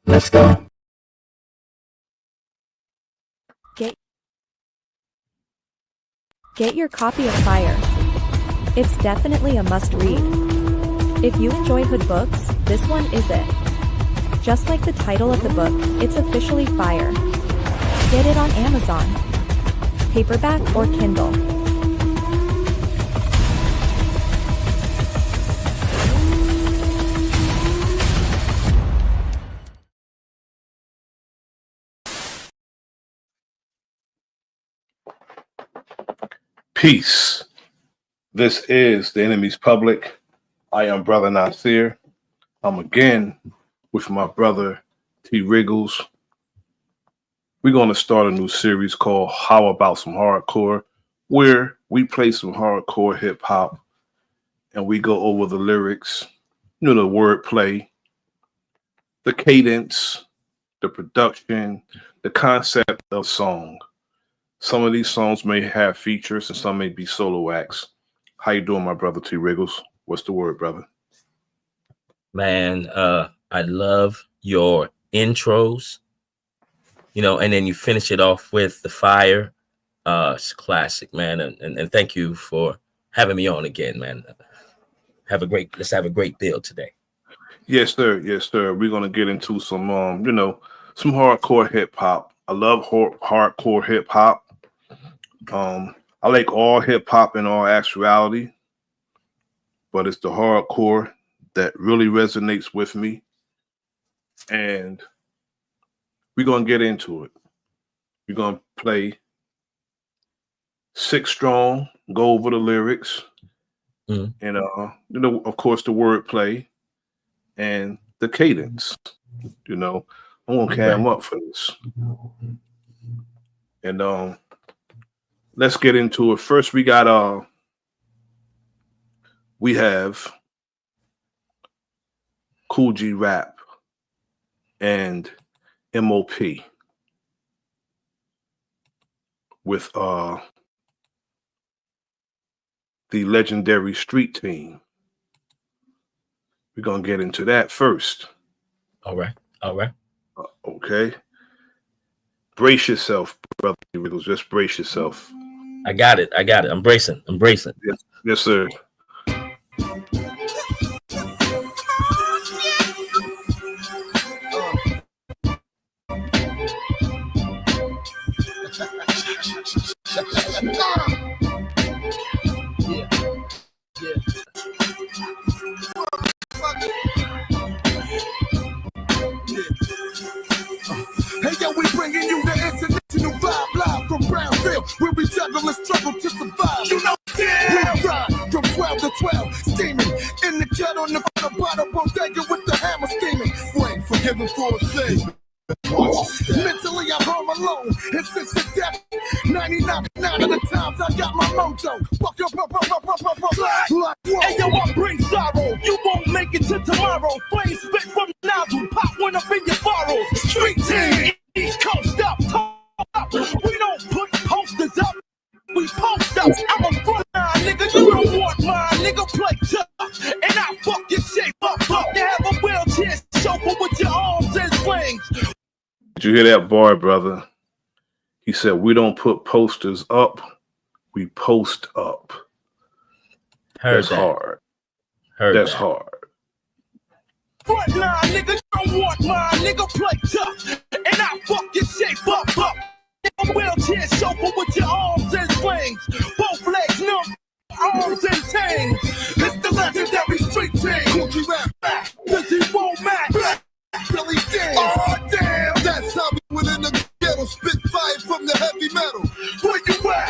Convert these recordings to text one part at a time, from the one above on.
Let's go. Get your copy of Fire. It's definitely a must-read. If you enjoy hood books, this one is it. Just like the title of the book, it's officially Fire. Get it on Amazon, paperback or Kindle. Peace. This is The Enemy's Public. I am Bro.Nasir. I'm again with my brother T. Riggles. We're going to start a new series called How About Some Hardcore, where we play some hardcore hip hop and we go over the lyrics, the wordplay, the cadence, the production, the concept of song. Some of these songs may have features and some may be solo acts. How you doing, my brother T. Riggles? What's the word, brother? Man, I love your intros, and then you finish it off with the fire. It's classic, man. And thank you for having me on again, man. Let's have a great build today. Yes, sir. Yes, sir. We're gonna get into some some hardcore hip hop. I love hardcore hip hop. I like all hip hop in all actuality, but it's the hardcore that really resonates with me. And we're going to get into it. We're going to play 6 strong, go over the lyrics, and, of course, the wordplay and the cadence. I'm going to cam up for this. And let's get into it. First, we have Cool G Rap and MOP with the legendary Street Team. We're gonna get into that first. All right. Okay. Brace yourself, brother Riggles. Just brace yourself. I got it. I'm bracing. Yes, sir. Hey yo, we bringing you the international vibe live from Brownsville, where we juggle and struggle to survive. We grind from 12 to 12, steaming in the jet on the bottom bodega with the hammer steaming. Flame forgiven for a thing. Mentally, I'm home alone, and since the death, 99 of the times I got my mojo. Hey yo, I bring sorrow. You won't make it to tomorrow. Flames spit from the nozzle, pop one up in your furrow. Street team, East Coast up, top. We don't put posters up. We post up. I'm a front line, nigga. You don't want mine, nigga. Play tough, and I fuck your shape up. You have a wheelchair chauffeur with your arms and slings. Did you hear that bar, brother? He said, we don't put posters up, we post up. Heard That's that. hard. Heard That's that. hard. Front line, nigga, don't want mine, nigga, play tough. And I fuck your shape up. A wheelchair chauffeur with your arms and swings. Both legs numb, arms and tangs. It's the legendary street team. Cookie rap back, cause he won't match. Billy Dance. Oh, damn. That's how we went in the ghetto. Spit fire from the heavy metal. Where you at?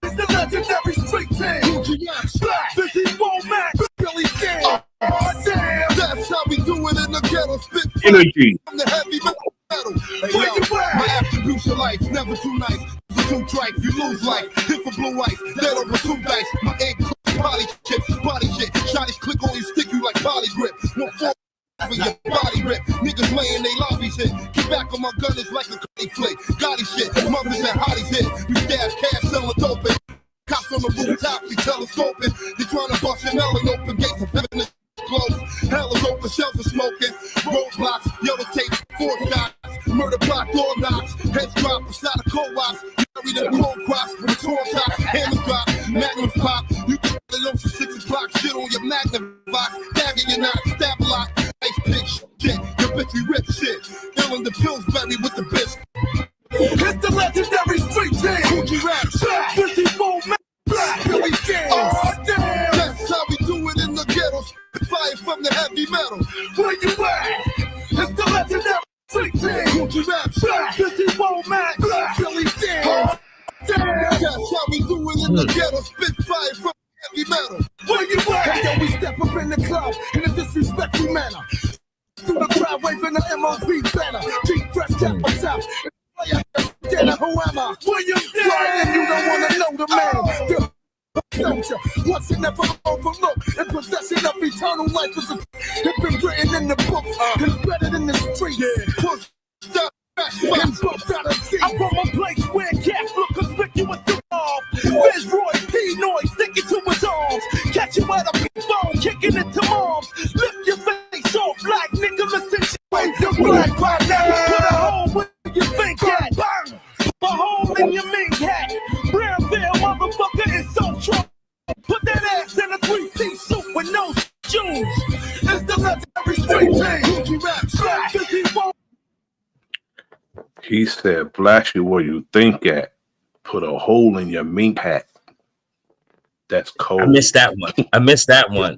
It's the legendary street team. Cookie rap back, cause he won't match. Billy Dance. Oh, damn. That's how we do it in the ghetto. Spit fire Energy. from the heavy metal. Hey, yo, my attribution life, never too nice. For 2 strikes, you lose life. Hit for blue ice, dead over 2 dice. My egg body chips, body shit. Shotties click on you, stick you like poly grip. One fall for your body rip. Niggas laying they lobby shit. Keep back on my gun, it's like a cutty flick. Gotti shit, mothers and hotties hit. We stash cash, selling dope. Cops on the rooftop, we telescoping. They trying to bust your melon open gates of heaven. Close. Hell is open, shells are smoking. Roadblocks, yellow tape, 4 shots. Murder block, door knocks. Heads drop beside a co-ops. You carry them cold crops with torn tops. Hammers drop, magnums pop. You can get it for 6 o'clock. Shit on your magnum box. Dagger your knot, stab lock. Ice pick shit. Your bitch we rip shit. Ill in the Pillsbury with the biscuit. It's the legendary street team. Coochie rap, 54 man. Billy Dance. Oh, damn. That's how we do it in the ghetto. Fire from the heavy metal. Where you at? It's the legendary street team. Coochie rap, 54 max. Billy Dance. Oh, damn. That's how we do it in the ghetto. Spit fire from the heavy metal. Where you at? Hey, yo, we step up in the club in a disrespectful manner. Through the crowd waving the MOP banner. Keep dressed up on top. Who am I? William Dane. You don't want to know the man. Soldier, once and never overlooked. In possession of eternal life is it's been written in the books. Embedded in the streets. Push, stop, and bumped out of teeth. I'm from a place where cats look conspicuous to all. There's Roy P. Noise sticking to his arms. Catch you at a big phone, kicking it to moms. Lift your face off like Nicholas and shit. Wave your black partner. Put a hole where you think at. Bang! A hole in your mink hat. Brownville motherfucker is so strong. Put that ass in a 3-piece suit with no shoes. It's the legendary street team. Coochie rap, slash, 54. He said, blast you where you think at. Put a hole in your mink hat. That's cold. I missed that one.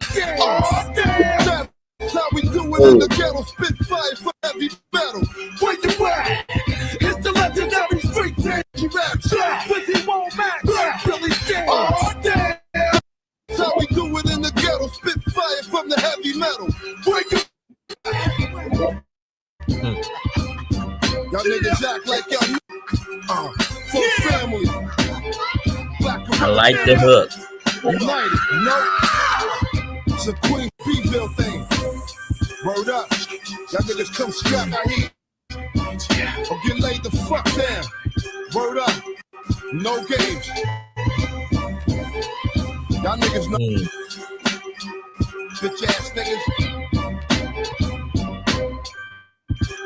Oh, damn. That's how we do it in the ghetto. Spit fire for heavy metal. Where you at? It's the legendary street team. Coochie rap, slash, 51 max. Billy Dance. Oh, damn. That's how we do it in the ghetto. Spit fire from the heavy metal. Where you y'all niggas act like y'all full family. Black I like the hook. United, you know? It's a Queen Beville thing. Word up. Y'all niggas come strap out here. Or get laid the fuck down. Word up. No games. Y'all niggas know. Bitch ass niggas.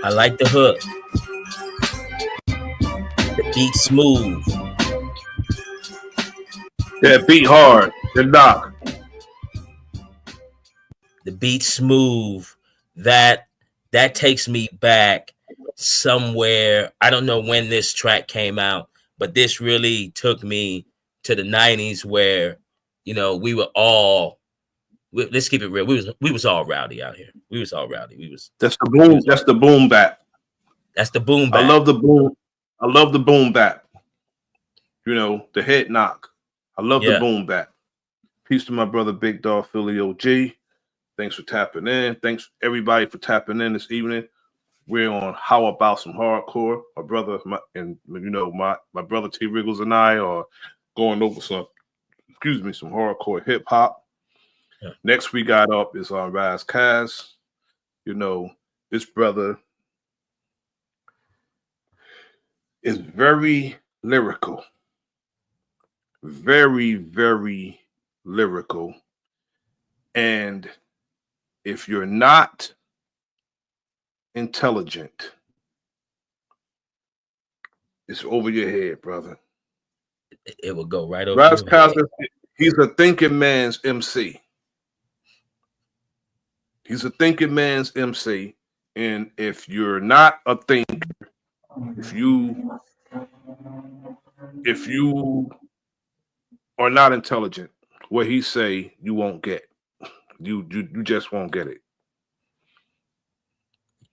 I like the hook. The beat smooth. Yeah, beat hard. Good knock. The beat smooth. That takes me back somewhere. I don't know when this track came out, but this really took me to the 90s where, you know, we were all, let's keep it real. We was all rowdy out here. We was all rowdy. That's the boom. That's the boom bap. That's the boom bap. I love the boom. I love the boom bap. You know, the head knock. I love the boom bap. Peace to my brother Big Dog Philly OG. Thanks for tapping in. Thanks everybody for tapping in this evening. We're on How About Some Hardcore. My brother my brother T Riggles and I are going over some hardcore hip hop. Yeah. Next we got up is on Raz Kaz. You know, this brother is very lyrical. Very, very lyrical. And if you're not intelligent, it's over your head, brother. It will go right over Raz your head. Kaz, he's a thinking man's MC. He's a thinking man's MC. And if you're not a thinker, if you are not intelligent, what he say you won't get. You just won't get it.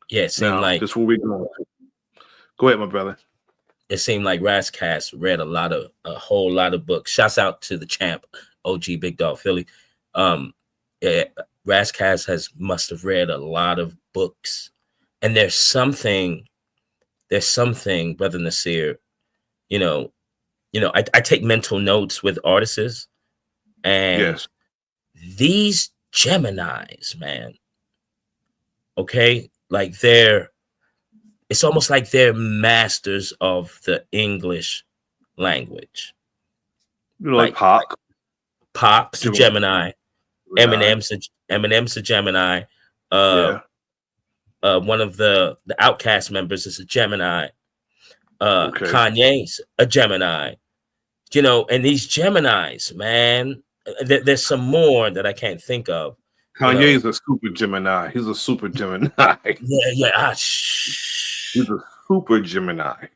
Yeah, it seemed like this is where we going. Go ahead, my brother. It seemed like Razzcast read a whole lot of books. Shouts out to the champ, OG Big Dog Philly. Yeah, Razzcast must have read a lot of books, and there's something, Brother Nasir. I take mental notes with artists, and yes, these Geminis, man. Okay, like it's almost like they're masters of the English language. Like Pac's a Gemini, Eminem's a Gemini. One of the Outkast members is a Gemini. Kanye's a Gemini. And these Geminis, man, there's some more that I can't think of. Kanye's a super Gemini. He's a super Gemini. Yeah. He's a super Gemini.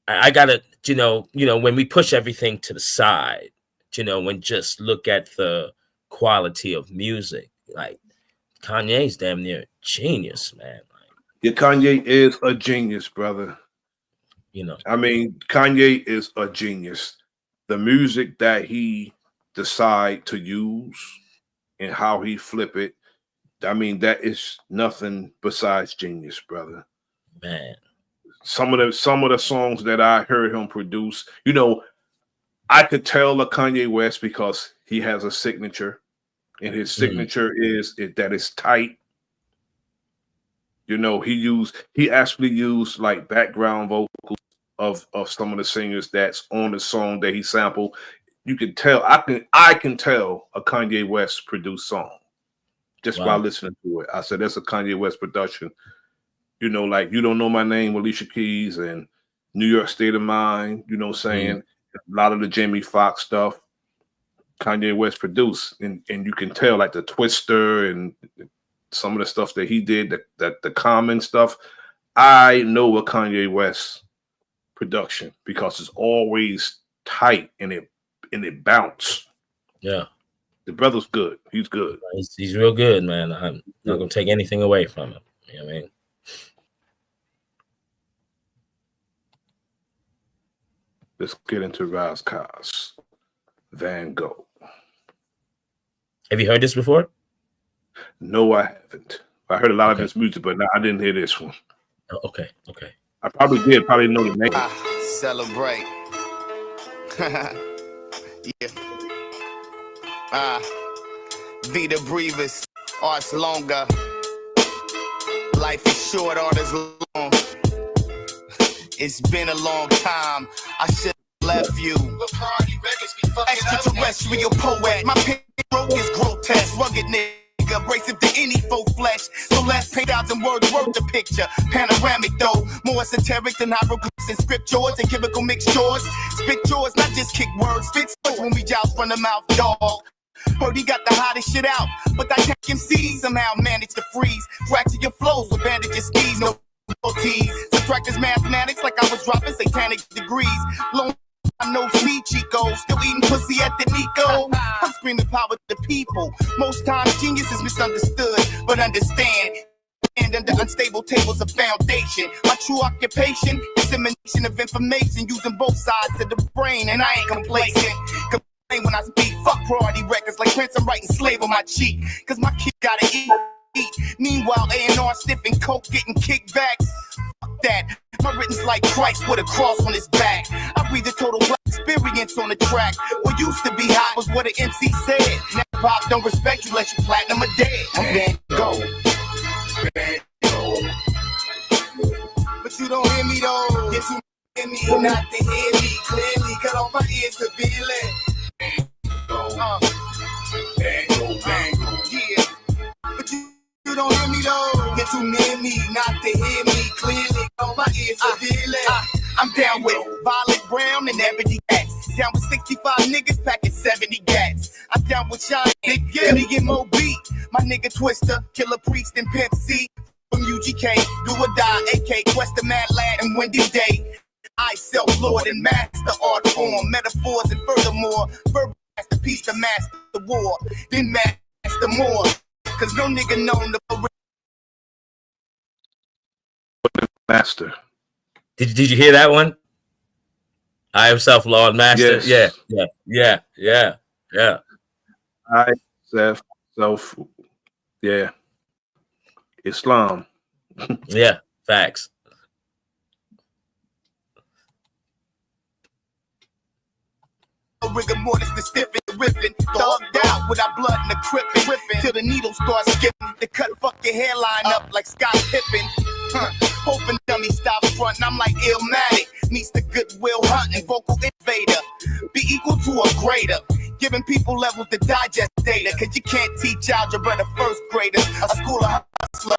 I gotta, when we push everything to the side, when just look at the quality of music, like Kanye's damn near genius, man. Yeah, Kanye is a genius, brother. I mean, Kanye is a genius. The music that he decide to use and how he flip it, I mean, that is nothing besides genius, brother. Man. Some of the songs that I heard him produce, I could tell a Kanye West because he has a signature, and his signature is that it's tight. He actually used like background vocals of some of the singers that's on the song that he sampled. You can tell, I can tell a Kanye West produced song just by listening to it. I said that's a Kanye West production. Like You Don't Know My Name, Alicia Keys, and New York State of Mind, saying a lot of the Jamie Foxx stuff Kanye West produced, and you can tell like the Twister and some of the stuff that he did, that the Common stuff. I know a Kanye West production because it's always tight and it bounce. Yeah, the brother's good. He's good. He's real good, man. I'm not gonna take anything away from him. You know what I mean? Let's get into Razzcast. Van Gogh. Have you heard this before? No, I haven't. I heard a lot of his music, but I didn't hear this one. Oh, okay. I probably know the name. Celebrate. Yeah. Vita Brevis, art's longer. Life is short, art is long. It's been a long time. I should have left you. Extraterrestrial poet. My pen broke is grotesque. Rugged nigga, abrasive to any faux flesh. So let's paint 1,000 words worth the picture. Panoramic though, more esoteric than hieroglyphs and scriptures and chemical mixtures. Spit yours, not just kick words. Spit words when we joust from the mouth, dog. Heard he got the hottest shit out, but that tech MC somehow managed to freeze. Fracture your flows with bandages, skis, no tease. Subtract his mathematics like I was dropping satanic degrees. Long no free Chico, still eating pussy at the Nico. I'm screaming power to the people. Most times genius is misunderstood, but understand. And under unstable tables of foundation. My true occupation, dissemination of information using both sides of the brain, and I ain't complacent. When I speak, fuck priority records like Prince, I'm writing slave on my cheek. Cause my kid gotta eat. Meanwhile, A&R sniffing coke, getting kickbacks. Fuck that. My written's like Christ with a cross on his back. I breathe a total black experience on the track. What used to be hot was what an MC said. Now pop don't respect you unless you platinum or dead. I'm Van Gogh. But you don't hear me though. Yes, you hear me, not to hear me clearly. Cut off my ears severely. Yeah, but you don't hear me though. Get too near me, not to hear me clearly. On my ears severely. I'm down with Violet Brown and Ebony Cats. Down with 65 niggas packing 70 gats. I'm down with Shine, Big Gilly and Mo Beat. My nigga Twister, Killer Priest and Pimp C. From UGK, do or die, AK, Quest the Mad Lad and Wendy Day. I self-lord and master art form, metaphors and furthermore, verbal masterpiece to master the war, then master more. Cause no nigga known the Master. Did you hear that one? I am self-lord master. Yes. Yeah. I self, yeah. Islam. Yeah, facts. rigor mortis, the stiffin', rippin', thugged out with our blood in the crippin', till the needle starts skipping, the cut fuck your hairline up like Scott Pippen. Hoping dummy stop frontin', I'm like Illmatic, meets the Goodwill Hunting, vocal invader, be equal to a grader, giving people levels to digest data, cause you can't teach algebra to first graders, a school of hustler,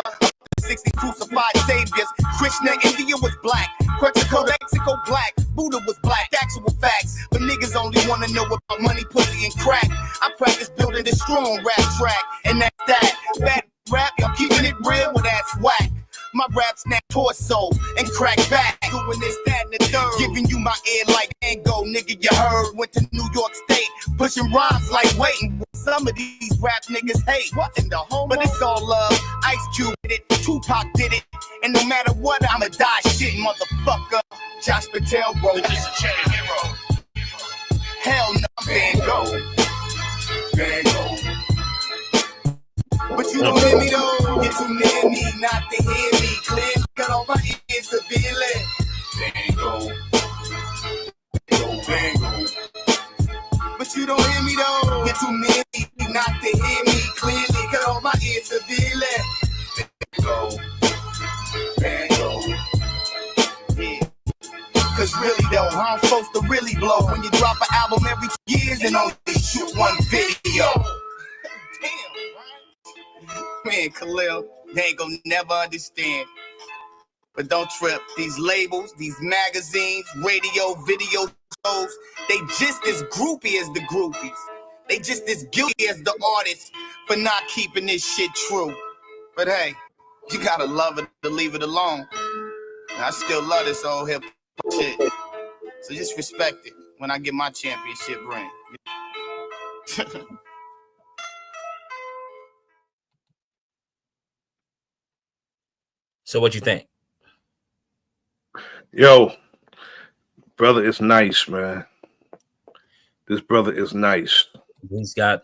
60 crucified saviors, Krishna, India was black, Mexico black, Buddha was black, actual facts, but niggas only wanna know about money, pussy, and crack. I practice building this strong rap track, and that's that. Bad rap, y'all keeping it real, well that's whack. My rap snap torso and crack back, doing this, that, and the third, giving you my ear like Ango, nigga, you heard. Went to New York State, pushing rhymes like waiting. Some of these rap niggas hate, what in the home? But it's all love. Ice Cube did it, Tupac did it, and no matter what, I'ma die shit, motherfucker. Josh Patel wrote it. Hero. Hell no, Van Gogh. Van Gogh. But you don't hear me though, you're too near me, not to hear me. Clear, cut off my ears severely. Van Gogh. Van Gogh. But you don't hear me though, you're too near me, not to hear me. Clearly, cut off my ears severely. Van Gogh. Van Gogh. Yeah. Cause really though, how I'm supposed to really blow when you drop an album every 2 years and only shoot one video. Man, Khalil, they ain't gonna never understand. But don't trip, these labels, these magazines, radio, video shows, they just as groupie as the groupies. They just as guilty as the artists for not keeping this shit true. But hey, you gotta love it to leave it alone. And I still love this old hip shit. So just respect it when I get my championship ring. So what you think? Yo, brother is nice, man. This brother is nice. He's got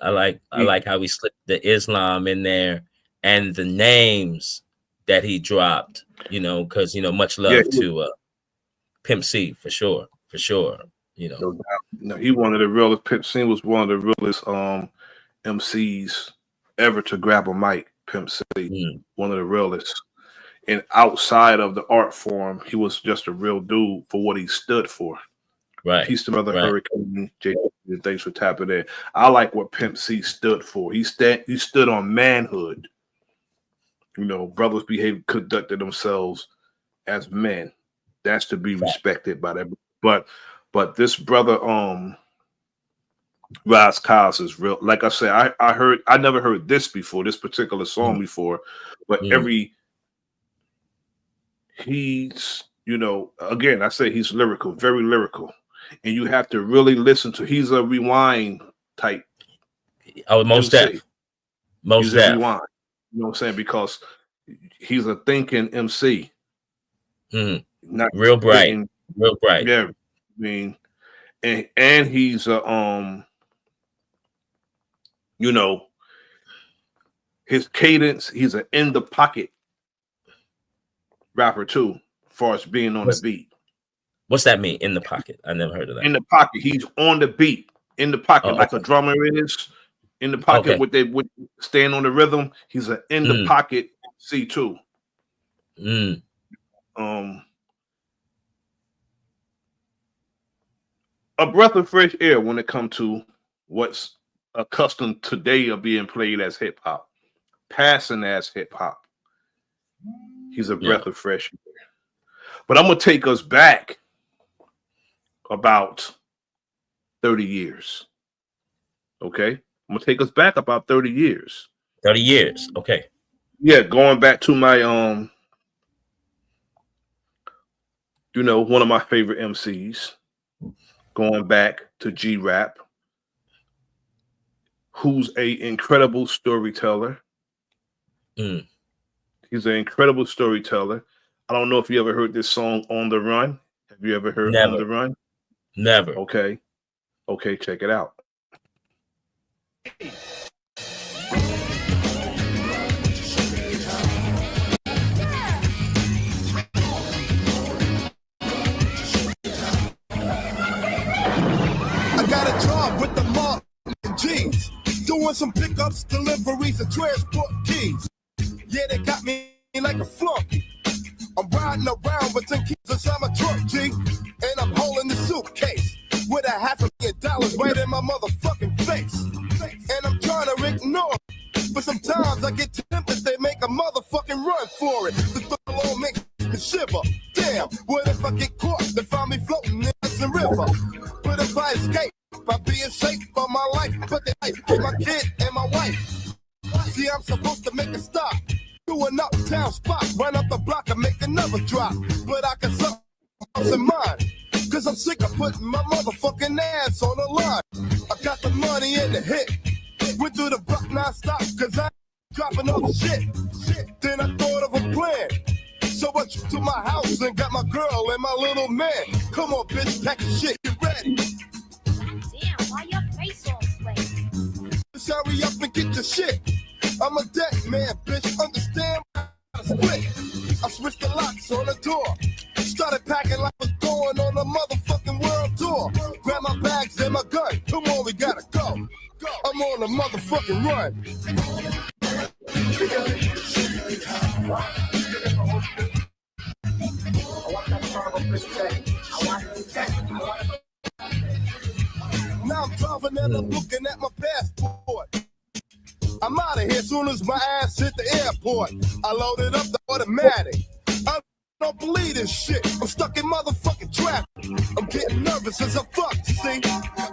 I like how he slipped the Islam in there and the names that he dropped, because much love to Pimp C for sure. No, he one of the realest. Pimp C was one of the realest MCs ever to grab a mic. Pimp C, one of the realest. And outside of the art form, he was just a real dude for what he stood for. Right. Peace to Brother Hurricane. Thanks for tapping in. I like what Pimp C stood for. He stood on manhood. Brothers conducted themselves as men. That's to be respected by them. But this brother, Ras Cos is real. Like I said, I never heard this before, this particular song before, but he's, again, I say he's lyrical, very lyrical. And you have to really listen to, he's a rewind type. Oh, most definitely. Most definitely. Rewind. You know what I'm saying? Because he's a thinking MC. Not real bright. Real bright. Yeah. I mean, and he's his cadence, he's an in the pocket rapper too, as far as being on the beat. What's that mean? In the pocket? I never heard of that. In the pocket, he's on the beat. In the pocket, like a drummer is. In the pocket with staying on the rhythm. He's an in the pocket C2. A breath of fresh air when it comes to what's accustomed today of being played as hip hop, passing as hip hop. He's a breath of fresh air. But I'm gonna take us back about 30 years. Okay? I'm gonna take us back about 30 years. 30 years. Okay. Yeah, going back to my one of my favorite MCs, going back to G Rap, who's a incredible storyteller. Mm. He's an incredible storyteller. I don't know if you ever heard this song "On the Run." Have you ever heard "On Never. the Run"? Never. Okay, check it out. I got a job with the Mark G's, doing some pickups, deliveries, and transport keys. Yeah, they got me like a flunky. I'm riding around with 10 keys inside my truck, G, and I'm holding the suitcase with $500,000 right in my motherfucking face. And I'm trying to ignore it, but sometimes I get tempted. They make a motherfucking run for it. The thought alone makes me shiver. Damn, what if I get caught? They find me floating in the river. But if I escape by being safe for my life, but they like my kid and my wife. See, I'm supposed to make a stop to an uptown spot, run up the block and make another drop. But I got something else in mind, cause I'm sick of putting my motherfucking ass on the line. I got the money in the hit, went through the block non-stop, cause I ain't dropping off shit. Then I thought of a plan. So I went to my house and got my girl and my little man. Come on, bitch, pack your shit, get ready. Damn, why your face all sweaty? Just hurry up and get your shit. I'm a dead man, bitch, understand? Split. I switched the locks on the door. Started packing like I was going on a motherfucking world tour. Grab my bags and my gun. Come on, we gotta go. I'm on a motherfucking run. Now I'm driving and I'm looking at my passport. I'm out of here soon as my ass hit the airport. I loaded up the automatic. I don't believe this shit. I'm stuck in motherfucking traffic. I'm getting nervous as I fuck, see?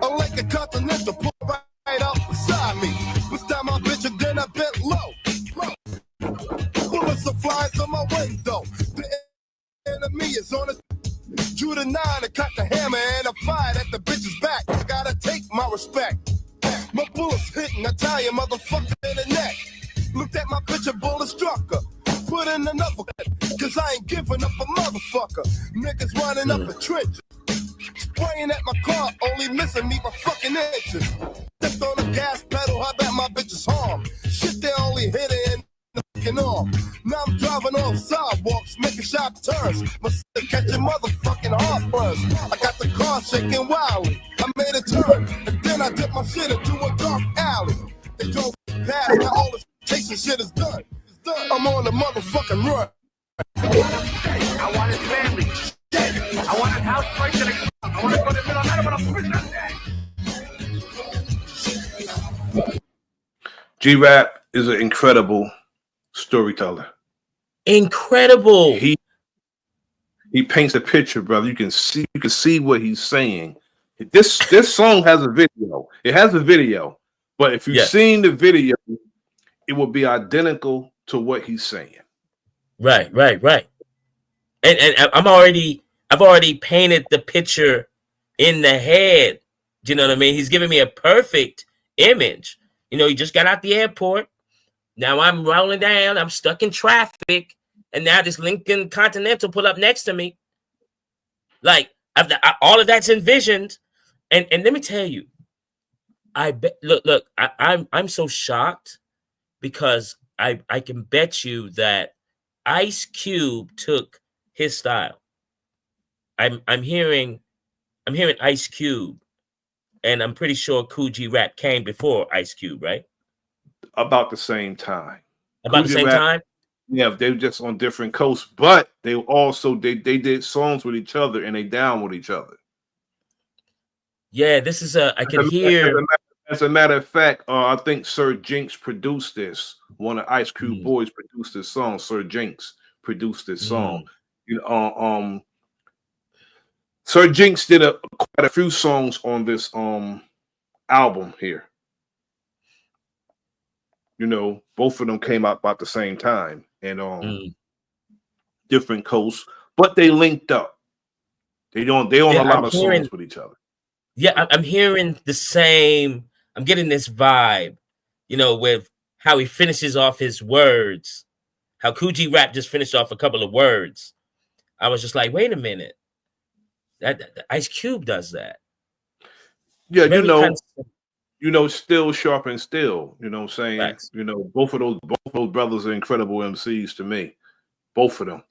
I'm like a continental pull right out beside me. Push down my bitch and then I bent low. Bullets are flying through my window. The enemy is on it. Drew the 9 and cocked the hammer and I fired at the bitch's back. I gotta take my respect. My bullets hitting Italian motherfucker in the neck. Looked at my bitch and bullet struck her. Put in another, cause I ain't giving up a motherfucker. Niggas running up the trenches. Spraying at my car, only missing me by fucking inches. Stepped on the gas pedal, I bet my bitch is harm. Shit, they only hit it in the fucking arm. Now I'm driving off sidewalks, making sharp turns. My sister catching motherfucking heartburns. I got the car shaking wildly. I made a turn, and then I dipped my shit into a dark alley. They drove past, now all this chasing shit is done. I'm on the motherfucking run. I want his family. I want his house price. I want to go to the middle of the night. I'm gonna G Rap is an incredible storyteller. Incredible. He paints a picture, brother. You can see what he's saying. This song has a video. It has a video, but if you've seen the video, it will be identical to what he's saying. Right. And I've already painted the picture in the head. Do you know what I mean? He's giving me a perfect image. You know, he just got out the airport. Now I'm rolling down. I'm stuck in traffic, and now this Lincoln Continental pull up next to me. Like all of that's envisioned. And let me tell you, I'm so shocked because I can bet you that Ice Cube took his style. I'm hearing Ice Cube, and I'm pretty sure Kool G Rap came before Ice Cube, right? About the same time. About the same time? Yeah, they were just on different coasts, but they also they did songs with each other and they down with each other. Yeah, this is I can hear. As a matter of fact, I think Sir Jinx produced this. One of Ice Cube boys produced this song. Sir Jinx produced this song. You know, Sir Jinx did quite a few songs on this album here. You know, both of them came out about the same time and different coasts, but they linked up. They on a lot of songs with each other. Yeah, I'm hearing the same. I'm getting this vibe, you know, with how he finishes off his words. How Coogee Rap just finished off a couple of words. I was just like, wait a minute. That Ice Cube does that. Yeah, still sharp and still. You know what I'm saying? Facts. You know, both of those brothers are incredible MCs to me. Both of them.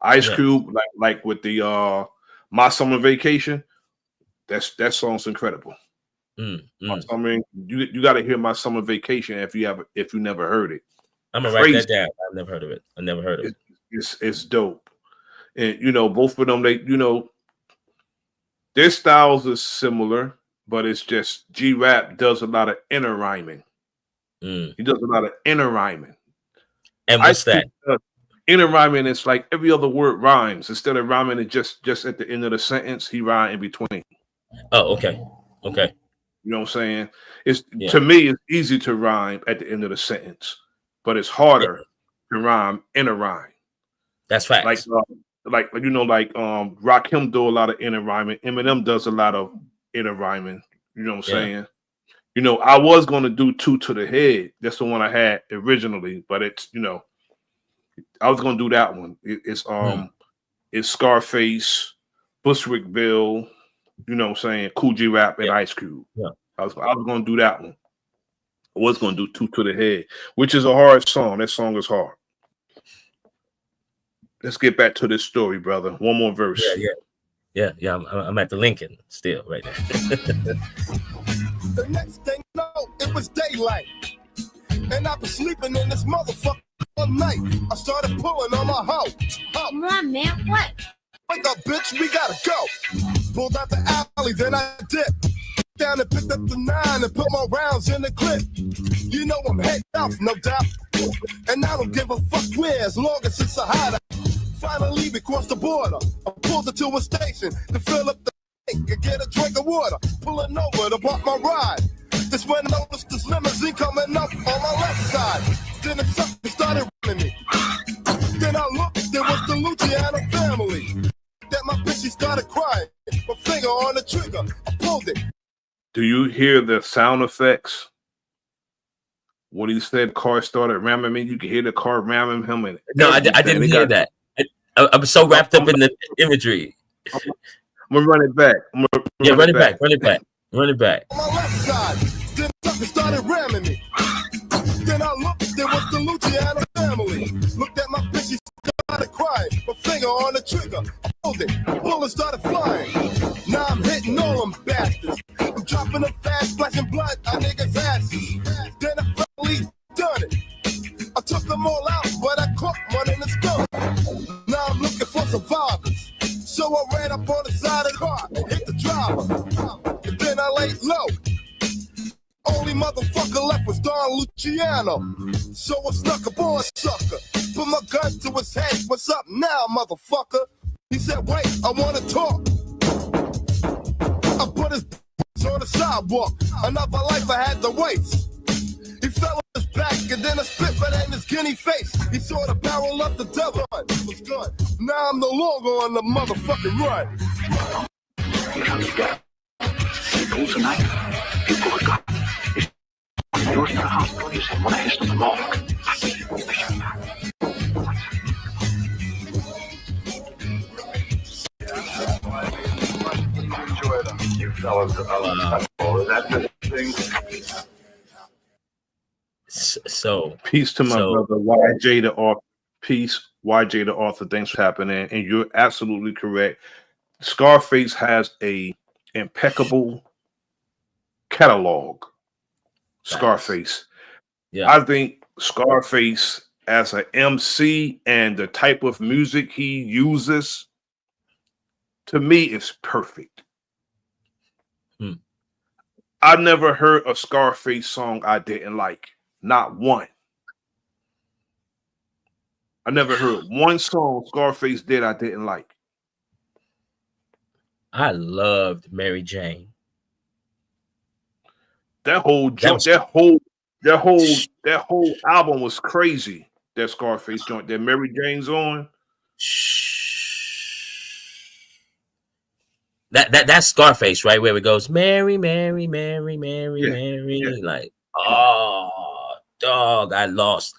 Ice Cube, like with the My Summer Vacation, that song's incredible. My summer, you got to hear My Summer Vacation if you never heard it. I'm gonna write that down. I've never heard of it. I never heard of it. It's dope, and you know both of them. Their styles are similar, but it's just G-Rap does a lot of inner rhyming. He does a lot of inner rhyming. And what's that? Inner rhyming is like every other word rhymes. Instead of rhyming it just at the end of the sentence, he rhyme in between. Oh, okay. Okay. You know what I'm saying? To me, it's easy to rhyme at the end of the sentence, but it's harder to rhyme in a rhyme. That's facts. Like Rakim do a lot of inner rhyming. Eminem does a lot of inner rhyming. You know what I'm saying? You know, I was gonna do Two to the Head. That's the one I had originally, but it's I was gonna do that one. It's Scarface, Bushwick Bill, you know what I'm saying, Coogee Rap and Ice Cube. Yeah. I was gonna do that one. I was gonna do Two to the Head, which is a hard song. That song is hard. Let's get back to this story, brother. One more verse. Yeah. I'm at the Lincoln still right now. The next thing you know, it was daylight. And I was sleeping in this motherfucker all night. I started pulling on my hoe. Come on, man, what? Wake up, bitch, we gotta go. Pulled out the alley, then I dipped. Down and picked up the 9 and put my rounds in the clip. You know I'm heading off, no doubt. And I don't give a fuck where, as long as it's a hideout. Finally, we crossed the border. I pulled it to a station to fill up the tank and get a drink of water. Pulling over to park my ride. This when I noticed this limousine coming up on my left side. Then the sucker started running me. Then I looked, there was the Luciano family. That my bitch, she started crying. My finger on the trigger, I pulled it. Do you hear the sound effects? When he said car started ramming me, you could hear the car ramming him. And no, I didn't hear that. I was so wrapped up in the imagery. I'm gonna run it back. Run it back. On my left side, then sucker started ramming me. Then I looked, there was the Luciano family. Looked at my bitch, she started crying. My finger on the trigger, I pulled it. Bullets started flying. Now I'm hitting all them bastards. I'm dropping them fast, splashing blood on niggas' asses. Then I finally done it. I took them all out, but I caught one in the skull. Now I'm looking for survivors. So I ran up on the side of the car and hit the driver. And then I laid low. Only motherfucker left was Don Luciano. So I snuck up on sucker. Put my gun to his head. What's up now, motherfucker? He said, wait, I wanna talk. I put his on the sidewalk. Another life I had to waste. He fell on his back and then I spit right in his guinea face. He saw the barrel of the devil. It was good. Now I'm no longer on the motherfucking run. People tonight, people are gone. Yours to the hospital, you send one of his to the morgue. You fellas developed that thing. So peace to my brother YJ the author. Peace, YJ the author. Thanks for happening. And you're absolutely correct. Scarface has a impeccable catalog. Scarface. Yeah. I think Scarface as an MC and the type of music he uses, to me, is perfect. I've never heard a Scarface song I didn't like. Not one. I never heard one song Scarface did I didn't like. I loved Mary Jane. That whole That whole album was crazy. That Scarface joint that Mary Jane's on. That's Scarface, right? Where it goes, Mary, Mary, Mary, Mary, Yeah, Mary. yeah. Like, oh, dog, I lost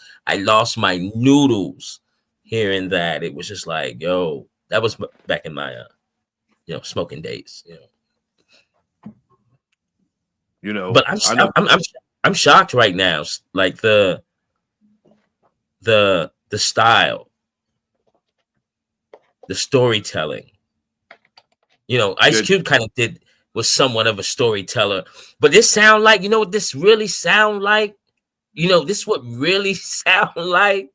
my noodles hearing that. It was just like, yo, that was back in my, smoking days. But I'm shocked right now. Like the style, the storytelling. Ice Cube kind of was somewhat of a storyteller, but this sound like, what this really sound like? This what really sound like,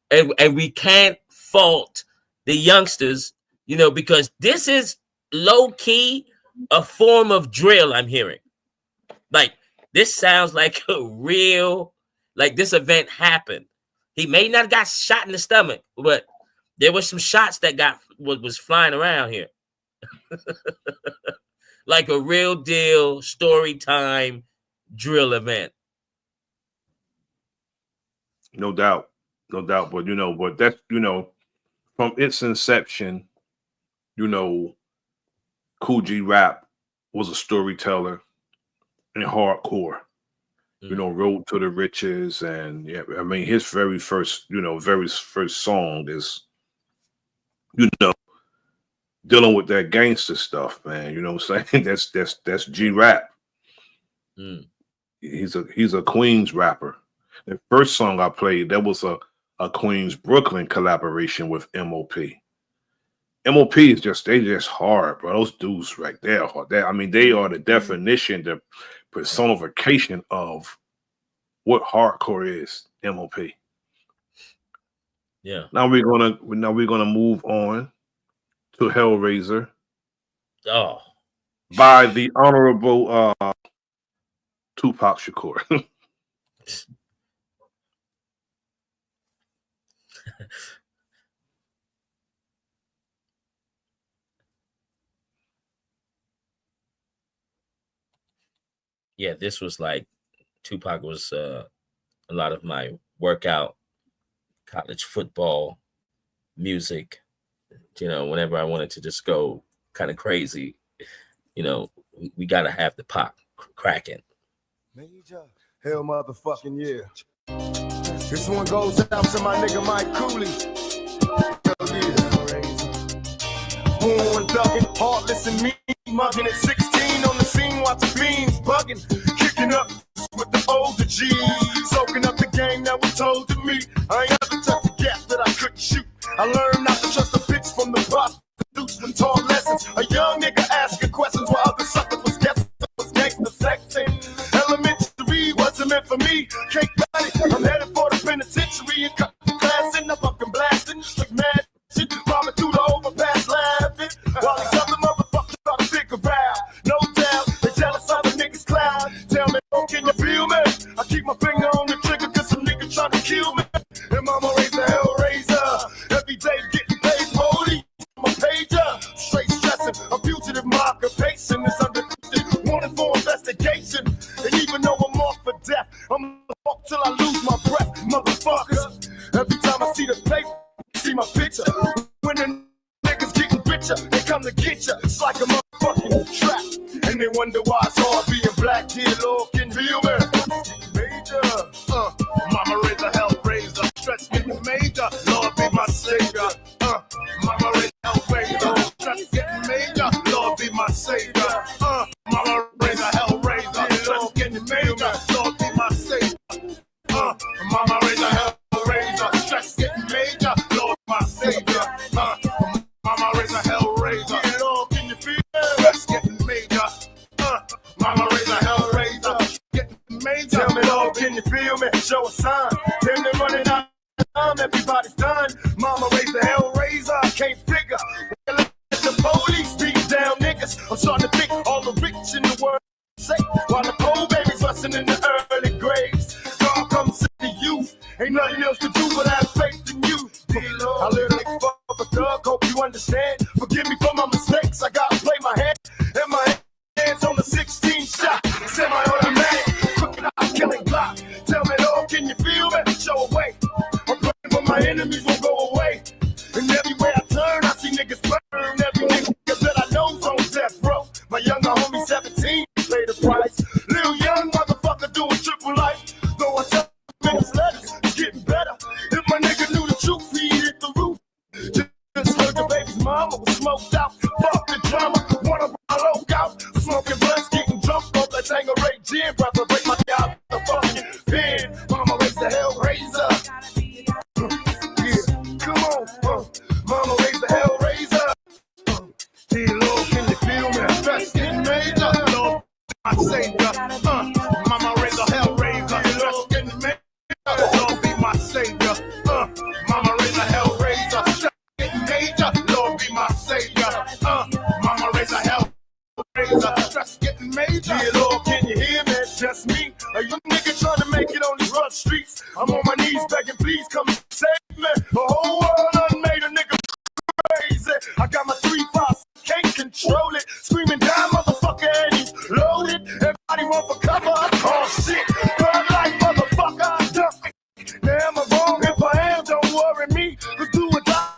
and we can't fault the youngsters, because this is low key a form of drill I'm hearing. Like, this sounds like a real, like this event happened. He may not have got shot in the stomach, but there were some shots that was flying around here. Like a real deal story time drill event. No doubt. But but that's from its inception, Kool G Rap was a storyteller and hardcore. Road to the Riches, and his very first song is, dealing with that gangster stuff, man. You know what I'm saying? That's G Rap. He's a Queens rapper. The first song I played, that was a Queens Brooklyn collaboration with MOP. MOP is just hard, bro. Those dudes right there are hard. They are the definition, the personification of what hardcore is. MOP. Yeah. Now we're gonna move on to Hellraiser. Oh. By the Honorable Tupac Shakur. Yeah, this was like, Tupac was a lot of my workout, college football, music. Whenever I wanted to just go kind of crazy, we got to have the Pac cracking. Major. Hell motherfucking yeah. This one goes out to my nigga Mike Cooley. Born ducking, heartless and mean, mugging at 16 on the scene, watching fiends bugging, kicking up with the older G's, soaking up the game that was told to me. I ain't ever touched a gap that I couldn't shoot. I learned not to trust a bitch from the prostitutes when taught lessons. A young nigga asking questions while other suckers was guessing. Was gangster sexing. Elementary wasn't meant for me. Cake body, I'm headed for the penitentiary and cut the class in the fucking blasting. Like mad shit, bombing through the overpass laughing. While these other motherfuckers try to figure out. No doubt, they jealous of the niggas cloud. Tell me, oh, can you feel me? I keep my finger on the trigger cause some niggas trying to kill me. And mama raised the Hellraiser. Every day getting paid police. My pager, straight stressing. A fugitive marker pacing is under wanted for investigation. And even though I'm off for death, I'm gonna fuck till I lose my breath. Motherfuckers, every time I see the paper, see my picture. When the niggas getting richer, they come to get ya. It's like a motherfucking trap. And they wonder why it's hard being black. Dear Lord, can feel me. Major, mama raised the Hellraiser. Stress getting major, Lord be my savior. Mama raised the Hellraiser. Stress getting major, Lord be my savior. Mama raised the Hellraiser. Stress getting major, Lord be my savior. Mama raised the Hellraiser. Stress getting major, Lord my savior. Mama raised the Hellraiser. Lord, can you feel it? Stress getting major. Mama raised the Hellraiser. Getting major. Tell me, Lord, can you feel me? Show a sign. Then they're running out of time. Everybody's done. Mama raised the Hellraiser. I can't figure. Let the police beat down niggas. I'm starting to think all the rich in the world say while the poor babies rusting in the early graves. God comes to the youth. Ain't nothing else to do but have faith in you. I live like a thug. Hope you understand. Forgive me for my mistakes. I gotta play my hand. And my hands on the 16 shot. Semi-automatic. Crooked eye killing block. Tell smoked out. Fuck the drama, wanna low out. Smoking blunts, getting drunk off that Tangeray gin. Brother, break my out the fucking pen. Mama raised the Hellraiser. Yeah, come on, Mama raised the Hellraiser. Dear Lord, can you feel me? That's getting major. Lord, my savior. Mama raised the Hellraiser. That's getting major. Lord, be my savior. Mama raised the Hellraiser. That's getting major. Lord, be my savior. Mama raised the Hellraiser. That's getting major. Dear Lord, can you hear me? It's just me, a young nigga trying to make it on these rough streets. I'm on my knees begging, please come and save me. The whole world done made a nigga crazy. I got my 3-5, can't control it. Screaming down, motherfucker, and he's loaded. Everybody want for cover. Oh shit, thug like motherfucker, I'm done. Now am I wrong? If I am, don't worry me. Cause do or die,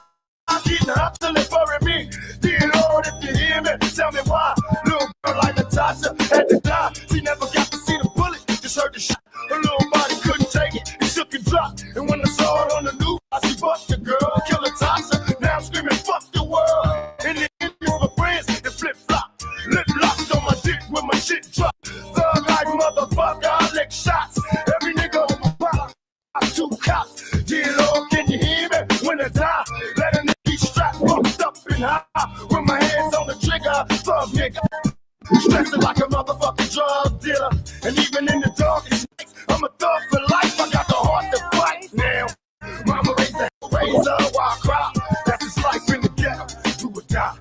I'm getting hot till it's bury me. Dear Lord, if you hear me, tell me why. Little girl like Natasha had to die. She never got to see the bullet, just heard the shot. Her little body couldn't take it, it shook and dropped. And when I saw it on the news, I see fuck the girl, kill Natasha. Now I'm screaming, fuck the world. And the enemies for friends, and flip-flop. Lip locked on my dick when my shit drop. Thug like motherfucker, I lick shots. Every nigga on my block, I 2 cops. Dear Lord, can you hear me? When I die, let a nigga be strapped, fucked up and high. With my hands on the trigger, thug nigga. Stressing like a motherfucking drug dealer. And even in the darkest nights, I'm a thug for life. I got the heart to fight now. Mama raised the razor while I cry. That's his life in the ghetto. Do or die.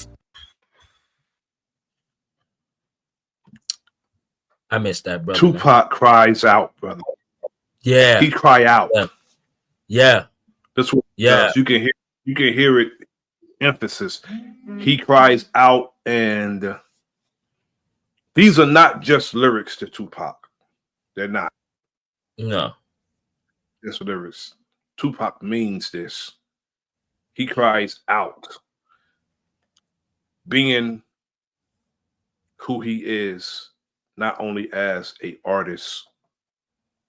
I missed that, brother. Tupac cries out, brother. Yeah. He cry out. Yeah. That's what he Yeah. does. You can hear it. Emphasis. He cries out, and these are not just lyrics to Tupac. They're not. No. Just lyrics. Tupac means this. He cries out, being who he is, not only as a artist.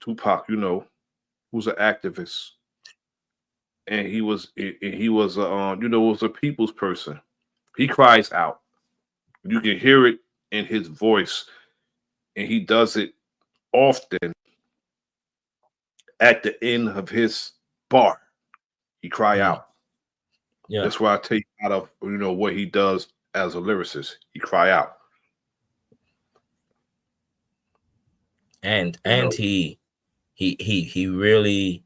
Tupac, who's an activist, and he was was a people's person. He cries out. You can hear it in his voice, and he does it often at the end of his bar. He cry out. Yeah. That's why I take out of what he does as a lyricist. He cry out. And he really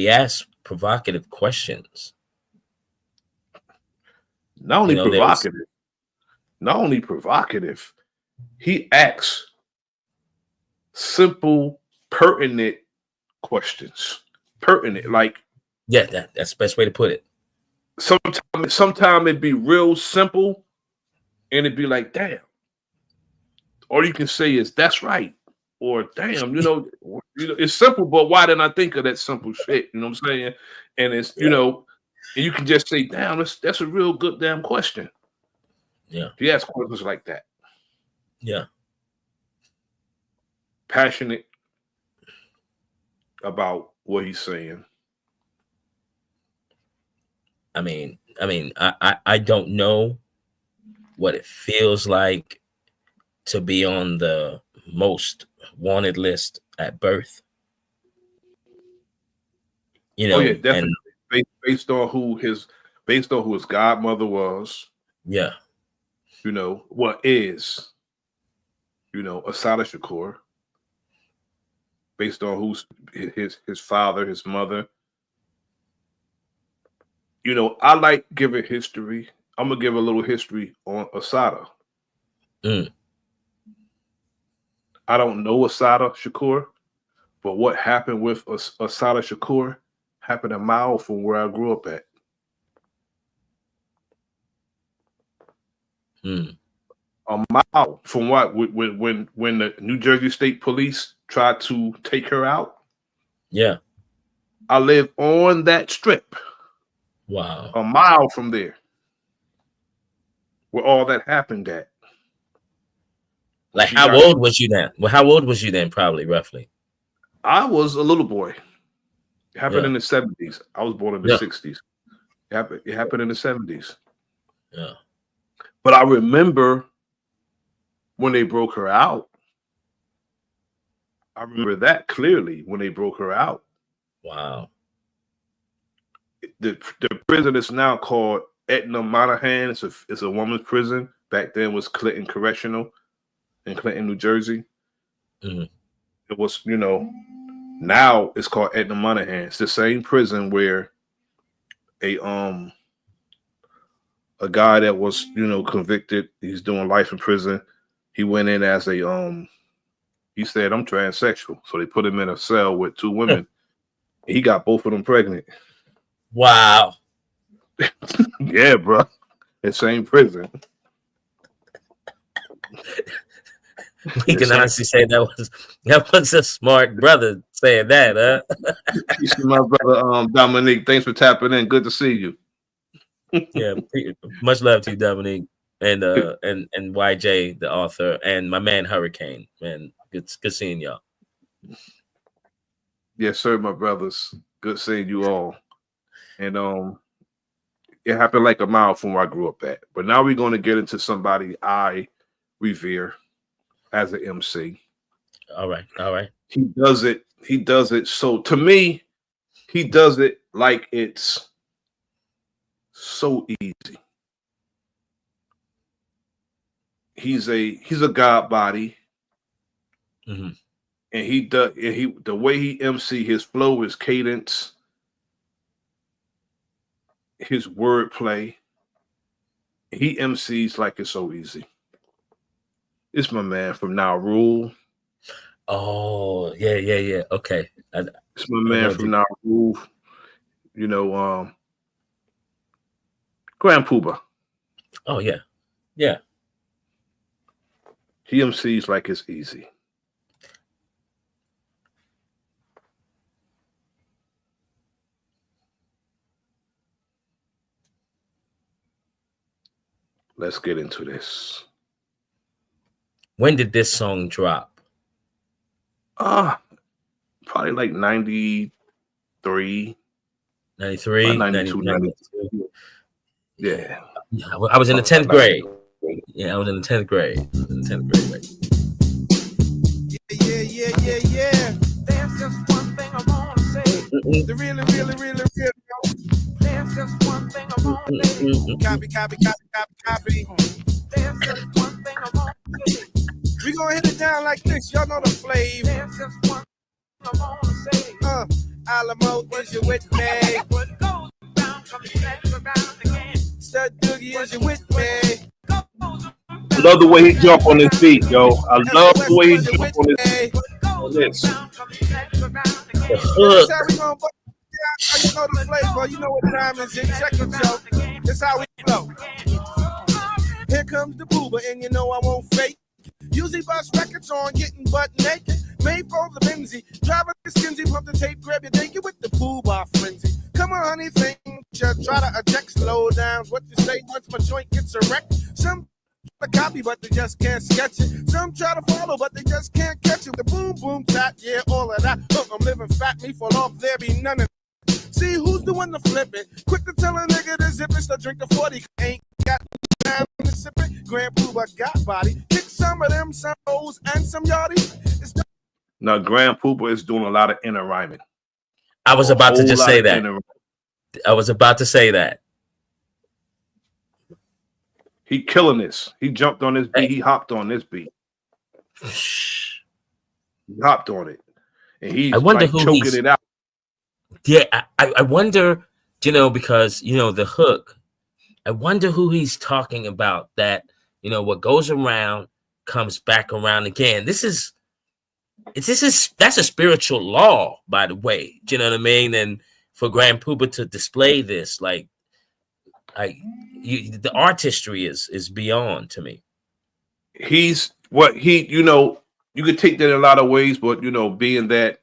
asks provocative questions. Not only provocative, he asks simple, pertinent questions. Pertinent, like that's the best way to put it. Sometimes it'd be real simple, and it'd be like, damn. All you can say is that's right, or damn, it's simple, but why didn't I think of that simple shit? You know what I'm saying? And it's and you can just say, damn, that's a real good damn question. Yeah. He asks questions like that. Yeah. Passionate about what he's saying. I mean, I don't know what it feels like to be on the most wanted list at birth. Yeah, definitely. Based on who his godmother was. Yeah. What is, Assata Shakur. Based on who's his father, his mother. I like giving history. I'm gonna give a little history on Assata. I don't know Assata Shakur, but what happened with Assata Shakur happened a mile from where I grew up at. A mile from what? When the New Jersey State Police tried to take her out. Yeah. I live on that strip. Wow. A mile from there. Where all that happened at. Like, how old was you then? Well, how old was you then, probably, roughly? I was a little boy. It happened in the 70s. I was born in the 60s. It happened in the 70s. Yeah. But I remember when they broke her out. I remember that clearly when they broke her out. Wow. The prison is now called Etna Monahan. It's a woman's prison. Back then was Clinton Correctional in Clinton, New Jersey. Mm-hmm. It was, now it's called Etna Monahan. It's the same prison where a guy that was, convicted, he's doing life in prison. He went in as a he said, I'm transsexual. So they put him in a cell with two women. He got both of them pregnant. Wow. Yeah, bro. The same prison. We can honestly say that was a smart brother saying that, huh? You see my brother Dominique. Thanks for tapping in. Good to see you. Yeah, much love to you, Dominique, and YJ, the author, and my man Hurricane. Man, good seeing y'all. Yes, sir, my brothers. Good seeing you all. And it happened like a mile from where I grew up at. But now we're going to get into somebody I revere as an MC. All right. He does it. So to me, he does it like it's so easy. He's a god body. Mm-hmm. And the way he MC, his flow, his cadence, his wordplay, he MCs like it's so easy. It's my man from Now Rule. Oh, yeah. Okay. It's my man from Now Rule. Grand Pooba. Oh, yeah. Yeah. He MCs like it's easy. Let's get into this. When did this song drop? Probably like 93. 93, 92, 92. Yeah. I was in the 10th grade. Yeah, I was in the 10th grade. Right? Yeah. There's just one thing I want to say. The really. There's just one thing I want to say. Copy. There's just one thing I want to say. We gonna hit it down like this. Y'all know the flavor. There's just one thing I want to say. Alamo, is you with me? What goes down comes back around again. Stud Doogie, is you with me? I love the way he jump on his feet, yo. I love the way he jump on his feet. The hook. You know the flavor. You know what time is it. Check it out. This how we flow. Here comes the booba, and you know I won't fake. Usually bust records on getting butt naked. Made for the Benzie. Driving the skinsy, pump the tape, grab your dinky with the poo-bah frenzy. Come on, honey, think you try to eject slow downs. What you say once my joint gets erect? Some try to copy, but they just can't sketch it. Some try to follow, but they just can't catch it. The boom, boom, tap, yeah, all of that. Look, I'm living fat, me fall off, there be none of that. See who's doing the flipping. Quick to tell a nigga to zip it, so drink the 40. Ain't got time to sip it. Grand Pooba got body. Kick some of them, some O's, and some yardie. Now, Grand Pooba is doing a lot of inner rhyming. I was about to just say that. I was about to say that. He killing this. He jumped on this beat. He hopped on this beat. He hopped on it. And he's like choking it out. Yeah, I wonder, because, the hook, I wonder who he's talking about, that, what goes around comes back around again. That's a spiritual law, by the way. Do you know what I mean? And for Grand Pooba to display this, the artistry is beyond to me. He's what he, you could take that in a lot of ways, but being that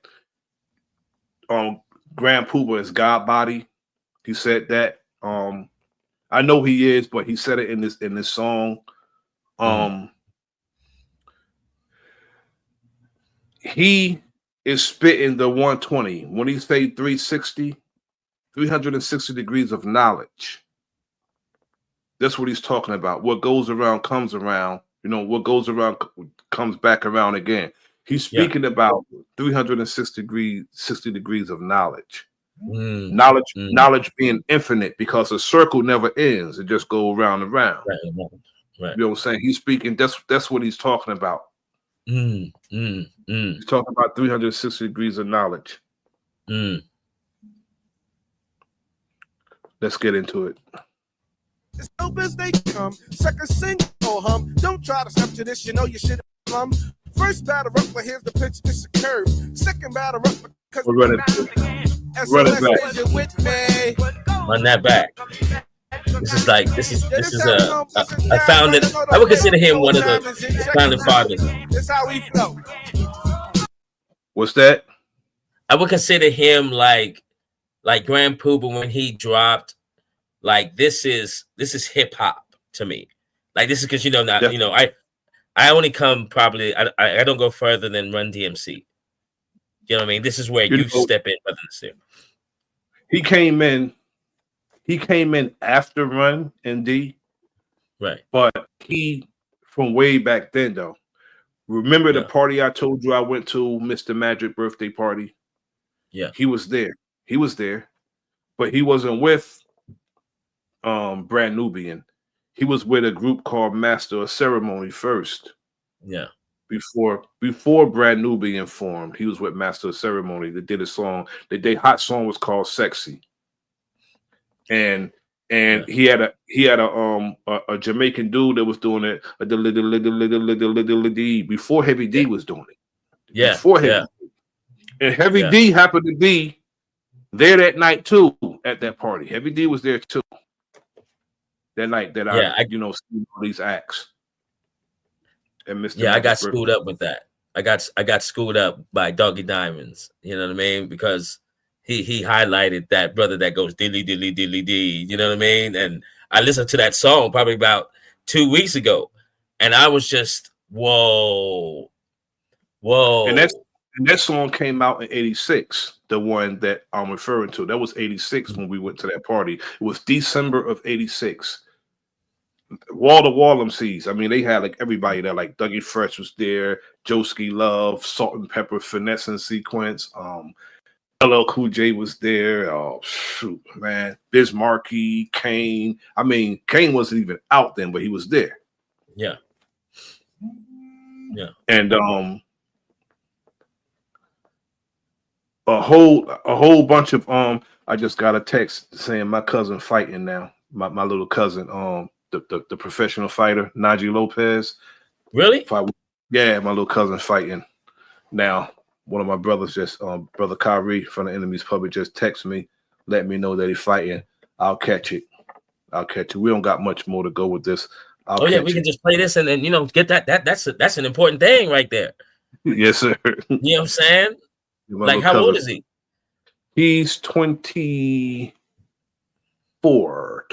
Grand Pooba is God body, he said that. I know he is, but he said it in this song. He is spitting the 120. When he say 360 degrees of knowledge. That's what he's talking about. What goes around comes around. You know, what goes around comes back around again. He's speaking about 60 degrees of knowledge. Knowledge being infinite, because a circle never ends. It just goes around and around. Right. You know what I'm saying? He's speaking. That's what he's talking about. He's talking about 360 degrees of knowledge. Let's get into it. It's Lopez, they come. Second single hum. Don't try to step to this, you know you should plumb. First batter up, but here's the pitch, it's a curve. Second batter up because we're running back. Run that back. This is I found it. I would consider him one of the founding fathers. That's how we flow. What's that? I would consider him like Grand Poobah when he dropped. Like this is hip hop to me. Like this is because I only come probably I don't go further than Run DMC. You know what I mean? This is where you step in, Brother Nasir. He came in after Run and D. Right. But he from way back then though. Remember the party I told you I went to, Mr. Magic birthday party? Yeah. He was there. But he wasn't with Brand Nubian. He was with a group called Master of Ceremony first. Yeah. Before Brand Nubian formed, he was with Master of Ceremony. They did a song. Their hot song was called Sexy. And he had a Jamaican dude that was doing it before Heavy D was doing it. Yeah. Before Heavy D. And Heavy D happened to be there that night too at that party. Heavy D was there too. That night that I seen all these acts. And Mr. I got schooled up with that. I got schooled up by Doggy Diamonds. You know what I mean? Because he highlighted that brother that goes dilly dilly dilly dee. You know what I mean? And I listened to that song probably about 2 weeks ago, and I was just whoa. And that song came out in '86. The one that I'm referring to, that was '86 when we went to that party. It was December of '86. Wall to wall MCs. I mean, they had like everybody there. Like Dougie Fresh was there, Joeski Love, Salt and Pepper, Finesse Sequence. LL Cool J was there. Oh shoot, man, Biz Markie, Kane. I mean, Kane wasn't even out then, but he was there. Yeah. And a whole bunch of I just got a text saying my cousin fighting now. My little cousin, the professional fighter, Najee Lopez. Really? Yeah, my little cousin fighting now. One of my brothers just Brother Kyrie from the Enemy's Public just texted me, let me know that he's fighting. I'll catch it. We don't got much more to go with this. We can just play this and then get that. That's an important thing right there. Yes, sir. You know what I'm saying? Like, how old is he? He's 24.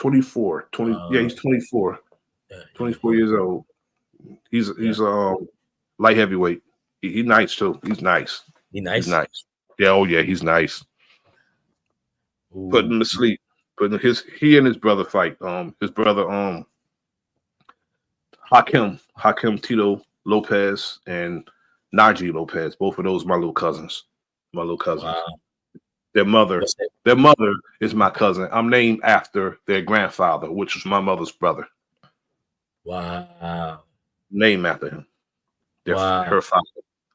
Yeah, he's 24. 24 years old. He's a light heavyweight. He's nice too. He's nice. He's nice. Yeah, he's nice. Ooh. Put him to sleep. He and his brother fight. His brother Hakim Tito Lopez and Najee Lopez. Both of those my little cousins. Wow. Their mother is my cousin. I'm named after their grandfather, which was my mother's brother. Wow. Named after him. Her father.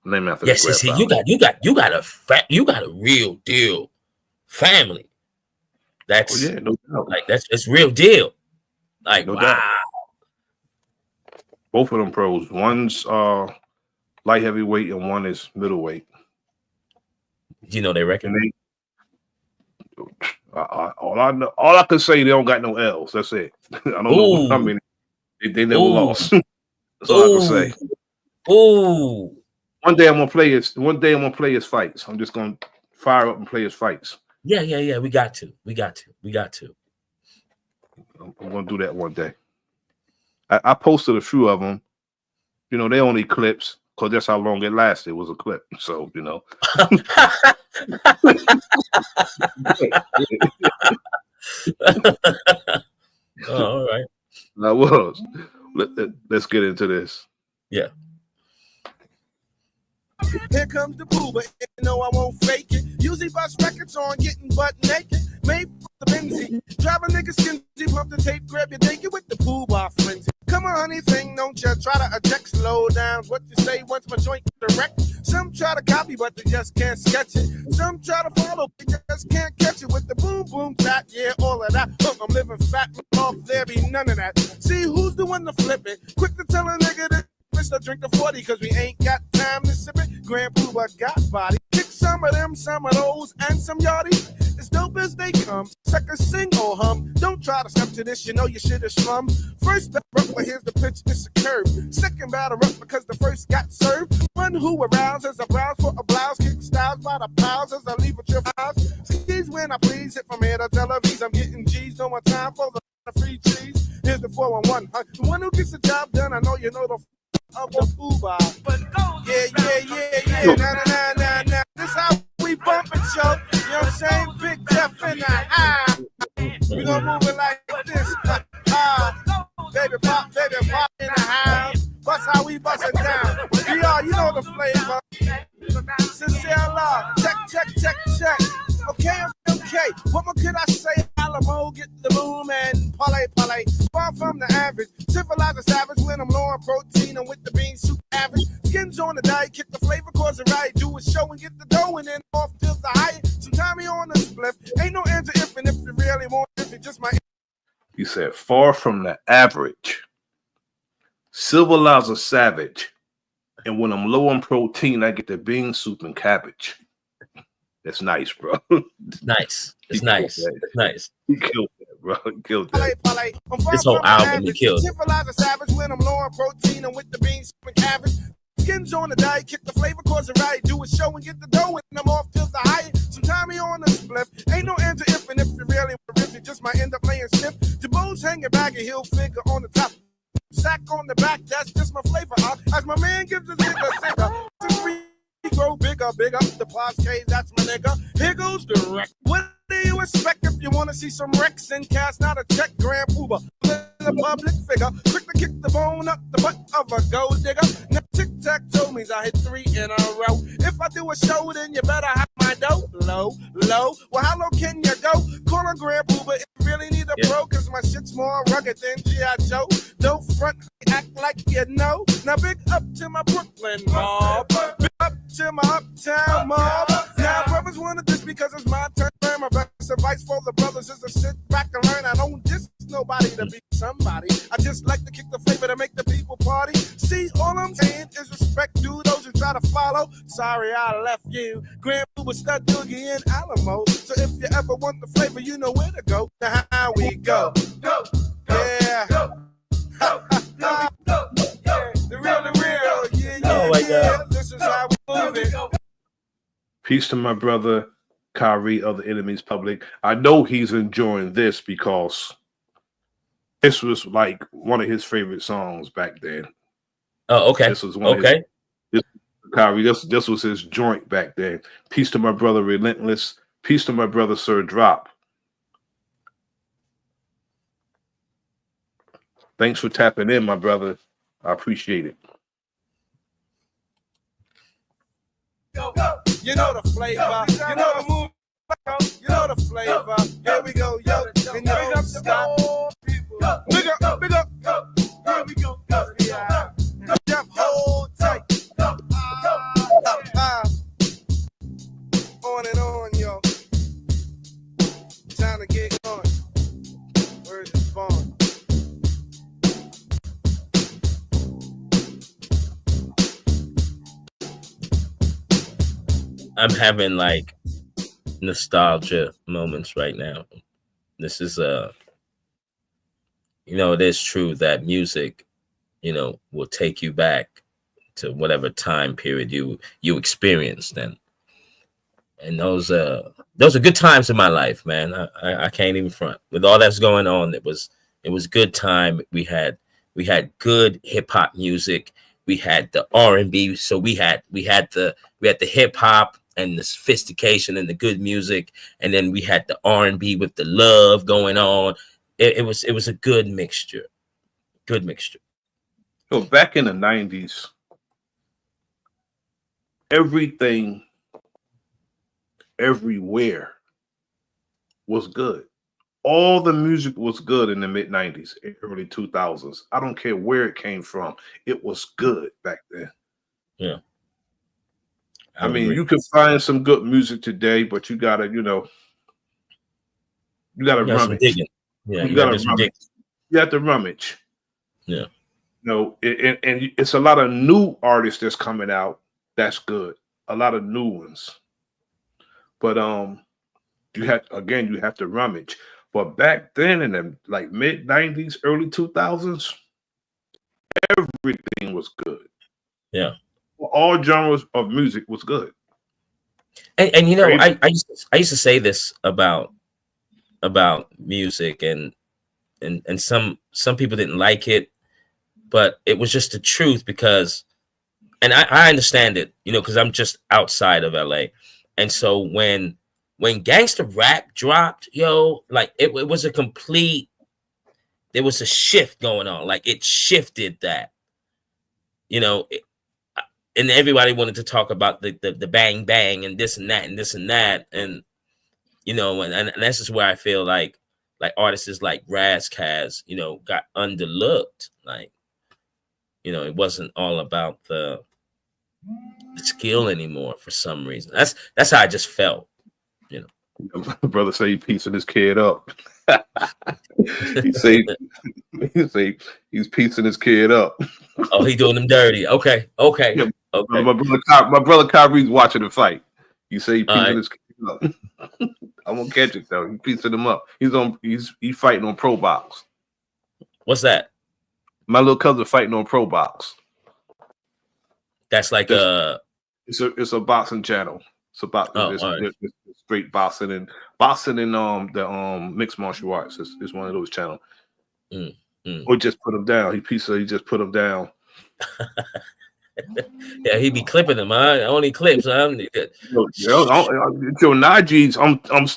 Named after. Yes, see, you got a real deal family. That's no doubt. Like it's real deal. Like no doubt. Both of them pros. One's light heavyweight and one is middleweight. You know they reckon. All I can say, they don't got no L's. That's it. I don't know. I mean, they never lost. That's all I can say. Ooh. One day I'm gonna play his fights. I'm just gonna fire up and play his fights. Yeah. We got to. I'm gonna do that one day. I posted a few of them. They only clips. Because that's how long it lasted. It was a clip. So, all right. I was. Let's get into this. Yeah. Here comes the boo, but you know I won't fake it. Usually bust records on getting butt naked. Made the Benzie. Drive a nigga skin, pump the tape, grab your naked with the pool bar frenzy. Come on, honey, thing, don't you try to eject slow downs. What you say once my joint direct. Some try to copy, but they just can't sketch it. Some try to follow, but they just can't catch it with the boom, boom, tap, yeah, all of that. Look, I'm living fat, off, there be none of that. See who's the one to flip it. Quick to tell a nigga that. Mr. Drink the 40 cause we ain't got time to sip it. Grand Pooba got body. Kick some of them, some of those, and some yardie. As dope as they come. Second sing or hum. Don't try to step to this, you know you should have slum. First batter up, but here's the pitch, it's a curve. Second batter up because the first got served. One who arouses a browse for a blouse. Kick styles by the pals as I leave with your files. Skis when I please, hit from here to Tel Aviv. I'm getting G's, no more time for the free cheese. Here's the 411. The one who gets the job done, I know you know the of the Uber. Yeah. Nah. This how we bump it, yo. You know what I'm saying? Big Jeff in the we gonna move it like this. Baby pop in the house. Bust how we bust it down. VR, you know the flavor. Sincere love. Check. Okay. What more could I say? Alamo, get the boom and parlay. Far from the average. Civilize a savage when I'm low on protein and with the beans super average. Skins on the diet, kick the flavor, cause it right. Do a show and get the dough and then off till the high. Sometime he on the spliff. Ain't no answer if and if you really want if it just my. He said, far from the average. Civilize a savage. And when I'm low on protein, I get the bean soup and cabbage. That's nice, bro. Nice. It's nice. He killed that, bro. He killed that. This whole album, he killed. Civilize a savage when I'm low on protein and with the beans soup and cabbage. Skins on the diet, kick the flavor, cause it right. Do a show and get the dough and I'm off till the high. Sometime he on the spliff. Ain't no answer if and if you really if you just might end up laying stiff. The bones hanging back and he'll figure on the top. Sack on the back, that's just my flavor. As my man gives his nigga singer. Grow bigger, big up the Paz K, that's my nigga. Here goes the wreck. What do you expect if you want to see some wrecks and cast not a check? Grand Pooba, a public figure. Quick to kick the bone up the butt of a gold digger. Now tic-tac-toe means I hit 3 in a row. If I do a show, then you better have my dough. Low. Well, how low can you go? Call a Grand Pooba if you really need a pro, cause my shit's more rugged than G.I. Joe. Don't front, act like you know. Now big up to my Brooklyn mob. Big up to my uptown mob. Now brothers wanna this because it's my turn. My best advice for the brothers is to sit back and learn. I don't diss nobody to be somebody. I just like to kick the flavor to make the people party. See, all I'm saying is respect to those who try to follow. Sorry I left you. Grand Pooba Stud Doogie in Alamo. So if you ever want the flavor, you know where to go. Now how we go. Yeah. The real. Yeah. Oh my God. This is how we move it. Peace to my brother, Kyrie of the Enemy's Public. I know he's enjoying this because this was like one of his favorite songs back then. Oh, okay. This was one of his, Kyrie, this was his joint back then. Peace to my brother, Relentless. Peace to my brother, Sir Drop. Thanks for tapping in, my brother. I appreciate it. You know the flavor. You know the move. You know the flavor. Here we go, yo. And you don't stop. Big up. Here we go. Yeah. Jeff, hold tight. On and on, yo. Time to get going. Where's the spawn? I'm having like nostalgia moments right now. This is it is true that music, will take you back to whatever time period you experienced, and those are good times in my life, man. I can't even front. With all that's going on, it was good time. We had good hip hop music. We had the R&B, so we had the hip hop and the sophistication and the good music, and then we had the R&B with the love going on. It was a good mixture, Good mixture. So back in the 90s, everything, everywhere was good. All the music was good in the mid 90s, early 2000s. I don't care where it came from. It was good back then. Yeah. I mean, you can find some good music today, but you gotta, you gotta rummage. Yeah, you gotta rummage. You have to rummage. Yeah. And it's a lot of new artists that's coming out. That's good. A lot of new ones. But you have to rummage. But back then in the like mid 90s, early 2000s, everything was good. Yeah. All genres of music was good. And I used to say this about music, and some people didn't like it, but it was just the truth, because, and I understand it, because I'm just outside of LA. And so when gangster rap dropped, like it was there was a shift going on. Like it shifted that, and everybody wanted to talk about the bang bang and this and that and this and that. And, and that's just where I feel like artists like Razzcazz, got underlooked. Like, it wasn't all about the skill anymore for some reason. That's how I just felt. My brother say he piecing his kid up. he say he's piecing his kid up. Oh, he doing them dirty. Okay. Yeah, okay. My brother Kyrie's watching the fight. You say he piecing his kid up. I'm gonna catch it though. He piecing him up. He's fighting on Pro Box. What's that? My little cousin fighting on Pro Box. That's like it's a boxing channel. It's about it's straight boxing and the mixed martial arts. It's one of those channels. Or just put him down. He just put him down. Yeah, he be clipping him. Only clips. Najee's.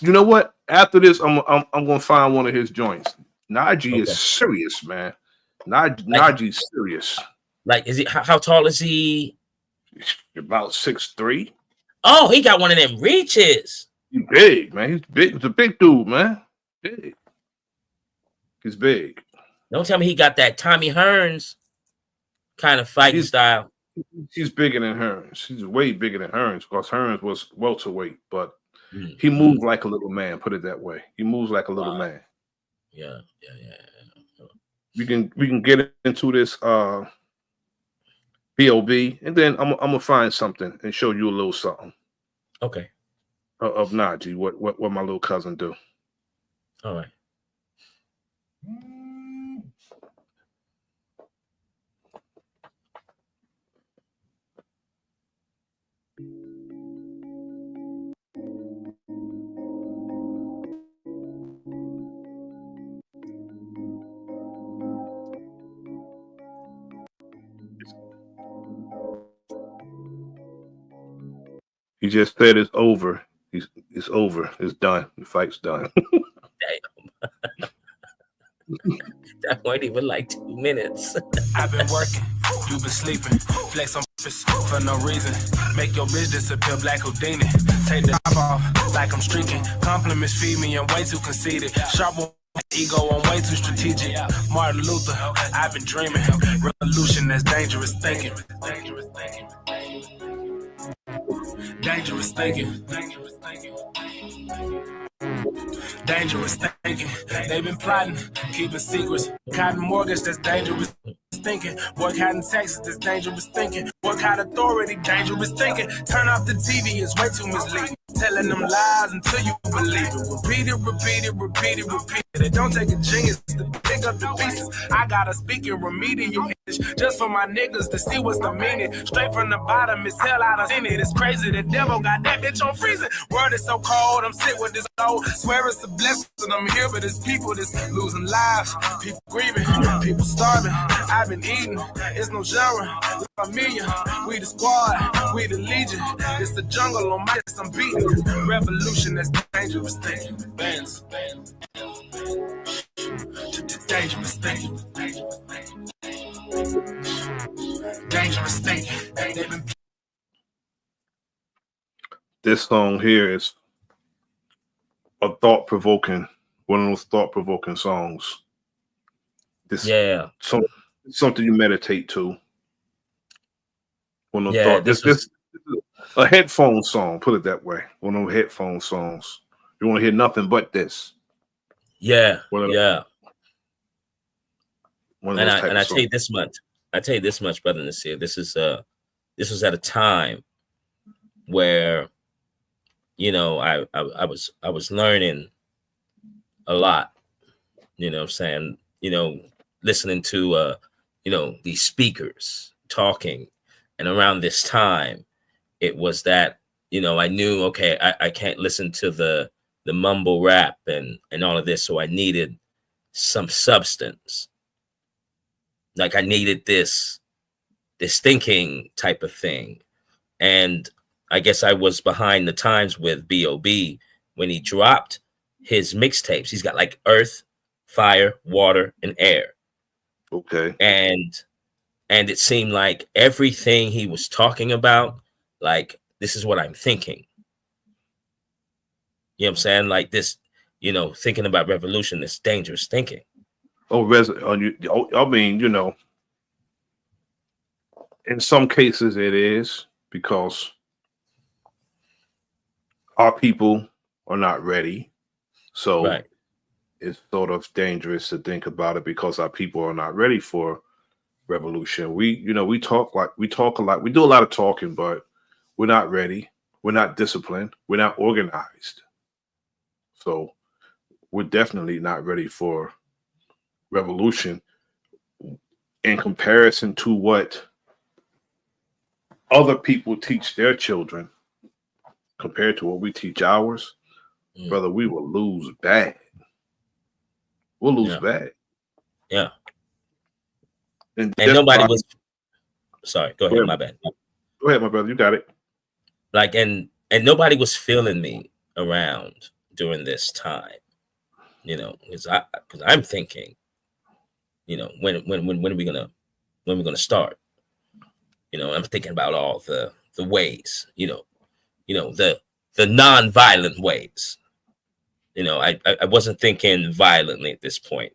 You know what? After this, I'm gonna find one of his joints. Najee is serious, man. Najee's serious. Like, is he? How tall is he? About 6'3". Oh, he got one of them reaches. He's big, man. He's big. He's a big dude, man. Big. He's big. Don't tell me he got that Tommy Hearns kind of fighting style. He's bigger than Hearns. He's way bigger than Hearns, because Hearns was welterweight, but he moved like a little man. Put it that way. He moves like a little man. Yeah. We can get into this B.O.B. and then I'm gonna find something and show you a little something. Okay. Of Najee, what my little cousin do. All right. He just said it's over. It's over. It's done. The fight's done. Damn. That wasn't even like 2 minutes. I've been working, you've been sleeping. Flex on purpose for no reason. Make your bitch disappear, Black Houdini. Take the top off like I'm streaking. Compliments feed me, I'm way too conceited. Sharp on ego, I'm way too strategic. Martin Luther, I've been dreaming. Revolution, that's dangerous thinking. Dangerous thinking. Dangerous thinking. They've been plotting, keeping secrets. Cotton mortgage, that's dangerous thinking. Work out in Texas, that's dangerous thinking. Work out authority, dangerous thinking. Turn off the TV, it's way too misleading. Telling them lies until you believe it. Repeat it, repeat it, repeat it, repeat it. It don't take a genius to pick up the pieces. I gotta speak in remedial English just for my niggas to see what's the meaning. Straight from the bottom, it's hell I done seen it. It's crazy, the devil got that bitch on freezing. Word is so cold, I'm sick with this load. Swear it's a blessing, I'm here, but it's people that's losing lives. People grieving, people starving. I've been eating, it's no genre. We're familiar, we the squad, we the legion. It's the jungle on my I'm beating. Revolution, that's dangerous thinking. Bands. Dangerous thinking. this song here is a thought-provoking, one of those thought-provoking songs. This something you meditate to. One of Yeah, thought this this a headphone song, put it that way. One of those headphone songs. You want to hear nothing but this. yeah, One of yeah. one of And those I type and of I tell you songs. this much. I tell you this much, brother Nasir. This was at a time where, you know, I was learning a lot. You know what I'm saying? You know, listening to you know, these speakers talking. And around this time, it was that, you know, I knew, okay, I can't listen to the mumble rap and all of this. So I needed some substance. Like I needed this thinking type of thing. And I guess I was behind the times with B.O.B. when he dropped his mixtapes. He's got like earth, fire, water, and air. Okay. And it seemed like everything he was talking about, like, this is what I'm thinking. You know what I'm saying? Like this, you know, thinking about revolution, this dangerous thinking. I mean, you know, in some cases it is because our people are not ready. So Right. it's sort of dangerous to think about it because our people are not ready for revolution. We talk a lot. We do a lot of talking, but we're not ready. We're not disciplined. We're not organized. So we're definitely not ready for revolution in comparison to what other people teach their children compared to what we teach ours. Brother, we will lose bad. We'll lose bad. Yeah. And nobody was. Sorry, go ahead. My bad. Go ahead, my brother. You got it. Like, and nobody was feeling me around during this time, you know, because I'm thinking, you know, when are we gonna start? You know, I'm thinking about all the ways, you know, the non-violent ways. You know, I wasn't thinking violently at this point.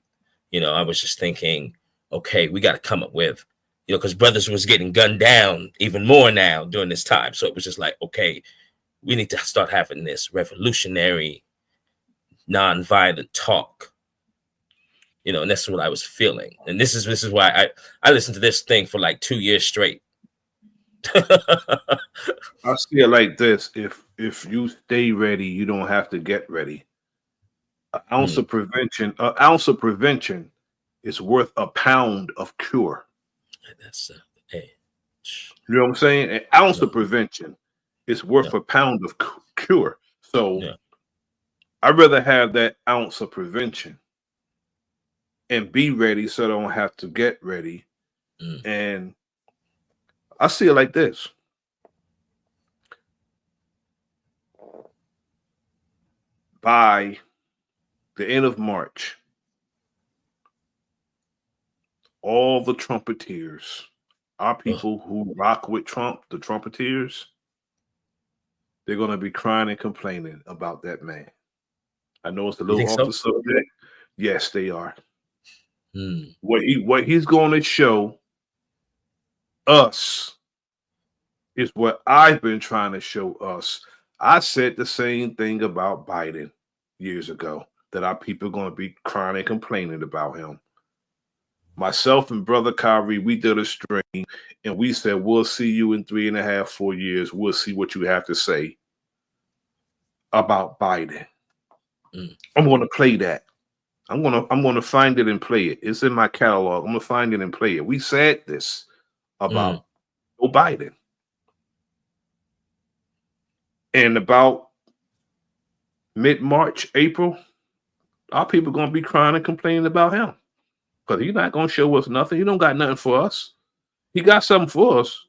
You know, I was just thinking, okay, we got to come up with, you know, because brothers was getting gunned down even more now during this time. So it was just like, okay, we need to start having this revolutionary, non-violent talk. You know, and that's what I was feeling. And this is why I listened to this thing for like 2 years straight. I see it like this: if you stay ready, you don't have to get ready. An ounce of prevention is worth a pound of cure. That's hey. You know what I'm saying? An ounce of prevention is worth a pound of cure. So I'd rather have that ounce of prevention and be ready so I don't have to get ready. And I see it like this. By the end of March, all the trumpeteers, our people who rock with Trump, the trumpeteers, they're going to be crying and complaining about that man. I know it's a little off the subject. Yes, they are. What he's going to show us is what I've been trying to show us. I said the same thing about Biden years ago, that our people are going to be crying and complaining about him. Myself and Brother Kyrie, we did a stream and we said, we'll see you in 3.5, 4 years. We'll see what you have to say about Biden. I'm going to play that. I'm going to find it and play it. It's in my catalog. I'm going to find it and play it. We said this about Joe Biden. And about mid-March, April, our people are going to be crying and complaining about him. Because he's not going to show us nothing. He don't got nothing for us. He got something for us.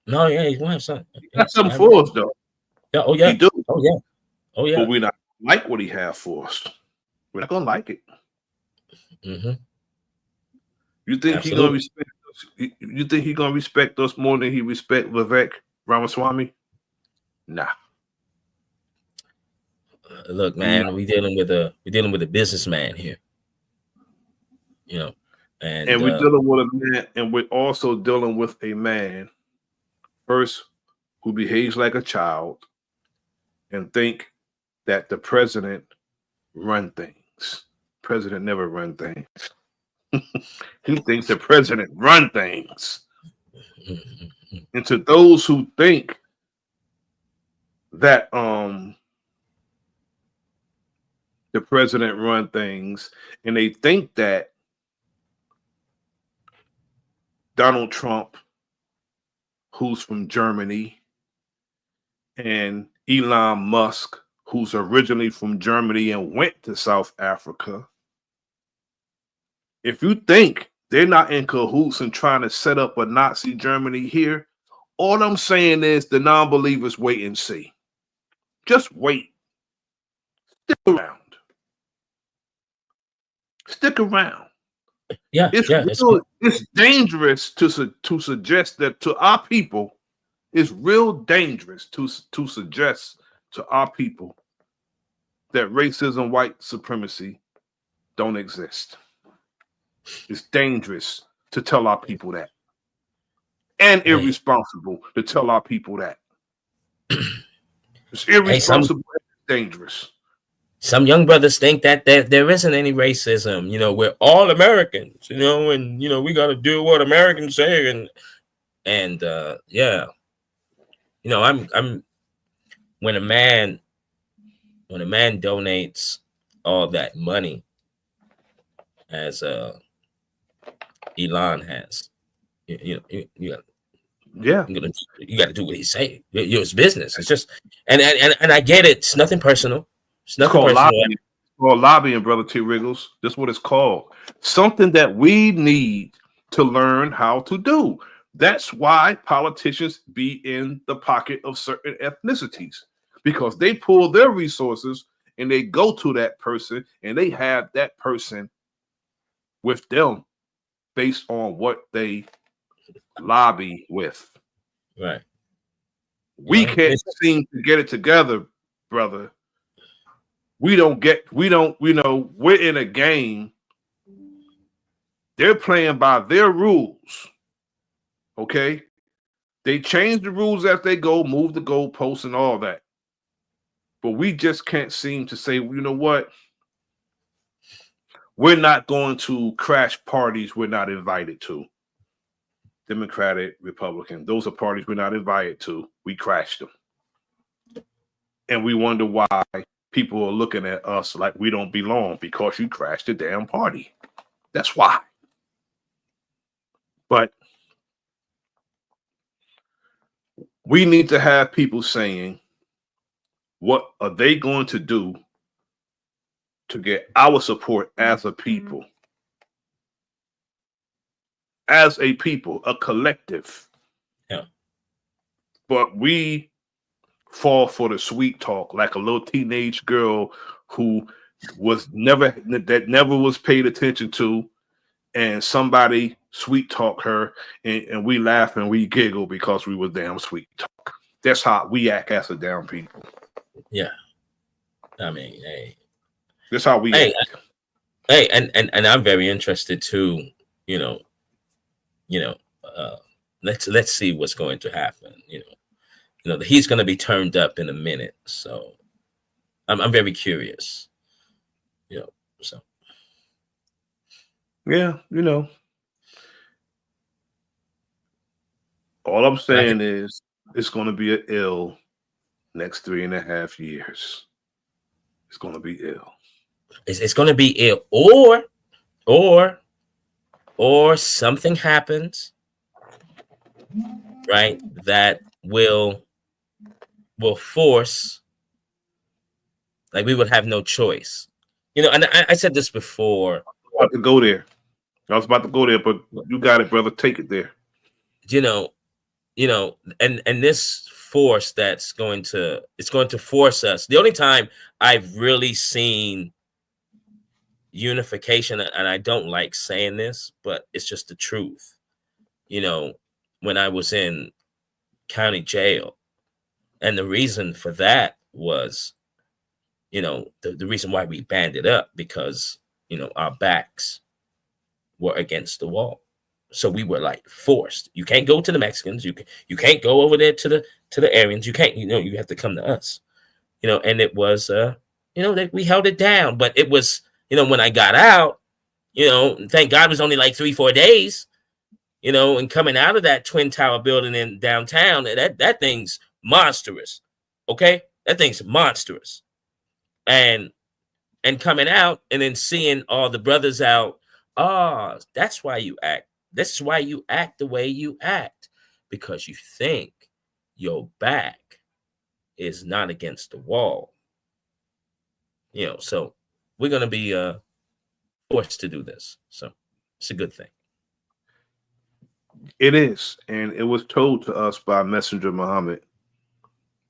No, yeah, he's going to have something. He got something for us, though. Yeah, oh, yeah. He do. Oh, yeah. Oh, yeah. But we're not like what he have for us. We're not going to like it. You think he's going to respect us? You think he's going to respect us more than he respect Vivek Ramaswamy? Nah. Look, man, we're dealing with a businessman here, you know, And we're dealing with a man, and we're also dealing with a man first who behaves like a child and think that the president run things. President never run things. He thinks the president run things. And to those who think that the president run things, and they think that Donald Trump, who's from Germany, and Elon Musk, who's originally from Germany and went to South Africa, if you think they're not in cahoots and trying to set up a Nazi Germany here, all I'm saying is the non-believers wait and see. Just wait. Stick around. Stick around. Yeah, it's dangerous to suggest that to our people. It's real dangerous to suggest to our people that racism, white supremacy don't exist. It's dangerous to tell our people that, and irresponsible to tell our people that. It's irresponsible and dangerous. Some young brothers think that there isn't any racism. You know, we're all Americans. You know, and you know we got to do what Americans say, and yeah. You know, I'm when a man donates all that money as Elon has, you got to do what he say. It's business. It's just and I get it. It's nothing personal. It's nothing personal. Lobbying. It's called lobbying, brother T. Riggles. That's what it's called. Something that we need to learn how to do. That's why politicians be in the pocket of certain ethnicities, because they pull their resources and they go to that person and they have that person with them based on what they lobby with. Right. We can't seem to get it together, brother. We're in a game. They're playing by their rules. Okay, they change the rules as they go, move the goalposts and all that. But we just can't seem to say, you know what? We're not going to crash parties we're not invited to. Democratic, Republican, those are parties we're not invited to. We crashed them. And we wonder why people are looking at us like we don't belong because you crashed the damn party. That's why. But we need to have people saying, what are they going to do to get our support as a people? As a people, a collective. Yeah. But we fall for the sweet talk like a little teenage girl who never was paid attention to, and somebody sweet talk her, and we laugh and we giggle because we were damn sweet talk. That's how we act as a damn people. Yeah. I mean, hey. That's how we act. Hey, and I'm very interested too, let's see what's going to happen. He's going to be turned up in a minute. So I'm very curious, so. Yeah, all I'm saying is it's going to be an ill next 3.5 years. It's going to be ill. It's going to be ill, or something happens, right? That will force, like we would have no choice, And I said this before. I was about to go there, but you got it, brother. Take it there. And this force it's going to force us. The only time I've really seen unification, and I don't like saying this, but it's just the truth. When I was in county jail, and the reason for that was you know, the reason why we banded up, because, you know, our backs were against the wall. So we were like forced. You can't go to the Mexicans. You can't go over there to the Aryans. You can't, you know, you have to come to us. You know, and it was you know, that we held it down. But it was, you know, when I got out, you know, thank God it was only like 3-4 days, you know, and coming out of that Twin Tower building in downtown, that thing's monstrous. Okay? That thing's monstrous. And coming out and then seeing all the brothers out, that's why you act. This is why you act the way you act, because you think your back is not against the wall. You know, so we're gonna be forced to do this. So it's a good thing. It is, and it was told to us by Messenger Muhammad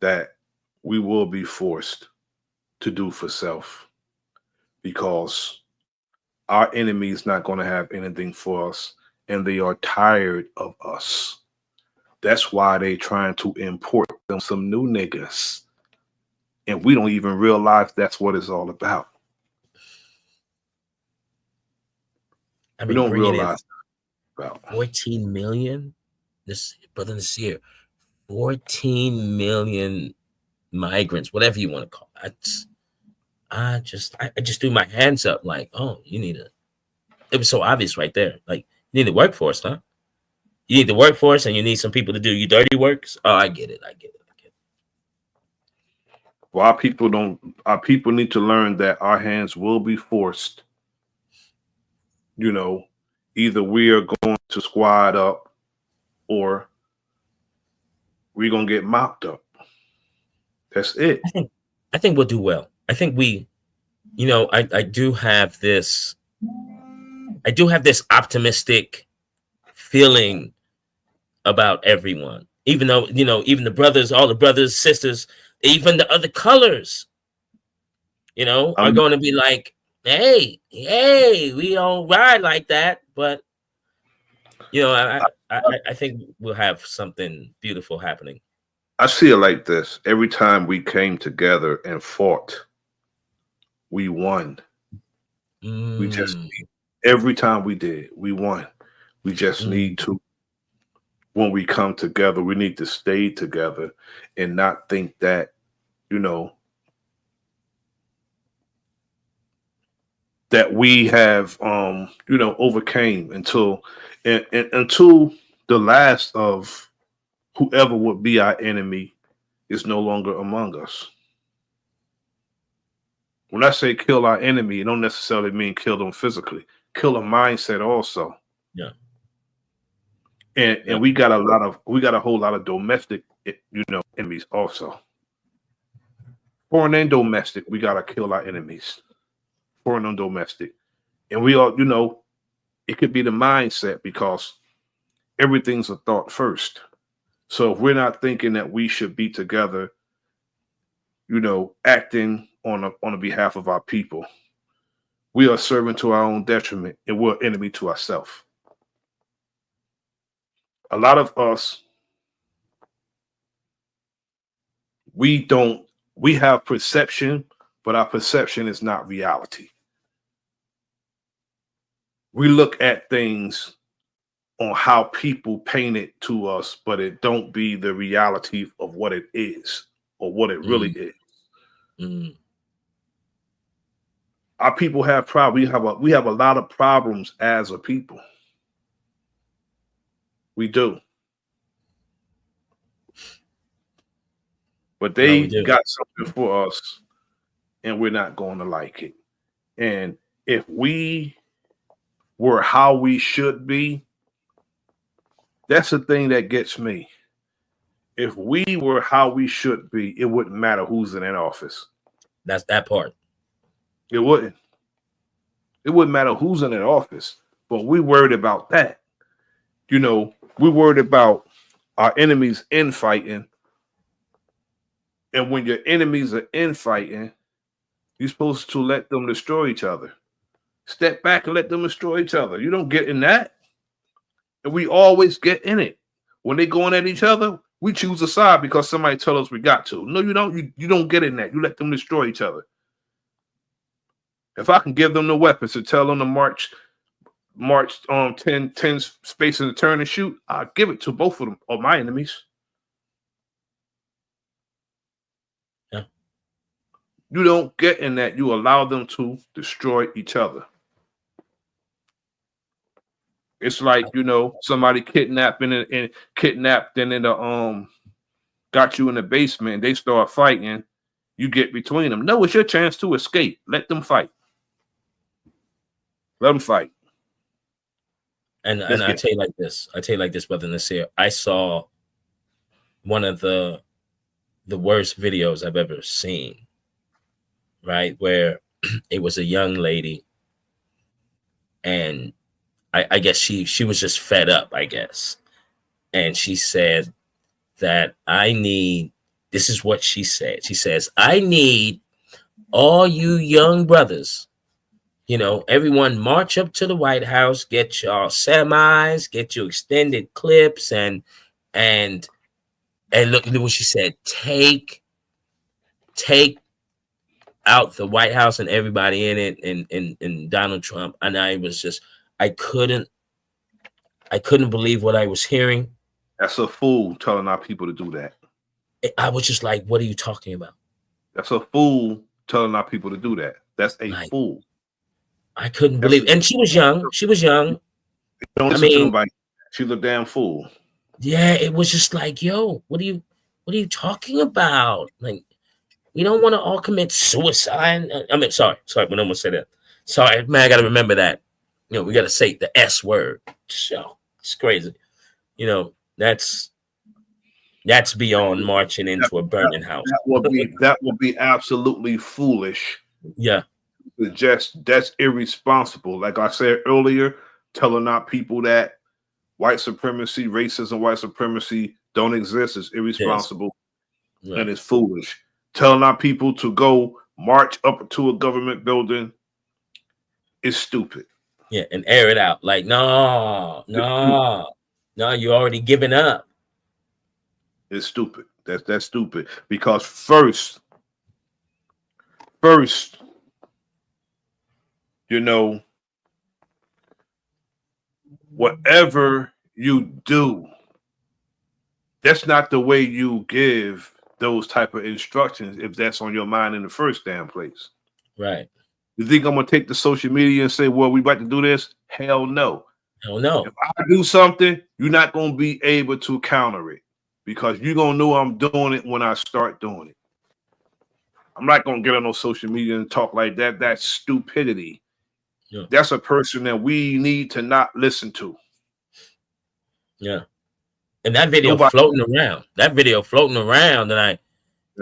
that we will be forced to do for self, because our enemy is not going to have anything for us, and they are tired of us. That's why they trying to import them some new niggas, and we don't even realize that's what it's all about. I We mean, don't bringing realize in about 14 million. This Bro.Nasir, 14 million migrants, whatever you want to call it. I just threw my hands up like, oh, you need a. It was so obvious right there. Like, you need the workforce, huh? You need the workforce, and you need some people to do your dirty works. Oh, I get it. Well, our people need to learn that our hands will be forced. You know, either we are going to squad up or we're going to get mopped up. That's it. I think we'll do well. I think we, you know, I do have this optimistic feeling about everyone. Even though, you know, even the brothers, all the brothers, sisters, even the other colors, you know, are going to be like, hey, we don't ride like that. But, you know, I think we'll have something beautiful happening. I see it like this. Every time we came together and fought, we won. We just, every time we did, we won. We just need to, when we come together, we need to stay together and not think that, you know, that we have, you know, overcame until the last of whoever would be our enemy is no longer among us. When I say kill our enemy, it don't necessarily mean kill them physically. Kill a mindset also. Yeah. And we got a whole lot of domestic, you know, enemies also. Foreign and domestic, we gotta kill our enemies. Foreign and domestic. And we all, you know, it could be the mindset, because everything's a thought first. So if we're not thinking that we should be together, you know, acting on the behalf of our people, we are serving to our own detriment, and we're enemy to ourselves. A lot of us, we have perception, but our perception is not reality. We look at things on how people paint it to us, but it don't be the reality of what it is or what it really is. Our people have problems. We have a lot of problems as a people. We do. But they got something for us, and we're not going to like it. And if we were how we should be, that's the thing that gets me. If we were how we should be, it wouldn't matter who's in that office. That's that part. It wouldn't. It wouldn't matter who's in that office. But we worried about that. You know, we worried about our enemies infighting. And when your enemies are infighting, you're supposed to let them destroy each other. Step back and let them destroy each other. You don't get in that. And we always get in it. When they going at each other, we choose a side because somebody told us we got to. No, you don't. You don't get in that. You let them destroy each other. If I can give them the weapons to tell them to march 10 spaces and turn and shoot, I'll give it to both of them or my enemies. Yeah. You don't get in that. You allow them to destroy each other. It's like, somebody kidnapped and in the got you in the basement and they start fighting. You get between them. No, it's your chance to escape. Let them fight. Let them fight. And I tell you like this. Brother Nasir. I saw one of the worst videos I've ever seen. Right, where it was a young lady, and I guess she was just fed up, I guess, and she said that this is what she said. She says, I need all you young brothers, everyone march up to the White House, get your semis, get your extended clips, and look at what she said. Take out the White House and everybody in it, and Donald Trump. And I couldn't believe what I was hearing. That's a fool telling our people to do that. I was just like, what are you talking about? That's a fool telling our people to do that. That's a fool. I couldn't believe it. And she was young. Don't listen to nobody. She's a damn fool. Yeah, it was just like, yo, what are you talking about? Like, we don't want to all commit suicide. I mean, sorry, when I'm gonna say that. Sorry, man, I gotta remember that. We gotta say the S word. So it's crazy. That's beyond marching into a burning house. That would be absolutely foolish. Yeah. That's irresponsible. Like I said earlier, telling our people that white supremacy, racism, white supremacy don't exist is irresponsible. Yes. Right. And it's foolish. Telling our people to go march up to a government building is stupid. Yeah, and air it out. Like, no, you're already giving up. It's stupid. That's stupid. Because first, whatever you do, that's not the way you give those type of instructions if that's on your mind in the first damn place. Right. You think I'm going to take the social media and say, well, we about to do this? Hell no. Hell no. If I do something, you're not going to be able to counter it because you're going to know I'm doing it when I start doing it. I'm not going to get on no social media and talk like that. That's stupidity. Yeah. That's a person that we need to not listen to. Yeah. And that video floating around. And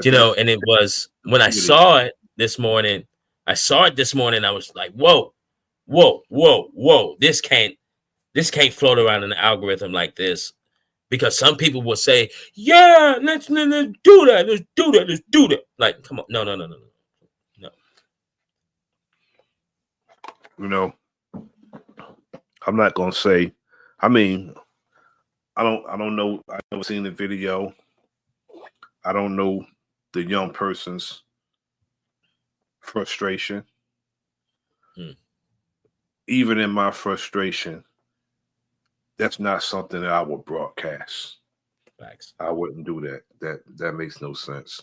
and it was when I saw it this morning. I was like, whoa. This can't float around in the algorithm like this. Because some people will say, yeah, let's do that. Let's do that. Like, come on. No. I'm not gonna say, I don't know. I've never seen the video. I don't know the young person's frustration. Even in my frustration, that's not something that I would broadcast. Facts. I wouldn't do that. That makes no sense.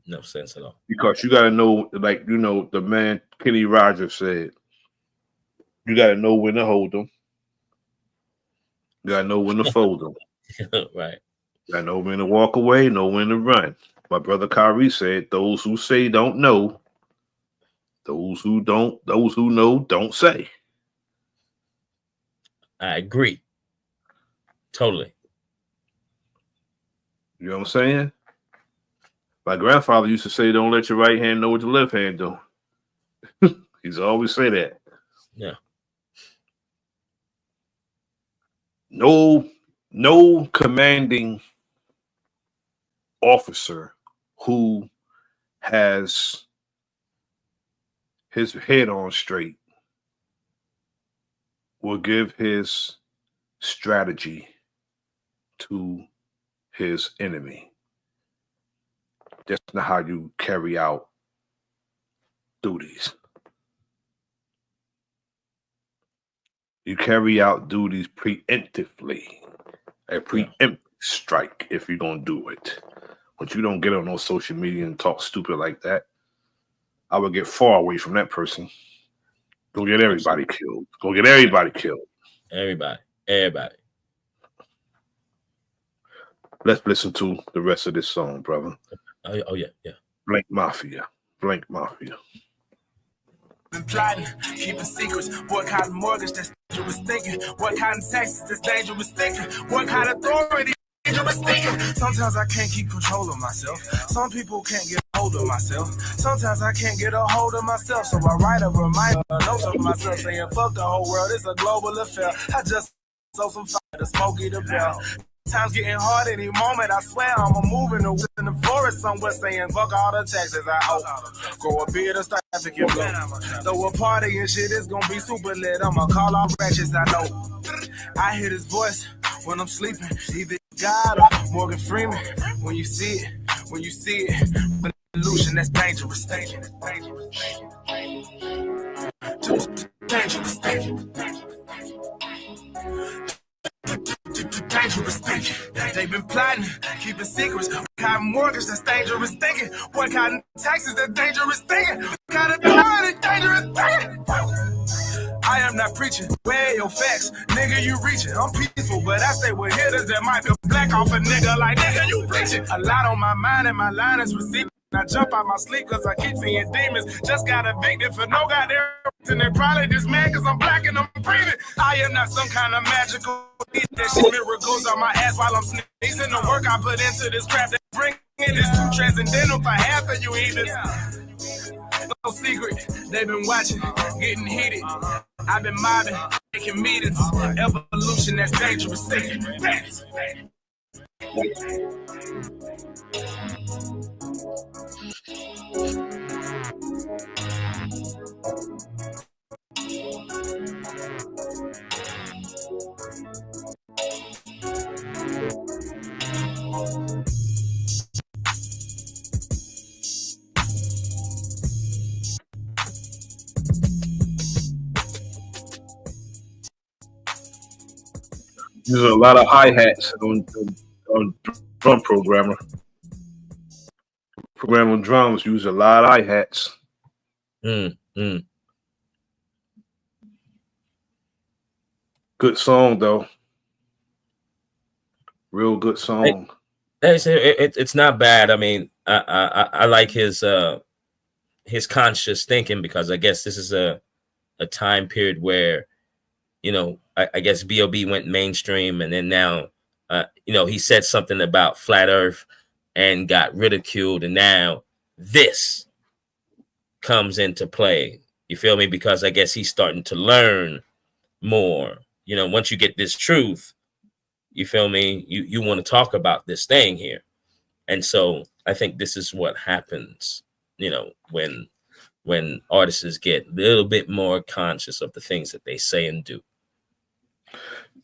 No sense at all. Because you gotta know, the man Kenny Rogers said, you gotta know when to hold them. You gotta know when to fold them. Right. You gotta know when to walk away, know when to run. My brother Kyrie said, those who say don't know, those who know don't say. I agree. Totally. You know what I'm saying? My grandfather used to say, don't let your right hand know what your left hand do. He's always say that. Yeah. No commanding officer who has his head on straight will give his strategy to his enemy. That's not how you carry out duties. You carry out duties preemptively. A preemptive strike if you're going to do it. But you don't get on no social media and talk stupid like that. I would get far away from that person. Go get everybody killed. Go get everybody killed. Everybody. Let's listen to the rest of this song, brother. Oh yeah. Blank Mafia. Been plotting, keeping secrets, boycotting mortgage, that's dangerous thinking, boycotting taxes, that's dangerous thinking, boycott authority, dangerous thinking. Sometimes I can't keep control of myself. Some people can't get a hold of myself. Sometimes I can't get a hold of myself. So I write a reminder, notes of myself saying, fuck the whole world, it's a global affair. I just saw some fire to Smokey the Bell. Time's getting hard any moment, I swear I'm a moving in the forest somewhere saying fuck all the taxes I owe. Grow a beard and start trafficking blow. Throw a party and shit, it's gonna be super lit. I'ma call all ratchets I know. I hear his voice when I'm sleeping, either God or Morgan Freeman. When you see it, illusion that's dangerous. Dangerous. Dangerous thinking. They've been plotting, keeping secrets. Boycotting mortgage, that's dangerous thinking. Boycotting taxes, that's dangerous thinking. Boycotting authority, dangerous thinking. I am not preaching. Where your facts? Nigga, you reaching. I'm peaceful, but I stay with hitters that might be black off a nigga like nigga, you preaching. A lot on my mind and my line is receiving. I jump out my sleep cause I keep seeing demons. Just got evicted for no goddamn reason. They probably just mad cause I'm black and I'm breathing. I am not some kind of magical. That shit miracles on my ass while I'm sneezing. The work I put into this crap that bring it is too transcendental for half of you heathens. No secret, they've been watching, getting heated. I've been mobbing, making meetings. Evolution, that's dangerous thinking. There's a lot of hi-hats on drum programmer. Program on drums use a lot of hi-hats. Good song though. Real good song. It's not bad. I mean, I like his conscious thinking, because I guess this is a time period where, you know, I guess B.O.B. went mainstream, and then now, you know, he said something about flat Earth and got ridiculed, and now this comes into play. You feel me? Because I guess he's starting to learn more. You know, once you get this truth, you feel me? You want to talk about this thing here. And so I think this is what happens, you know, when artists get a little bit more conscious of the things that they say and do.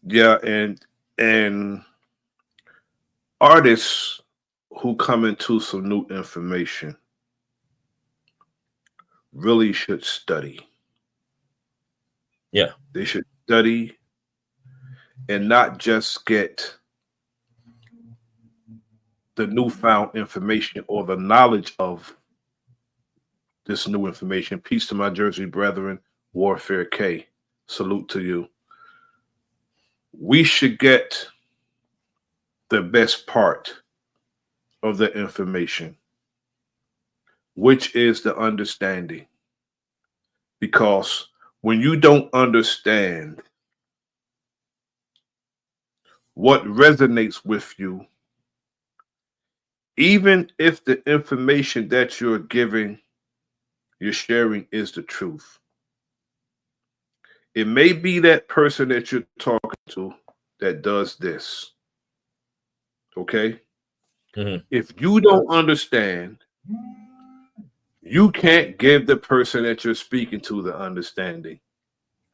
Yeah, and artists who come into some new information really should study. Yeah. They should study and not just get the newfound information or the knowledge of this new information. Peace to my Jersey brethren, Warfare K. Salute to you. We should get the best part of the information, which is the understanding. Because when you don't understand what resonates with you, even if the information that you're giving, you're sharing is the truth, it may be that person that you're talking to that does this. Okay? Mm-hmm. If you don't understand, you can't give the person that you're speaking to the understanding.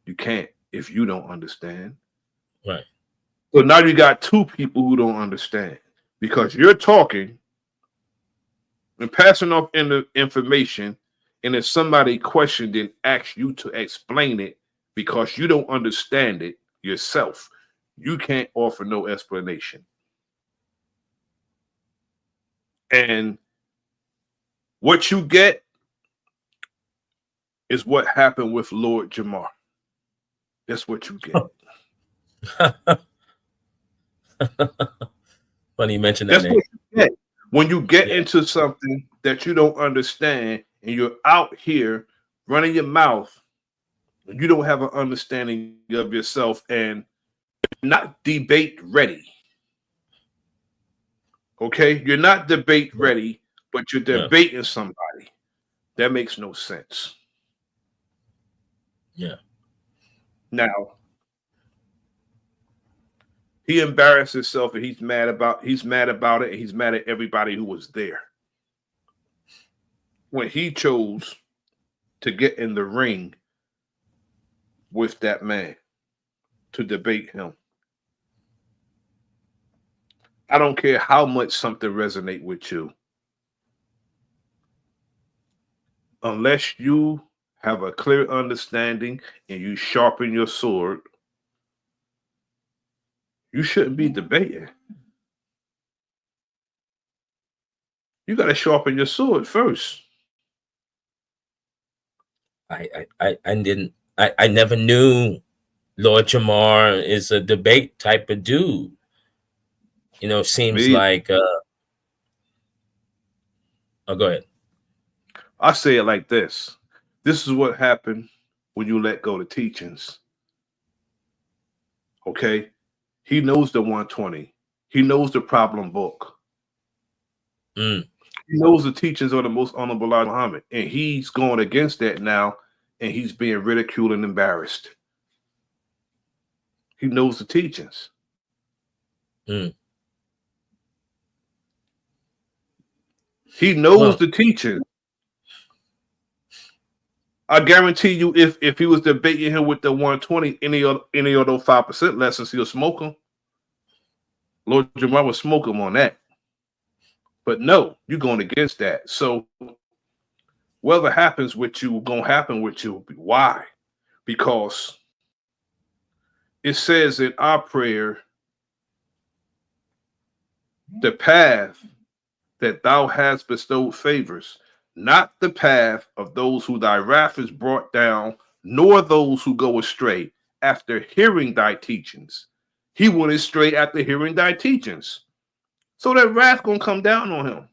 You can't if you don't understand. Right. So now you got two people who don't understand, because you're talking and passing off in the information, and if somebody questioned and asked you to explain it because you don't understand it yourself. You can't offer no explanation. And what you get is what happened with Lord Jamar. That's what you get. Funny you mentioned that That's name. what you get. When you get into something that you don't understand and you're out here running your mouth, you don't have an understanding of yourself and not debate ready. Okay? You're not debate ready, but you're debating somebody. That makes no sense. Yeah. Now, he embarrassed himself and he's mad about it, and he's mad at everybody who was there. When he chose to get in the ring with that man to debate him. I don't care how much something resonates with you. Unless you have a clear understanding and you sharpen your sword, you shouldn't be debating. You got to sharpen your sword first. I never knew Lord Jamar is a debate type of dude. You know, seems like oh, go ahead. I say it like this. This is what happened when you let go of teachings. Okay? He knows the 120. He knows the problem book. He knows the teachings of the most honorable Elijah Muhammad. And he's going against that now, and he's being ridiculed and embarrassed. He knows the teachings. He knows the teachings. I guarantee you, if he was debating him with the 120, any of those 5% lessons, he'll smoke him. Lord Jamar would smoke him on that. But no, you're going against that. So whatever happens with you, going to happen with you. Why? Because it says in our prayer, the path that thou hast bestowed favors, not the path of those who thy wrath is brought down, nor those who go astray after hearing thy teachings. He went astray after hearing thy teachings. So that wrath gonna come down on him.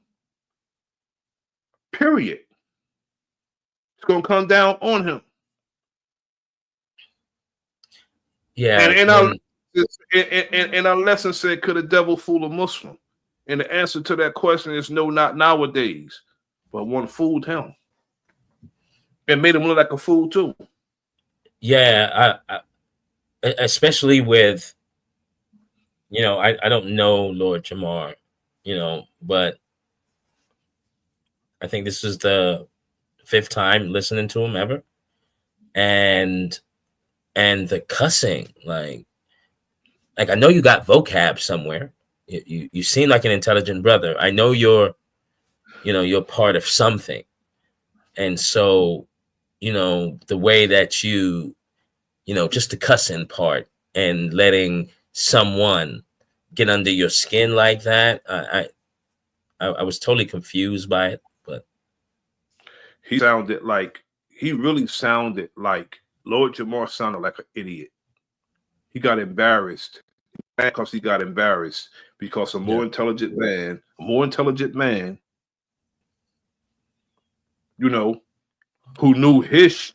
Period. It's gonna come down on him. Yeah. And our lesson said, could a devil fool a Muslim? And the answer to that question is no, not nowadays. But one fooled him. It made him look like a fool too. Yeah, I especially with, you know, I don't know Lord Jamar, you know, but I think this is the 5th time listening to him ever. And the cussing, like I know you got vocab somewhere. You seem like an intelligent brother. I know you're part of something. And so, you know, the way that you know, just the cussing part and letting someone get under your skin like that, I was totally confused by it. But he really sounded like Lord Jamar sounded like an idiot. He got embarrassed because a more intelligent man, you know, who knew his,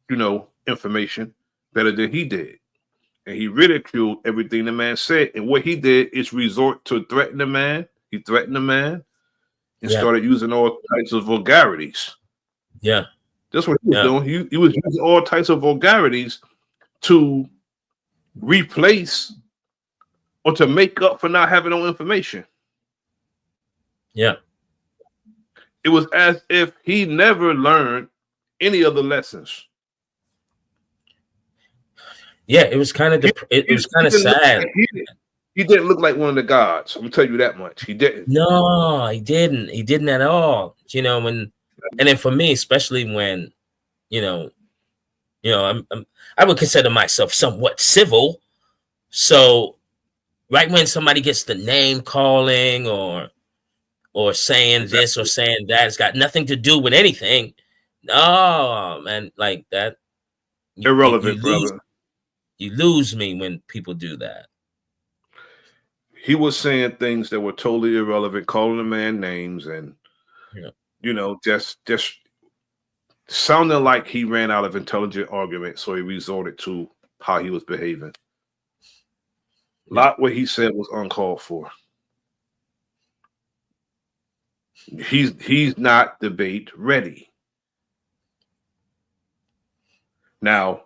you know, information better than he did. And he ridiculed everything the man said. And what he did is resort to threaten the man. He threatened the man and started using all types of vulgarities. Yeah. That's what he was doing. He was using all types of vulgarities to replace or to make up for not having no information. Yeah. It was as if he never learned any of the lessons. Yeah, it was kind of sad. He didn't look like one of the gods. I'm gonna tell you that much. He didn't. No, he didn't. He didn't at all. You know, and then for me, especially when, you know, You know, I would consider myself somewhat civil. So right when somebody gets the name calling or saying this or saying that, it's got nothing to do with anything. No, man, like that. Irrelevant, brother. You lose me when people do that. He was saying things that were totally irrelevant, calling a man names, and you know, just sounding like he ran out of intelligent argument, so he resorted to how he was behaving. A lot what he said was uncalled for. He's not debate ready. Now,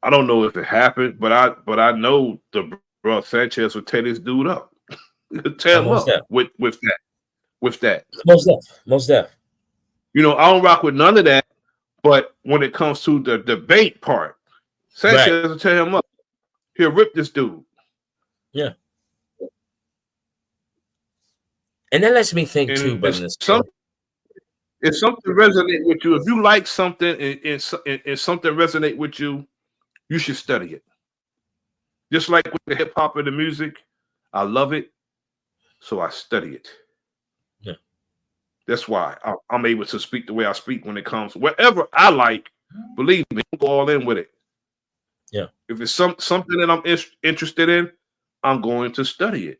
I don't know if it happened, but I know the bro Sanchez would tear this dude up. Tear him up with that. Most def. You know, I don't rock with none of that, but when it comes to the debate part, Sanchez will tear him up. He'll rip this dude. Yeah. And that lets me think too, but if something resonate with you, if you like something and something resonate with you, you should study it. Just like with the hip hop and the music, I love it, so I study it. Yeah, that's why I'm able to speak the way I speak when it comes whatever I like. Believe me, I'll go all in with it. Yeah, if it's something that I'm interested in, I'm going to study it.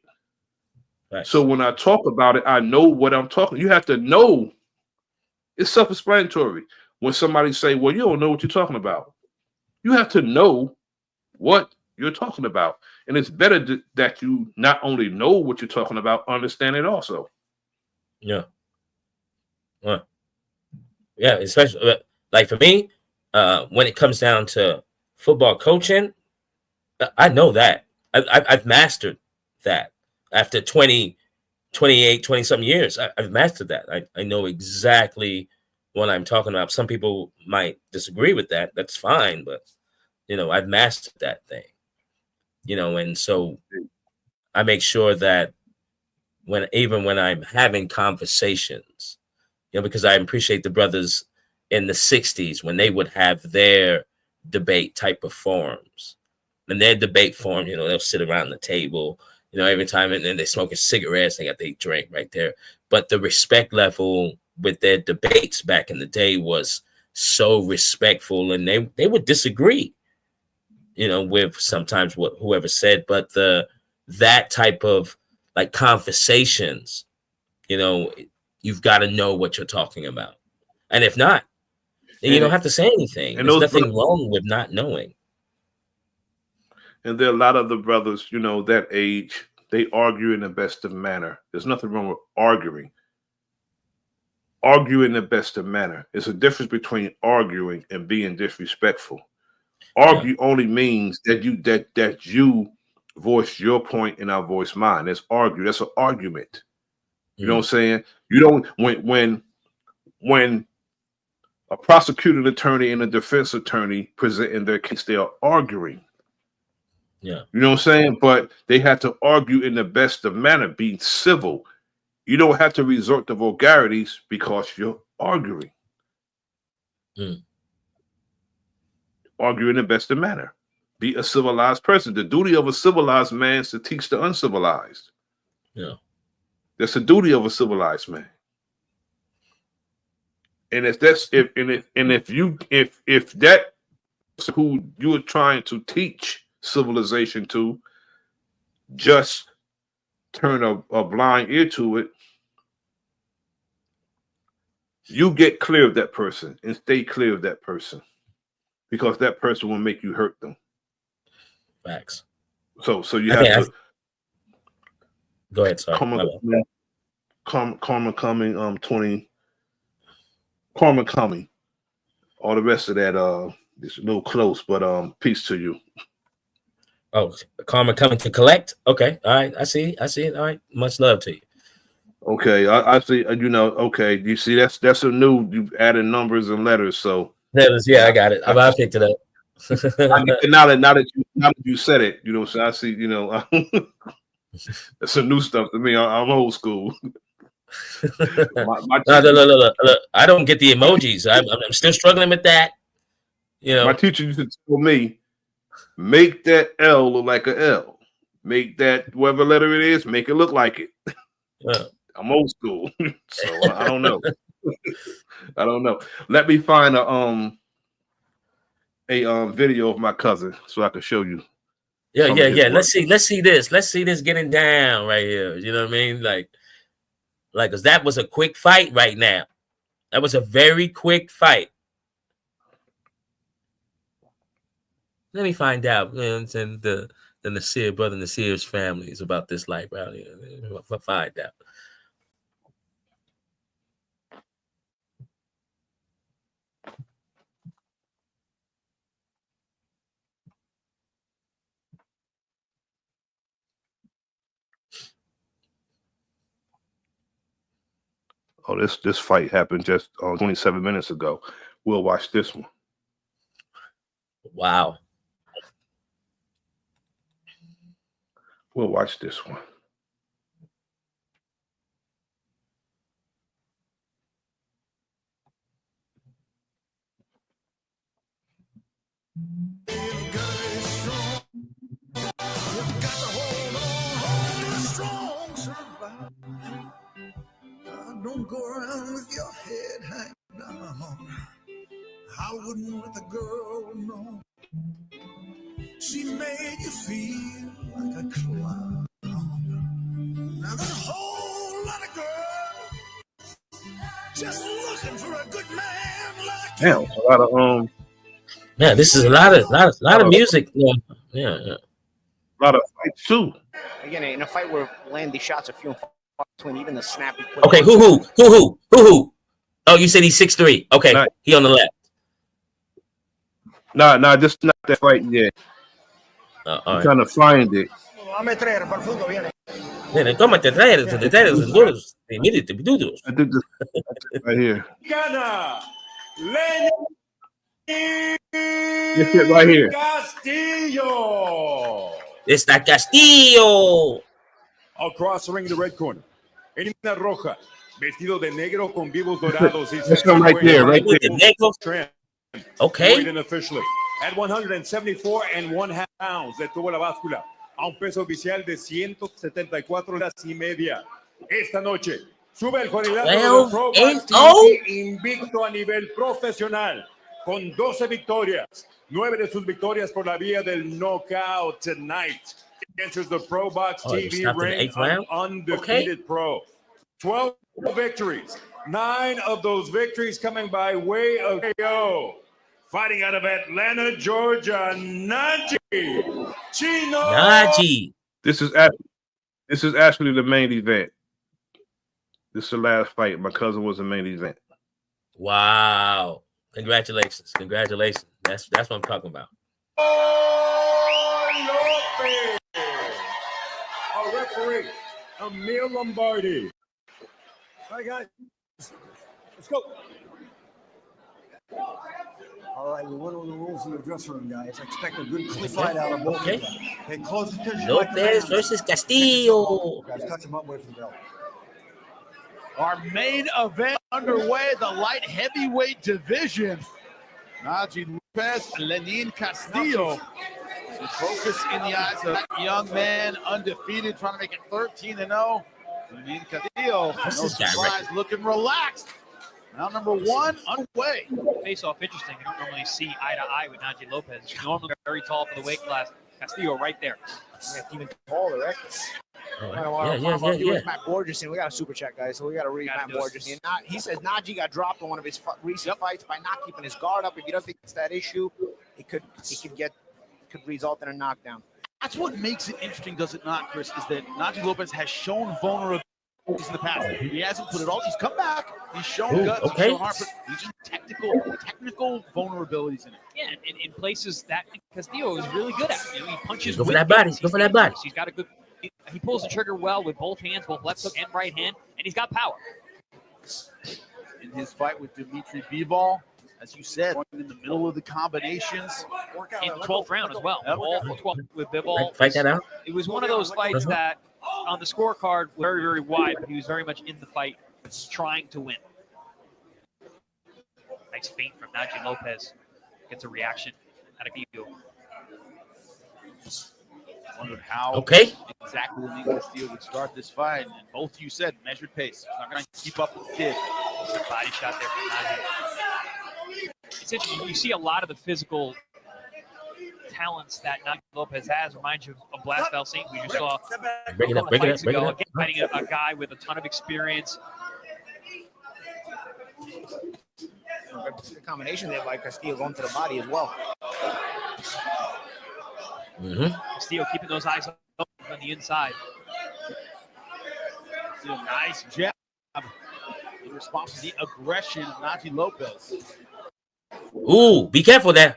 Right. So when I talk about it, I know what I'm talking. You have to know. It's self-explanatory. When somebody say, "Well, you don't know what you're talking about," you have to know what you're talking about, and it's better that you not only know what you're talking about, understand it also. Yeah. Yeah, especially like for me, when it comes down to football coaching, I know that I've mastered that. After 28, 20-something years, I've mastered that. I know exactly what I'm talking about. Some people might disagree with that. That's fine. But, you know, I've mastered that thing, you know, and so I make sure that even when I'm having conversations, you know, because I appreciate the brothers in the 60s when they would have their debate type of forums. And their debate forum, you know, they'll sit around the table, you know, every time, and then they're smoking cigarettes, they got their drink right there. But the respect level with their debates back in the day was so respectful, and they would disagree, you know, with sometimes whoever said, but that type of like conversations, you know, you've got to know what you're talking about. And if not, then you don't have to say anything. And there's nothing wrong with not knowing. And there are a lot of the brothers, you know, that age, they argue in the best of manner. There's nothing wrong with arguing. Argue in the best of manner. There's a difference between arguing and being disrespectful. Argue only means that you voice your point and I voice mine. That's argue. That's an argument. You know what I'm saying? You don't when a prosecuting attorney and a defense attorney presenting their case, they are arguing. Yeah. You know what I'm saying? But they have to argue in the best of manner, being civil. You don't have to resort to vulgarities because you're arguing. Argue in the best of manner. Be a civilized person. The duty of a civilized man is to teach the uncivilized. Yeah. That's the duty of a civilized man. And if that's if that who you are trying to teach civilization to just turn a blind ear to it, you get clear of that person and stay clear of that person, because that person will make you hurt them. Facts. So you have to go ahead. Sorry. Karma coming 20. Karma coming. All the rest of that it's a little close, but peace to you. Oh, karma coming to collect. Okay, all right. I see it. All right, much love to you. Okay, I see. You know, okay. You see, that's a new. You added numbers and letters, so letters. Yeah, I got it. I picked it up. now that you said it, you know, so I see. You know, that's some new stuff to me. I'm old school. Look. I don't get the emojis. I'm still struggling with that. You know, my teacher used to tell me, make that L look like a L. Make that whatever letter it is, make it look like it. I'm old school, so I don't know. I don't know. Let me find a video of my cousin so I can show you. Yeah. Let's see this. Let's see this getting down right here. You know what I mean? Like, because that was a quick fight right now. That was a very quick fight. Let me find out. And the Nasir, brother Nasir's family is about this life out here. I'll find out. Oh, this fight happened just 27 minutes ago. We'll watch this one. Wow. We'll watch this one. Don't go around with your head hanging down. I wouldn't let the girl know. She made you feel like a clown. Now there's a whole lot of girls just looking for a good man like Damn, a lot of Yeah, this is a lot of music. Yeah. A lot of fights too. Again, in a fight where land these shots are few and far between, even the snappy. Okay, who? Oh, you said he's 6'3". Okay, Not, he on the left. Nah, just not that fight yet. I'm trying to find it. Tómate, traer duros. Mire, duros. I did this right here. This shit right here. Castillo. Está Castillo. Across the ring in the red corner. En la roja. Vestido de negro con vivos dorados. This one right there, right there. Okay. Weighed in officially at 174 and 1/2 pounds. Detuvo la báscula a un peso oficial de 174 horas y media. Esta noche sube el cuadrilátero de Pro Boxing invicto a nivel profesional con 12 victorias. 9 de sus victorias por la vía del knockout tonight. Enters the Pro Box TV ring an undefeated pro. 12 victories. 9 of those victories coming by way of KO. Fighting out of Atlanta, Georgia, Najee. Chino. Najee. This is actually the main event. This is the last fight. My cousin was the main event. Wow. Congratulations. That's what I'm talking about. Lopez. Our referee, Emil Lombardi. All right, guys. Let's go. All right, we're one of the rules in the dressing room, guys. Expect a good clean fight out of both of them. Okay, close attention. Lopez versus Castillo. Guys, touch them up, wait for the bell. Our main event underway, the light heavyweight division. Najee Lopez, Lenin Castillo. The focus in the eyes of that young man, undefeated, trying to make it 13-0. Lenin Castillo, no surprise, looking relaxed. Now number 1 underway. Face off interesting. You don't normally see eye to eye with Najee Lopez. He's normally very tall for the weight class. Castillo right there. Yeah, even taller, right? Yeah. Matt Borgerson. We got a super chat, guys. So we got to read Matt Borgerson. He says Najee got dropped in one of his recent fights by not keeping his guard up. If you don't think it's that issue, it could result in a knockdown. That's what makes it interesting, does it not, Chris? Is that Najee Lopez has shown vulnerability in the past. He hasn't put it all. He's come back. He's shown guts. He's shown heart, but he's just technical vulnerabilities in it. Yeah, in places that Castillo is really good at. You know, he punches. Go for that body. He's got a good. He pulls the trigger well with both hands, both left hook and right hand, and he's got power. In his fight with Dimitri Bivol, as you said, in the middle of the combinations. In 12th round as well. All 12 with Bivol. Fight that out. It was one of those fights that on the scorecard very, very wide, but he was very much in the fight, trying to win. Nice feint from Najee Lopez. Gets a reaction out of Castillo. Wondered how exactly Lynn Castillo would start this fight. And both of you said measured pace. Not going to keep up with the kid. It's a body shot there from Najee. It's interesting. You see a lot of the physical talents that Najee Lopez has. Reminds you of Blas Valsaint, we just saw a couple fights ago. Again, fighting a guy with a ton of experience. The combination there by Castillo going to the body as well. Castillo keeping those eyes up on the inside. See a nice jab in response to the aggression of Najee Lopez. Ooh, be careful there.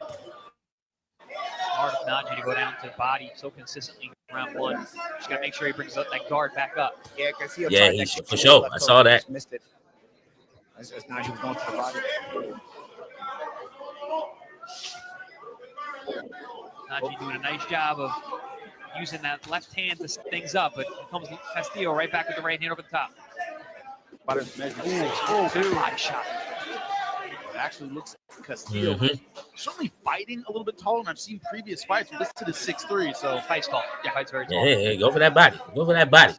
Hard of Najee to go down to the body so consistently in round one. Just got to make sure he brings that guard back up. Yeah, Castillo Yeah, he for sure. I saw that. Missed it. As Najee was going to the body. Najee doing a nice job of using that left hand to set things up, but here comes Castillo right back with the right hand over the top. Body shot. It actually looks like Castillo certainly fighting a little bit taller, and I've seen previous fights. This to the 6'3", so fight's tall. Yeah, fight's very tall. Yeah, go for that body. Go for that body.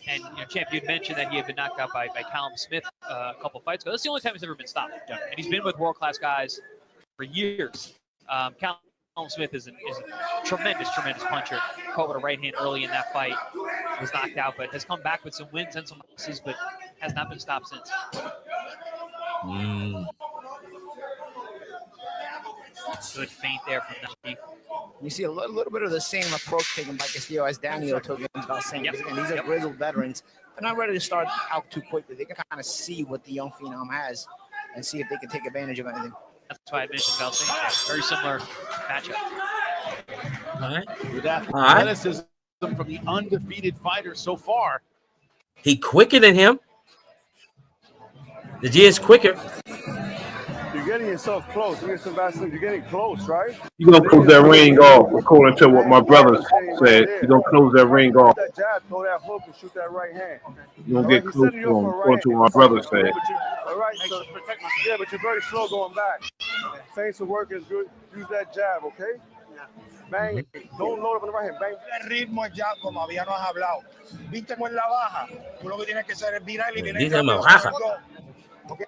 And Champ, you'd mentioned that he had been knocked out by Callum Smith a couple fights ago. That's the only time he's ever been stopped. Yeah. And he's been with world-class guys for years. Callum Smith is a tremendous puncher. Caught with a right hand early in that fight. Was knocked out, but has come back with some wins and some losses, but has not been stopped since. Good feint there from Najee. You see a little bit of the same approach taken by Castillo as Daniel took against Valsaint. Again, these are grizzled veterans. They're not ready to start out too quickly. They can kind of see what the young phenom has and see if they can take advantage of anything. That's why I mentioned Valsaint. Very similar matchup. All right. With that athleticism from the undefeated fighter so far. He quicker than him. Najee is quicker. You're getting yourself close. You're getting close, right? You're going to close that ring off, according to what my brother said. You're going to close that ring off. That jab, throw that hook, and shoot that right hand. You're going to get close to him, according to what my brother said. All right, so, yeah, but you're very slow going back. Feints to work is good. Use that jab, okay? Bang. Don't load up on the right hand. Bang. El ritmo ya, como habíamos hablado. Viste con la baja. Tú lo que tienes que hacer es virar y virar. Okay.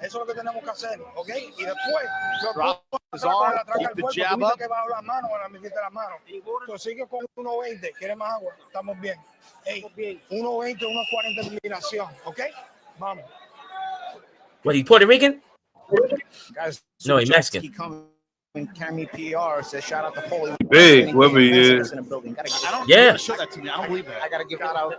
Eso es lo que tenemos que hacer, ¿ok? Y después, keep the jab up. Que bajo las manos, ahora me quita las manos. Tú sigues con 1.20, ¿quieres más agua? Estamos bien. 1.20, 1.40 de eliminación, ¿ok? Vamos. What, he Puerto Rican? Guys, no, he's Mexican. When Cammy PR says, shout out to Foley. Big, whoever he is. I don't show that to me. I don't believe that. I got to give that out.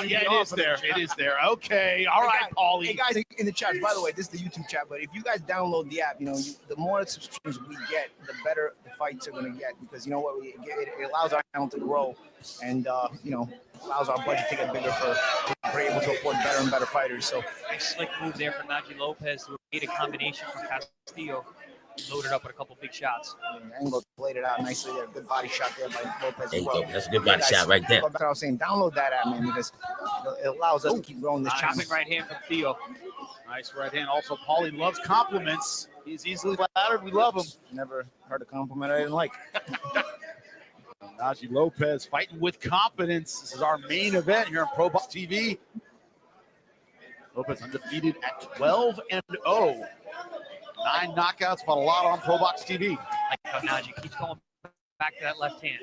Yeah, it is there. It is there. Okay. All right, Paulie. Hey, guys, in the chat, by the way, this is the YouTube chat, but if you guys download the app, the more subscriptions we get, the better the fights are going to get because, you know what, it allows our channel to grow and, allows our budget to get bigger for able to afford better and better fighters. So nice slick move there from Najee Lopez to create a combination from Castillo. Loaded up with a couple big shots. Angle played it out nicely there. Good body shot there by Lopez as well. That's a good body shot right there. I was saying, download that app, man, because it allows us to keep growing this channel. Chopping right hand from Theo. Nice right hand. Also, Paulie loves compliments. He's easily flattered. We love him. Never heard a compliment I didn't like. Najee Lopez fighting with confidence. This is our main event here on Pro Box TV. Lopez undefeated at 12-0. 9 knockouts, but a lot on Pro Box TV. Like how Najee keeps going back to that left hand.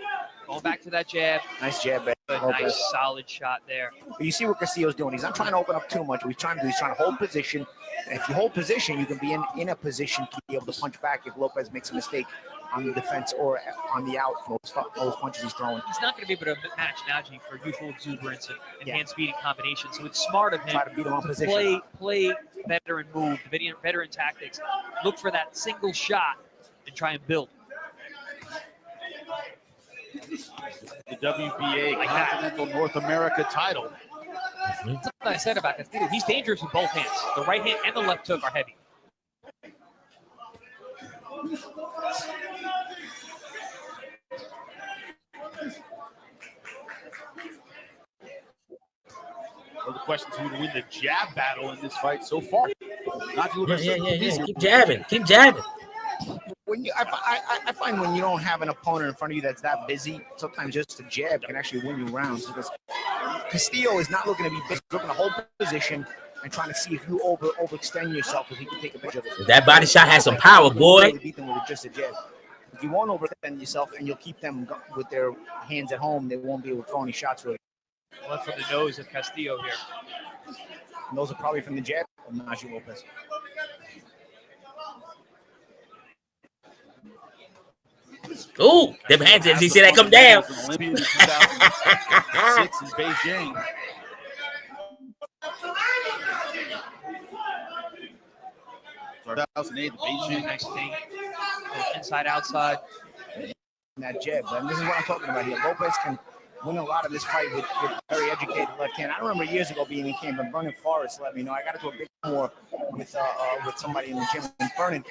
Going back to that jab. Nice jab, man. Nice solid shot there. But you see what Castillo's doing. He's not trying to open up too much. What he's trying to do, he's trying to hold position. And if you hold position, you can be in a position to be able to punch back if Lopez makes a mistake on the defense or on the out for those punches he's throwing. He's not going to be able to match Najee for youthful exuberance and hand speed and combination. So it's smart of him to beat him on position. Play veteran move, veteran tactics. Look for that single shot and try and build. The WBA Continental North America title. That's what I said about Castillo. He's dangerous with both hands. The right hand and the left hook are heavy. questions who to win the jab battle in this fight so far. Najee Lopez. Yeah. Keep jabbing. Keep jabbing. When I find when you don't have an opponent in front of you that's that busy, sometimes just a jab can actually win you rounds. Because Castillo is not looking to be busy, he's looking to hold position and trying to see if you overextend yourself, if he can take advantage of it. That body shot has some power, boy. Really beat them with just a jab. If you won't overextend yourself and you'll keep them with their hands at home, they won't be able to throw any shots really. Blood from the nose of Castillo here. And those are probably from the jab of Najee Lopez. Ooh, them hands, did you see that come down? Olympian in 2006 in Beijing. So 2008 in Beijing. Nice thing. Inside, outside. That jab, but this is what I'm talking about here. Lopez can win a lot of this fight with very educated left hand. I remember years ago being in camp, and Vernon Forrest let me know. I got to do a bit more with somebody in the gym. And Vernon.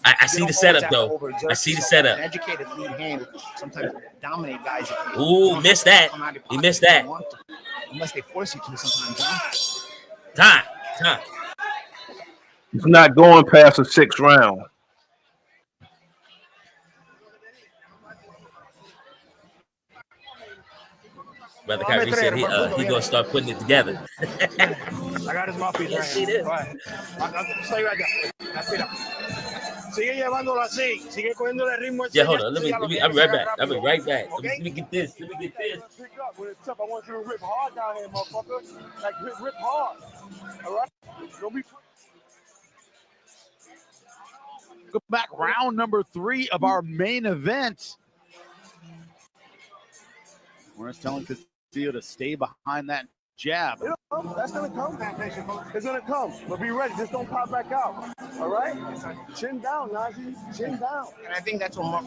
I see the setup though. I see the setup. An educated lead hand sometimes dominate guys. Ooh, missed that. He missed that. Unless they force you to sometimes. Time. He's not going past the 6th round. Brother Kyrie said he gonna start putting it together. I got his mouthpiece right here. Stay right there. Respira. Sigue llevándolo así. Sigue cogiéndole el ritmo. Yeah, hold on. Let me. I'll be right back. Let me get this. Pick up when it's up. I want you to rip hard down here, motherfucker. Like rip hard. All right? Don't be. Go back, round number 3 of our main event. We're just telling Castillo to stay behind that jab. That's going to come. It's going to come. But be ready. Just don't pop back out. All right? Chin down, Najee. Chin down. And I think that's what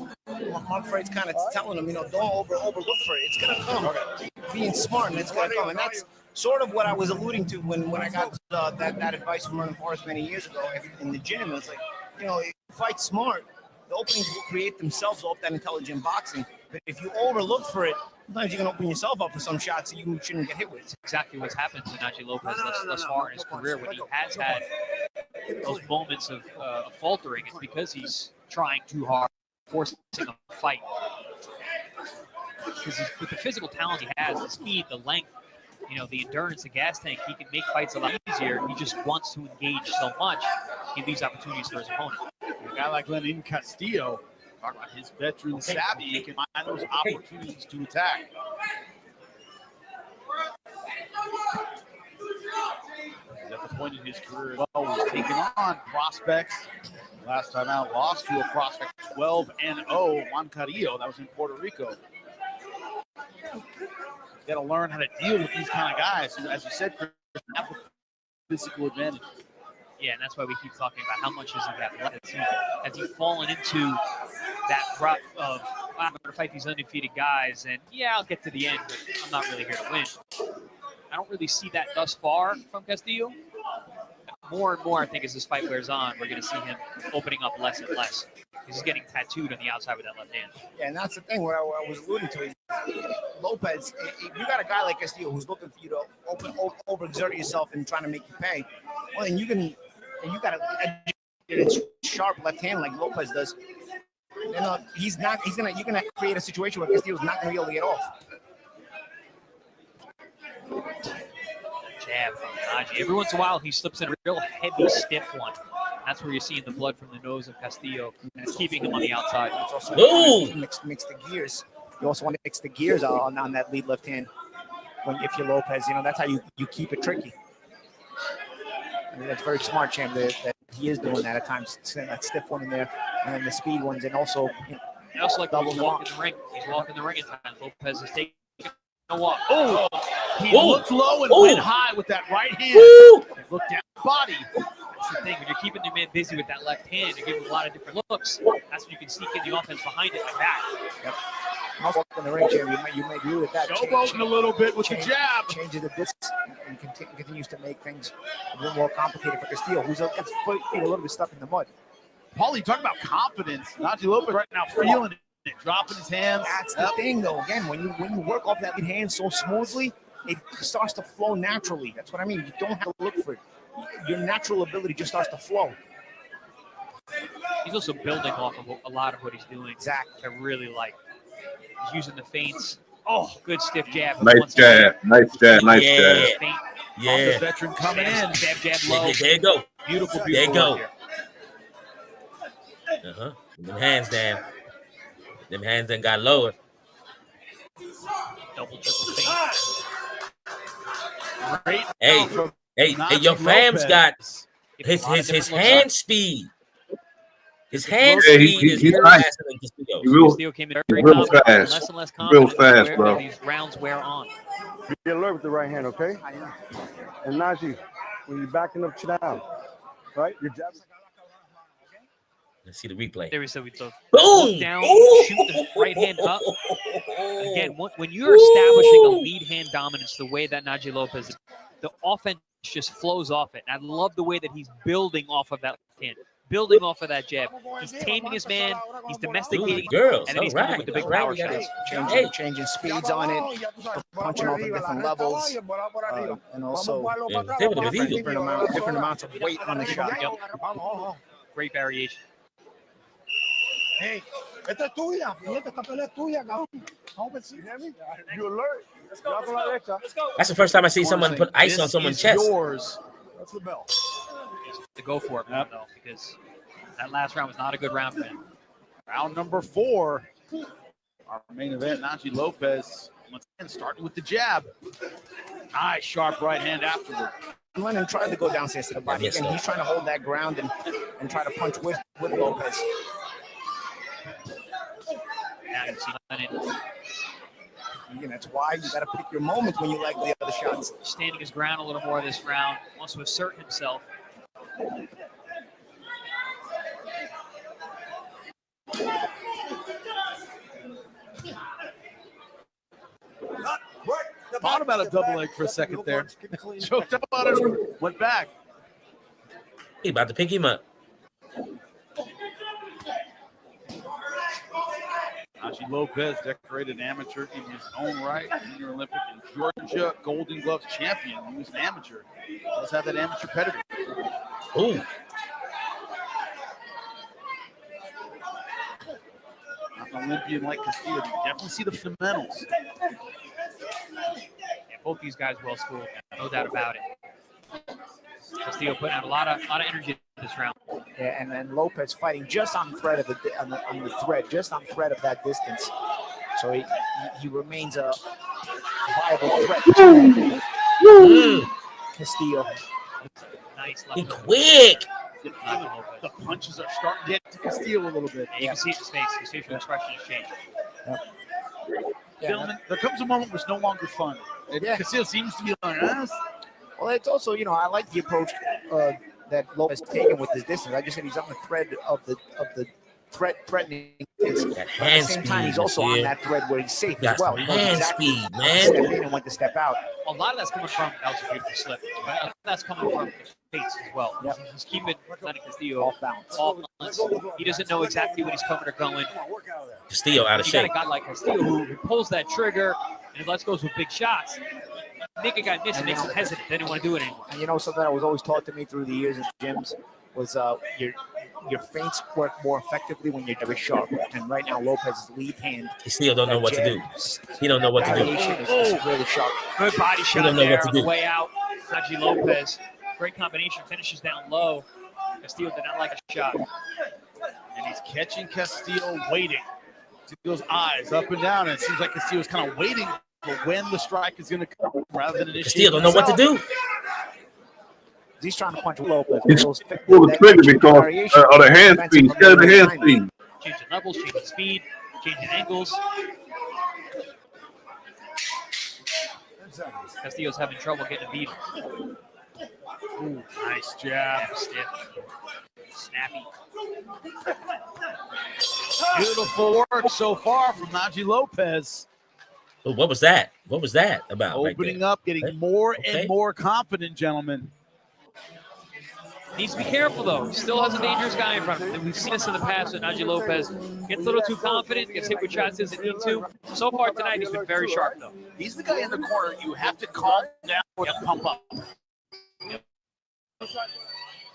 Mark Freud's kind of telling him, don't overlook for it. It's going to come. Being smart, and it's going to come. And that's sort of what I was alluding to when I got that advice from Vernon Forrest many years ago in the gym. It's like, if you fight smart, the openings will create themselves off that intelligent boxing. But if you overlook for it, sometimes you can open yourself up for some shots that you shouldn't get hit with. It's exactly what's happened to Najee Lopez thus far in his career. When he has had those moments of faltering, it's because he's trying too hard, forcing a fight. Because with the physical talent he has, the speed, the length, the endurance, the gas tank, he can make fights a lot easier. He just wants to engage so much, he leaves opportunities for his opponent. A guy like Lenin Castillo, talk about his veteran savvy, he can find those opportunities to attack. He's at the point in his career as well, was taking on prospects. Last time out, lost to a prospect 12-0, Juan Carrillo. That was in Puerto Rico. Got to learn how to deal with these kind of guys who, as you said, have physical advantage. Yeah, and that's why we keep talking about how much does he have left. Has he fallen into that rut of, I'm going to fight these undefeated guys, and I'll get to the end, but I'm not really here to win. I don't really see that thus far from Castillo. More and more, I think, as this fight wears on, we're going to see him opening up less and less. He's getting tattooed on the outside with that left hand. Yeah, and that's the thing. What I was alluding to is Lopez. If you got a guy like Castillo who's looking for you to overexert yourself and trying to make you pay, well, then you got a sharp left hand like Lopez does. You're gonna create a situation where Castillo's not gonna be able to get off. Jab from Najee. Every once in a while, he slips in a real heavy, stiff one. That's where you're seeing the blood from the nose of Castillo, and it's keeping him on the outside. It's also mix the gears. You also want to mix the gears on that lead left hand. If you're Lopez, that's how you keep it tricky. That's very smart, Champ, that he is doing that at times. That stiff one in there, and then the speed ones, and also. I also like double walking the ring. He's walking the ring at times. Lopez is taking a walk. Oh, he looked low and went high with that right hand. Looked down the body. That's the thing. When you're keeping your man busy with that left hand, you're giving him a lot of different looks. That's when you can sneak in the offense behind it like that. Yep. Walking the ring, Champ, you may agree with that. Showboating a little bit with the jab. Changes the distance and continues to make things a little more complicated for Castillo, who's gets feet a little bit stuck in the mud. Paulie, talking about confidence. Najee Lopez right now feeling it, dropping his hands. That's the thing, though. Again, when you work off that hand so smoothly, it starts to flow naturally. That's what I mean. You don't have to look for it. Your natural ability just starts to flow. He's also building off of a lot of what he's doing. Exactly. I really like. He's using the feints. Oh, good stiff jab. Nice jab. Nice jab. Nice jab. Feint. The veteran coming in. Jab low. There you go. Beautiful, There you go. work here. Them hands down. Them hands then got lower. Double, triple feint. Great. Hey, your fam's got his hand speed. His hand speed is he's more nice. faster than Castillo. Castillo came in very real confident, fast. less and less Real confident fast, as bro. these rounds wear on. Be alert with the right hand, okay? And Najee, when you're backing up, chill down. Right? Your jab. Let's see the replay. There we go. Boom! Look down, shoot the right hand up. Again, when you're establishing a lead hand dominance the way that Najee Lopez is, the offense just flows off it. And I love the way that he's building off of that left hand, building off of that jab. He's taming his man, he's domesticating girls. and then he's coming with the big power shots. Changing speeds on it, punching off at different levels, and also different amounts of weight on the shot. Yep. Great variation. Hey, esta es tuya. Esta pelea es tuya, cabrón. You alert. Let's go. That's the first time I see someone put ice on someone's chest. Yours. That's the bell. To go for it, though, because that last round was not a good round for him. Round number 4. Our main event, Najee Lopez. Once again, starting with the jab. Nice, sharp right hand afterward. Lennon tried to go downstairs to the body, and he's trying to hold that ground and try to punch with Lopez. Now you see Lennon And that's why you got to pick your moments when you like the other shots. standing his ground a little more this round, wants to assert himself. Thought about a double leg for a second there. Choked up on it, went back. He about to pick him up. Najee Lopez, decorated amateur in his own right, Junior Olympic and Georgia Golden Gloves champion. He was an amateur. Let's have that amateur pedigree. Ooh. Not an Olympian like Castillo. You definitely see the fundamentals. Yeah, both these guys well schooled, no doubt about it. Castillo putting out a lot of energy this round. Yeah, and then Lopez fighting just on thread of the thread, just on thread of that distance. So he remains a viable threat. Castillo. Nice. He quick. The punches are starting to get to Castillo a little bit. Yeah, you can see it in his face. His facial expression has changed. Gentlemen, there comes a moment where it's no longer fun. Castillo seems to be like, Well, it's also, I like the approach that Lopez is taking with his distance. I just said he's on the thread of the threatening. At the same time, he's also on that thread where he's safe as well. He knows exactly speed, when to step in and when to step out. A lot of that's coming from that was a beautiful slip. But that's coming from the face as well. Yep. He's keeping Lennon Castillo off balance. He doesn't know exactly when he's coming or going. Castillo out of You shape. got a guy like Castillo who pulls that trigger and lets go with big shots. Make a guy miss and makes him hesitant. They didn't want to do it anymore. And something that was always taught to me through the years in gyms was your feints work more effectively when you're very sharp. And right now, Lopez's lead hand. He still don't know what to do. He don't know what to do. Is really sharp. Good body shot don't know there what to on the do. way out. Najee Lopez. Great combination. Finishes down low. Castillo did not like a shot. and he's catching Castillo waiting. Castillo's eyes up and down, and it seems like Castillo's kind of waiting for when the strike is going to come rather than initiate. Castillo don't know what to do. He's trying to punch Lopez. He's pulled the trigger because of the hand speed. Instead of the hand speed. Changing levels, changing speed, changing angles. Castillo's having trouble getting a beat. Ooh, nice jab. Stiff. Snappy. Beautiful work so far from Najee Lopez. Oh, what was that? What was that about? Opening up, getting more and more confident, gentlemen. Needs to be careful, though. Still has a dangerous guy in front of him. We've seen this in the past with Najee Lopez. Gets a little too confident, gets hit with shots doesn't need to. So far tonight, he's been very sharp, though. He's the guy in the corner. You have to calm down and pump up.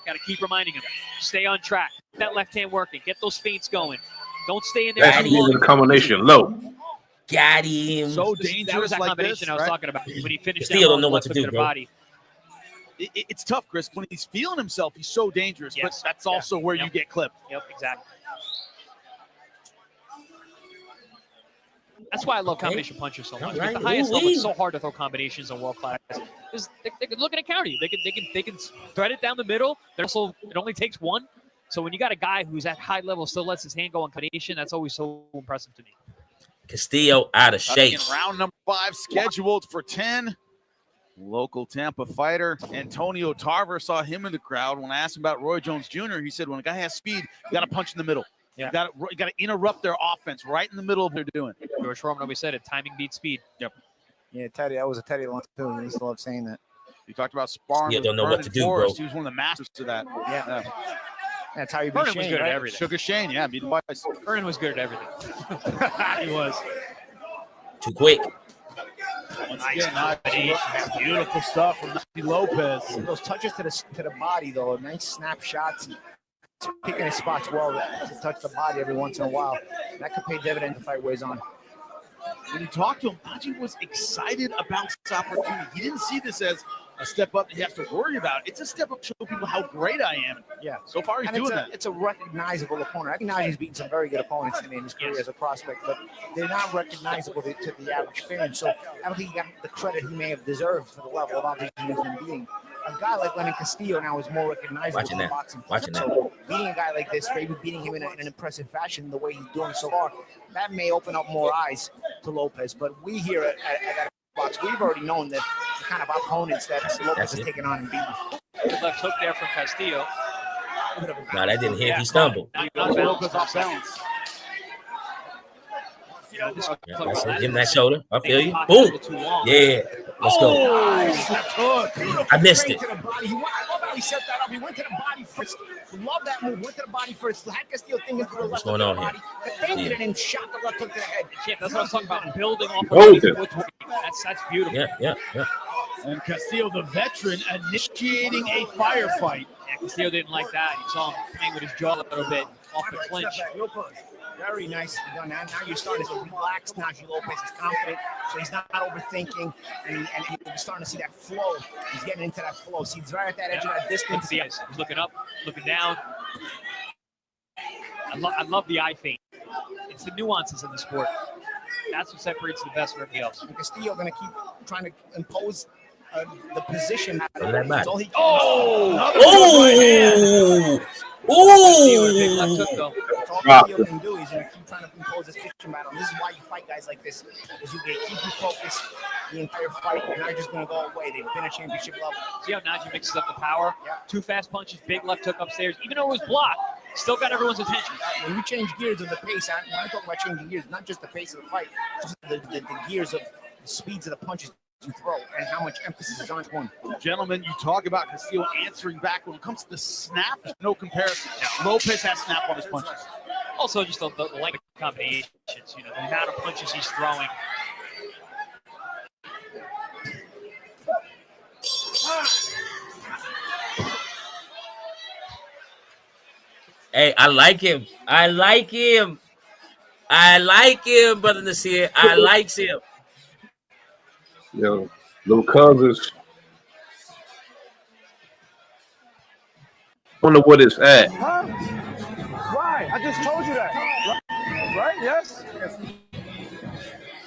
Got to keep reminding him. Stay on track. Get that left hand working. Get those feints going. Don't stay in there That's too long. the combination low. Got him. So That dangerous was that like combination this, I was right? talking about. When he finished Still that don't know long what to left do, hook the bro. body. It's tough, Chris. When he's feeling himself, he's so dangerous. Yes. But that's also where you get clipped. Yep, exactly. That's why I love combination punchers so much. Right. At the highest Ooh-wee. level, it's so hard to throw combinations on world class. Because they can look at a counter you. They can thread it down the middle. Also, it only takes one. So when you got a guy who's at high level still lets his hand go on combination, that's always so impressive to me. Castillo out of shape. Again, round number 5 scheduled for 10. Local Tampa fighter Antonio Tarver saw him in the crowd. When I asked him about Roy Jones Jr., he said, when a guy has speed, you got to punch in the middle. Yeah. You got to interrupt their offense right in the middle of what they're doing. George Foreman always said it, timing beats speed. Yep. Yeah, Teddy, that was a Teddy line too. He used to love saying that. You talked about sparring. Yeah, with don't know what Vernon to do, Forrest. bro. He was one of the masters to that. Yeah. That's how you beat Vernon Shane, was good right? at everything. Sugar Shane, yeah, beat him twice. Vernon was good at everything. He was. Too quick. Nice combination. Beautiful stuff from Najee Lopez. Those touches to the body, though, nice snapshots. Picking his spots well to touch the body every once in a while. That could pay dividend if the fight weighs on. When you talked to him, Najee was excited about this opportunity. He didn't see this as a step up that he has to worry about. It's a step up to show people how great I am. Yeah. So far, he's And doing that. it's a recognizable opponent. I think Najee's beaten some very good opponents in his career as a prospect, but they're not recognizable to the average fan. So I don't think he got the credit he may have deserved for the level of opposition he's been beating. A guy like Lenin Castillo now is more recognizable Watching to that. boxing. Watching that. So beating a guy like this, maybe beating him in an impressive fashion, the way he's doing so far, that may open up more eyes to Lopez. But we here at Box, we've already known that the kind of opponents that Lopez has taken on and beaten. Good left hook there from Castillo. No, that didn't hit. He stumbled. Not balance. Lopez off balance. Yeah, that's it. Give him that shoulder. I feel you. Boom. Yeah. Let's go. I missed it. I love how he set that up. He went to the body first. Love that move. Went to the body first. Had Castillo thinking for the left. What's going on here? Feinted it and shot the left hook to the head. Yeah, that's what I was talking about. Building off Oh, of that's beautiful. Yeah. And Castillo, the veteran, initiating a firefight. Yeah, Castillo didn't like that. You saw him playing with his jaw a little bit off the clinch. Very nicely done. Now you're starting to relax. Najee Lopez is confident, so he's not overthinking, and you're starting to see that flow. He's getting into that flow. See, he's right at that edge of that distance. He's looking up, looking down. I love the eye feint. It's the nuances in the sport. That's what separates the best from everybody else. And Castillo going to keep trying to impose the position. Look at that back. Big left hook, though. That's all Castillo can do. He's going to keep trying to impose this position battle. And this is why you fight guys like this, is you keep you focused the entire fight. They're not just going to go away. They've been at championship level. See how Najee mixes up the power? Yeah. 2 fast punches, big left hook upstairs. Even though it was blocked, still got everyone's attention. When you change gears of the pace, when I talk about changing gears, not just the pace of the fight, just the gears of the speeds of the punches you throw and how much emphasis is on one. Gentlemen, you talk about Castillo answering back. When it comes to the snap, there's no comparison. Lopez has snap on his punches. Also, just the length of combinations, the amount of punches he's throwing. Hey, I like him, Bro.Nasir. I likes him. Yo, little cousins. Wonder what it's at. Huh? Right. I just told you that. Right? Yes?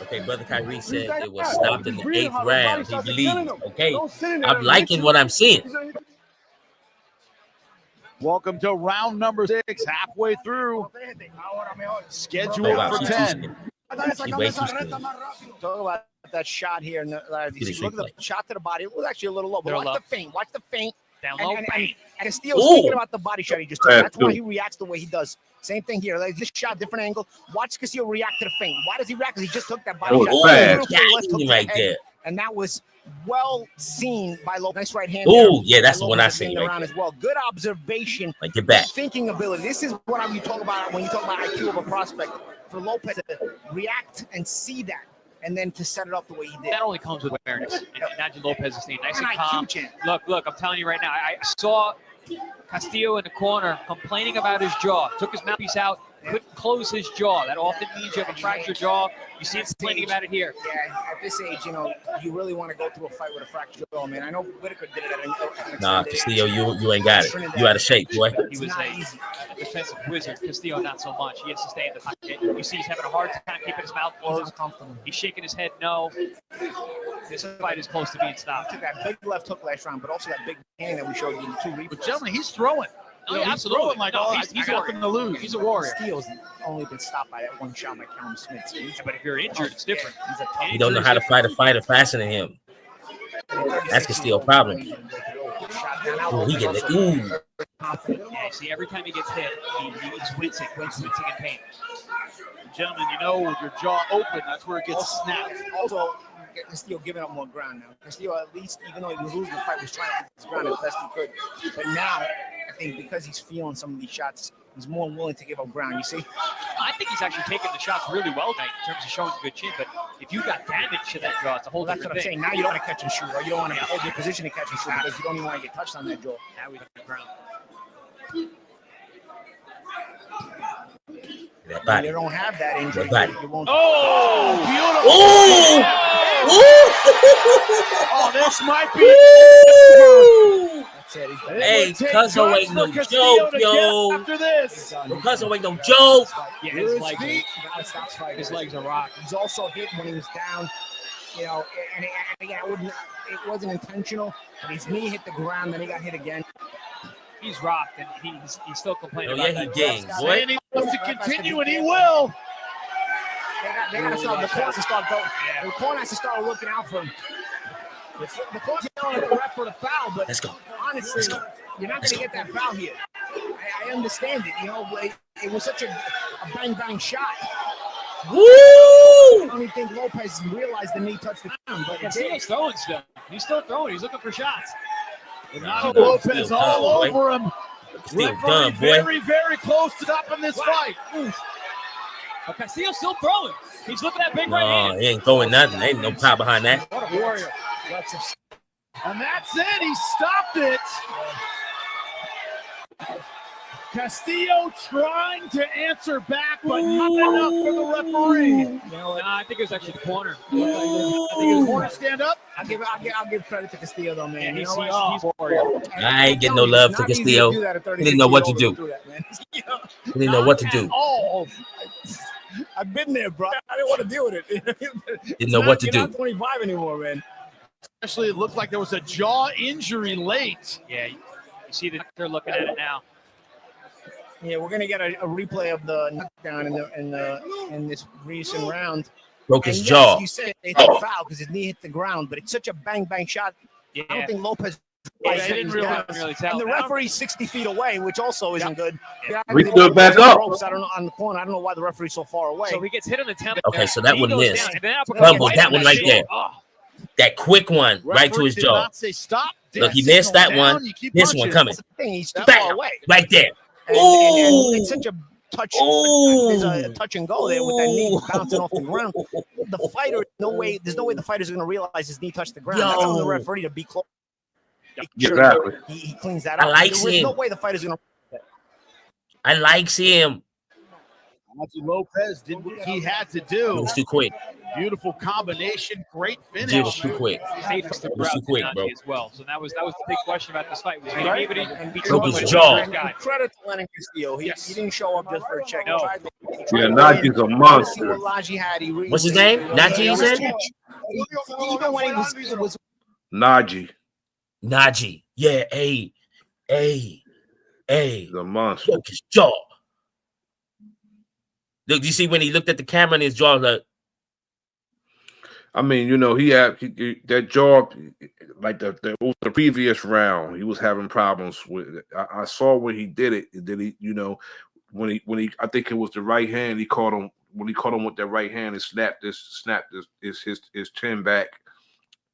Okay, Brother Kyrie said it was stopped in the 8th round. He believes. Okay, I'm liking what I'm seeing. Welcome to round number 6, halfway through. Scheduled for 10. He way too skinny. Talk about that shot here. Look at the shot to the body. It was actually a little low, but watch the feint. Watch the feint. Down low, and Castillo's thinking about the body shot he just took. That's why he reacts the way he does. Same thing here. Like this shot, different angle. Watch Castillo react to the feint. Why does he react? Because he just took that body shot. Got him right there. and that was well seen by Lopez. Nice right hand. Oh, yeah, that's the one I seen right right as well. Good observation. Like, get back. Thinking ability. This is what you talk about when you talk about IQ of a prospect. For Lopez to react and see that, and then to set it up the way he did. That only comes with awareness. And Najee Lopez is staying nice and An calm. IQ champ. Look, I'm telling you right now, I saw Castillo in the corner complaining about his jaw. Took his mouthpiece out, couldn't close his jaw. That often means you have a fractured jaw. You see him complaining about it here. Yeah, at this age, you really want to go through a fight with a fractured jaw, man. I know Whitaker did it at an Nah, Castillo, you ain't got it. You out of shape, boy. He was a defensive wizard. Castillo, not so much. He has to stay in the pocket. You see he's having a hard time keeping his mouth closed. He's shaking his head no. This fight is close to being stopped. He took that big left hook last round, but also that big hand that we showed you in the 2 replays. But gentlemen, he's throwing. Oh, yeah, absolutely. Throwing like, he's nothing to lose. He's a warrior. Steele's only been stopped by that one shot by Callum Smith. But if you're injured, it's different. You don't know how to fight a fighter faster than him. That's Castillo's problem. Ooh, he getting it. Ooh. Yeah, see, every time he gets hit, he's wincing in pain. Gentlemen, with your jaw open, that's where it gets snapped. Also, Castillo giving up more ground now. Castillo, at least, even though he was losing the fight, was trying to get his ground as best he could. But now, I think because he's feeling some of these shots, he's more willing to give up ground, you see? I think he's actually taking the shots really well tonight in terms of showing a good chin. But if you got damage to that jaw, it's a whole That's different what I'm thing. saying. Now you don't want to catch and shoot, or you don't want to hold your position to catch and shoot because you don't even want to get touched on that jaw. Now we have the ground. When you don't have that injury. You won't. Oh, beautiful. Oh, this might be. That's it. Hey, Cuzzo ain't no joke, yo. After this. Cuzzo ain't no joke. Yeah, his legs are rock. He's also hit when he was down. And again, it wasn't intentional, but his knee hit the ground, then he got hit again. He's rocked, and he's still complaining Oh, about yeah, that. he did, boy. And he wants to continue, and he will. They got to start. The corner has to start going. The corner has to start looking out for him. The corner's yelling at the ref for the foul, but honestly, you're not going to get that foul here. I understand it. It was such a bang shot. Woo! I don't even think Lopez realized the knee touched the ground, but Castillo's throwing still. He's still throwing. He's looking for shots. Lopez all over him. Still Referee done, boy. very, very close to stopping this fight. But Castillo's still throwing. He's looking at big right No, hand. he ain't throwing nothing. Ain't no power behind that. what a warrior. And that's it. He stopped it. Castillo trying to answer back, but not enough for the referee. I think it was actually the corner. I think it was corner stand up. I'll give credit to Castillo though, man. Yeah, he's what? warrior. I ain't getting no love for Castillo. He didn't know what to do. He didn't know what to do. Oh, I've been there, bro. I didn't want to deal with it. Didn't know what to do. You're not 25 anymore, man. Especially, it looked like there was a jaw injury late. Yeah, you see that they're looking at it now. Yeah, we're gonna get a replay of the knockdown in this recent round. Broke his And jaw. Yes, you said it's a foul because his knee hit the ground, but it's such a bang shot. Yeah. I don't think Lopez. Yeah, they didn't really tell. And the referee's 60 feet away, which also isn't good. Yeah. We stood back up. I don't know on the corner. I don't know why the referee's so far away. So he gets hit on the temple. Okay, so that one missed. Fumble, Fumble, that one right there. That quick one right to his Referee did jaw. not say stop. Look, he Didn't missed that signal down. one. You keep This one punching. coming. He's too Back far away. right there. And it's such a touch. There's a touch and go there with that knee bouncing off the ground. The fighter, there's no way the fighter's going to realize his knee touched the ground. That's on the referee to be close. Exactly. He cleans that up. I like There's him. no way the fighter's going to. I likes him. Najee Lopez did what he had to It do. was too quick. Beautiful combination, great finish. It was too quick. It was too quick, bro. As well. So that was the big question about this fight. Was he able to Broke his jaw. Credit to Lennon Castillo. He didn't show up just for a check. No. Yeah, Najee's a monster. What's his name? Najee, you said? Even when it was Najee. Najee. Yeah, hey. He's a monster. Broke his jaw. Look, you see when he looked at the camera and his jaw was like, I mean, he had that jaw, like the previous round, he was having problems with it. I saw when he did it. Did he, when he, I think it was the right hand. He caught him when he caught him with that right hand and snapped his chin back,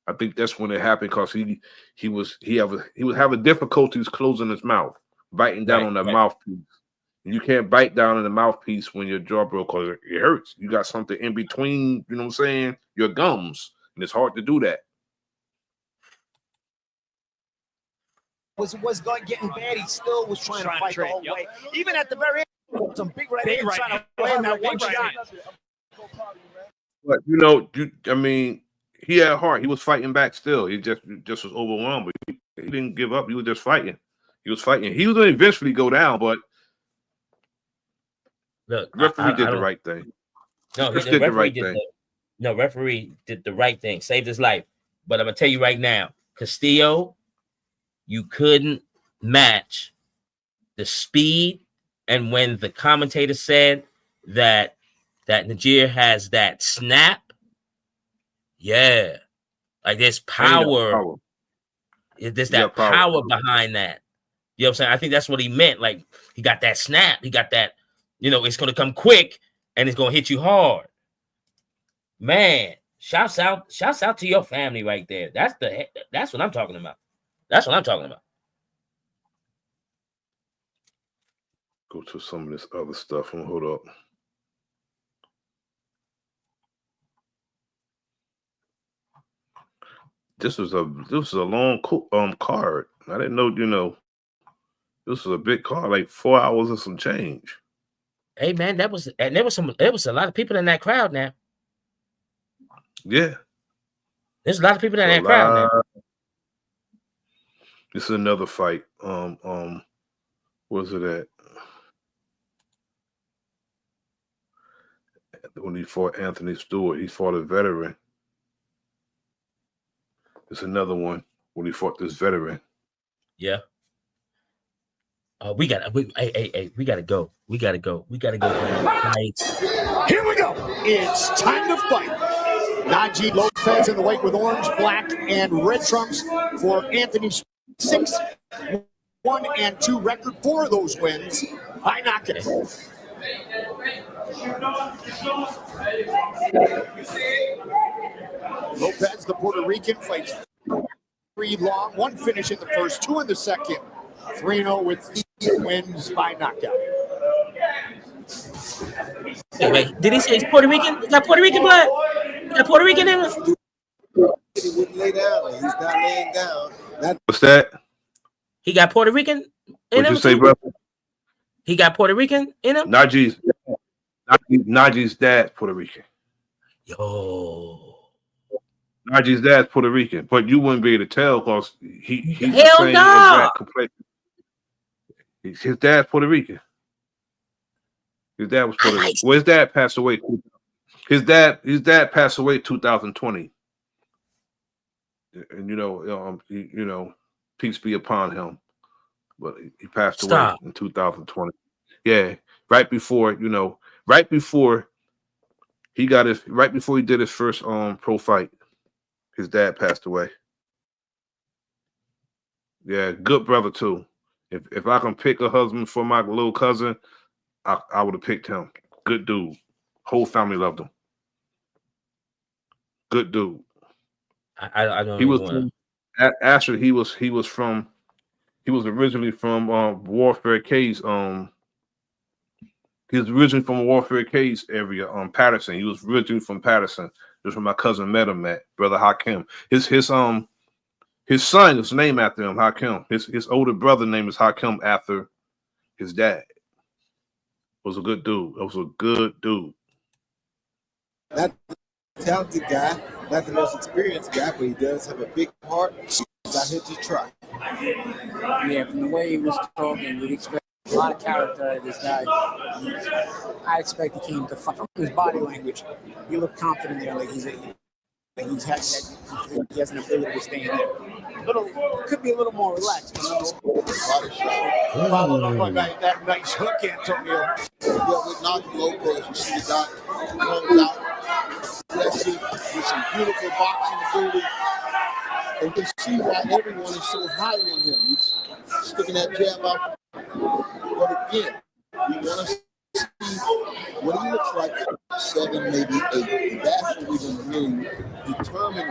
I think that's when it happened because he was having difficulties closing his mouth, biting down on that mouthpiece. You can't bite down on the mouthpiece when your jaw broke because it hurts. You got something in between, you know what I'm saying, your gums, and it's hard to do that. Was getting bad. He still was trying to fight the whole way. Even at the very end, some big right hands trying to land that one shot. But you know, I mean, he had heart. He was fighting back still. He just was overwhelmed, but he didn't give up. He was just fighting. He was fighting. He was going to eventually go down, but look, referee did the right thing. No, the referee did the right thing. Saved his life. But I'm gonna tell you right now, Castillo, you couldn't match the speed. And when the commentator said that Najee has that snap, yeah, like there's power. There's that power behind that. You know what I'm saying? I think that's what he meant. Like he got that snap. He got that, you know, it's gonna come quick and it's gonna hit you hard. Man, shouts out to your family right there. That's what I'm talking about. That's what I'm talking about. Go to some of this other stuff and hold up. This was a long card. I didn't know, you know, this was a big card, like 4 hours or some change. Hey man, there was a lot of people in that crowd now. Yeah. There's a lot of people in that crowd now. This is another fight. Where's it at? When he fought Anthony Stewart, he fought a veteran. There's another one when he fought this veteran. Yeah. We gotta go. We gotta go. Here we go. It's time to fight. Najee Lopez in the weight with orange, black, and red trunks for Anthony. 6-1-2 record. 4 of those wins by knockout. Lopez, the Puerto Rican, fights 3 long, 1 finish in the first, 2 in the second. 3-0 with 3 wins by knockout. Wait, did he say he's Puerto Rican? He got Puerto Rican blood? He got Puerto Rican in him? He wouldn't lay down. He's not laying down. What's that? He got Puerto Rican in him? What'd you say, brother? He got Puerto Rican in him? Najee's dad's Puerto Rican. Yo. Najee's dad's Puerto Rican, but you wouldn't be able to tell because he's Hell the same no. exact complexion. His dad's Puerto Rican. His dad was Puerto Rican. Well, his dad passed away. His dad passed away 2020. And you know, peace be upon him. But he passed away in 2020. Yeah, right before he did his first pro fight, his dad passed away. Yeah, good brother too. If I can pick a husband for my little cousin, I would have picked him. Good dude. Whole family loved him. Good dude. I don't. He was actually he was originally from Warfare Case. He was originally from Warfare Case area, Patterson. He was originally from Patterson. That's where my cousin met him at, Brother Hakim. His son is named after him, Hakim. His older brother name is Hakim after his dad. Was a good dude. That was a good dude. Not the talented guy, not the most experienced guy, but he does have a big heart. He's out here to try. Yeah, from the way he was talking, we'd expect a lot of character out of this guy. I expect he came to fight. From his body language, he looked confident there, like he has an ability to stay in there. Could be a little more relaxed. Followed up by that nice hook, Antonio. With Najee Lopez, you see the guy comes out aggressive with some beautiful boxing ability. And you can see why everyone is so high on him. He's sticking that jab out. But again, we want to see what he looks like. 7 7, maybe 8. And that's what we're going to really determine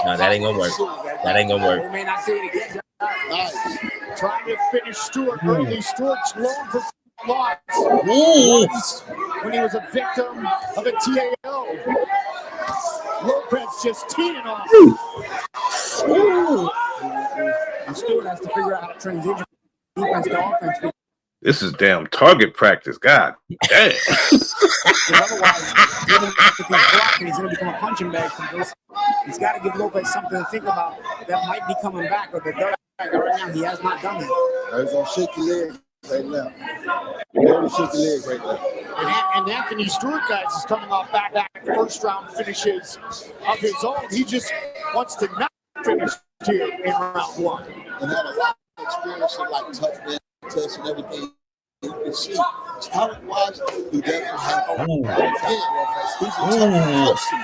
No, that ain't gonna work. That ain't gonna work. We may not see it again. Nice. Trying to finish Stewart early. Stewart's loan for loss when he was a victim of a TAO. Lopez just teeing off. And Stewart has to figure out how to transition defense to offense. This is damn target practice. God damn. Otherwise, even if he's blocking, he's going to become a punching bag from this. He's got to give Lopez something to think about that might be coming back. Or the third right now, he has not done it. He's going to shake your leg right now. He's going to shake your leg right now. And Anthony Stewart, guys, is coming off back-to-back first-round finishes of his own. He just wants to not finish here in round 1. And had a lot of experience in like toughness, tests, and everything. You can see talent-wise, he doesn't have a he's a tough person.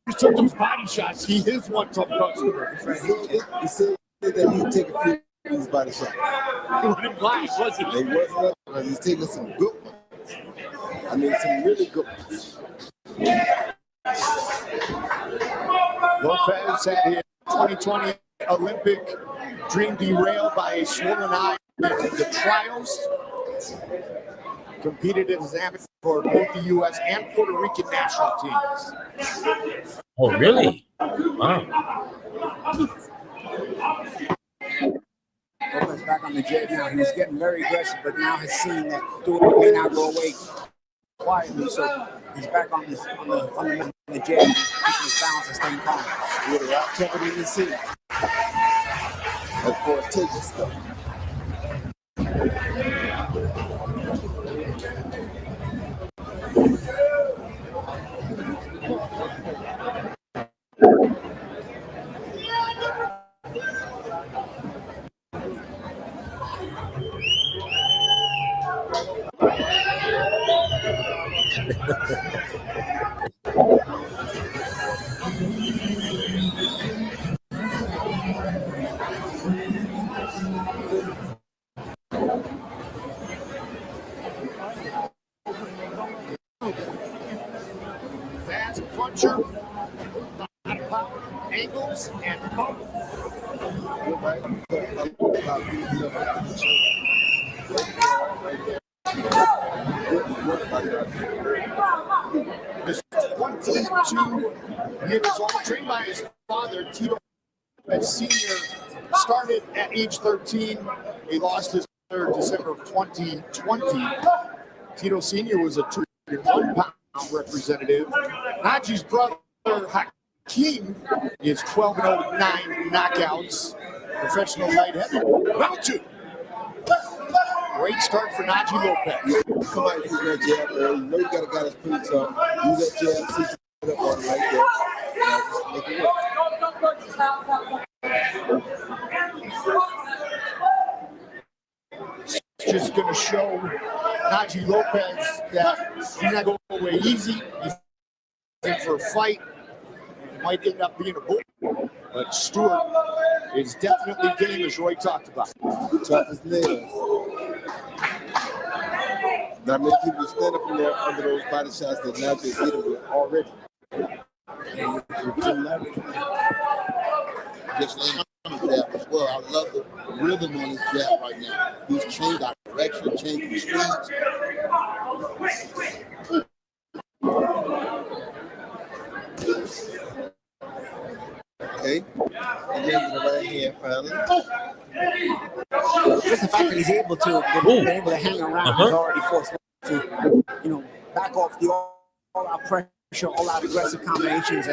He took those body shots. He is one tough customer. He said that he'd take a few of these body shots. He wasn't blind, was he? They wasn't, because he's taking some good ones. I mean, some really good ones. Lopez had his 2020 Olympic dream derailed by a swollen eye in the trials. Competed as an amateur for both the U.S. and Puerto Rican national teams. Oh, really? Wow. Lopez back on the jet now. He was getting very aggressive, but now has seen that Stewart may not go away quietly, so he's back on the jet, keeping his balance and staying calm. With a lot of temperature in the city. Of course, take this stuff. Fast puncher, power, angles, and pump. He's 22 years old, trained by his father, Tito Sr. Started at age 13. He lost his father December of 2020. Tito Sr. was a 201-pound representative. Najee's brother, Hakeem, is 12-0 with 9 knockouts. Professional light heavyweight. Round 2. Great start for Najee Lopez. Come out and use that jab early. You know you got a guy that's pretty tough. Use that jab, see you up on it right there. Make it work. Just going to show Najee Lopez that he's not going away easy. He's in for a fight. It might end up being a bull. But Stewart is definitely game, as Roy talked about. Tough as nails. Not many people stand up in there under those body shots that Najee hit him with already. Just laying on the jab as well. I love the rhythm on his jab right now. He's changed direction, changing speeds. Okay. And then to the right hand finally. Just the fact that he's able to hang around, he's already forced to, back off the all-out pressure, all-out aggressive combinations,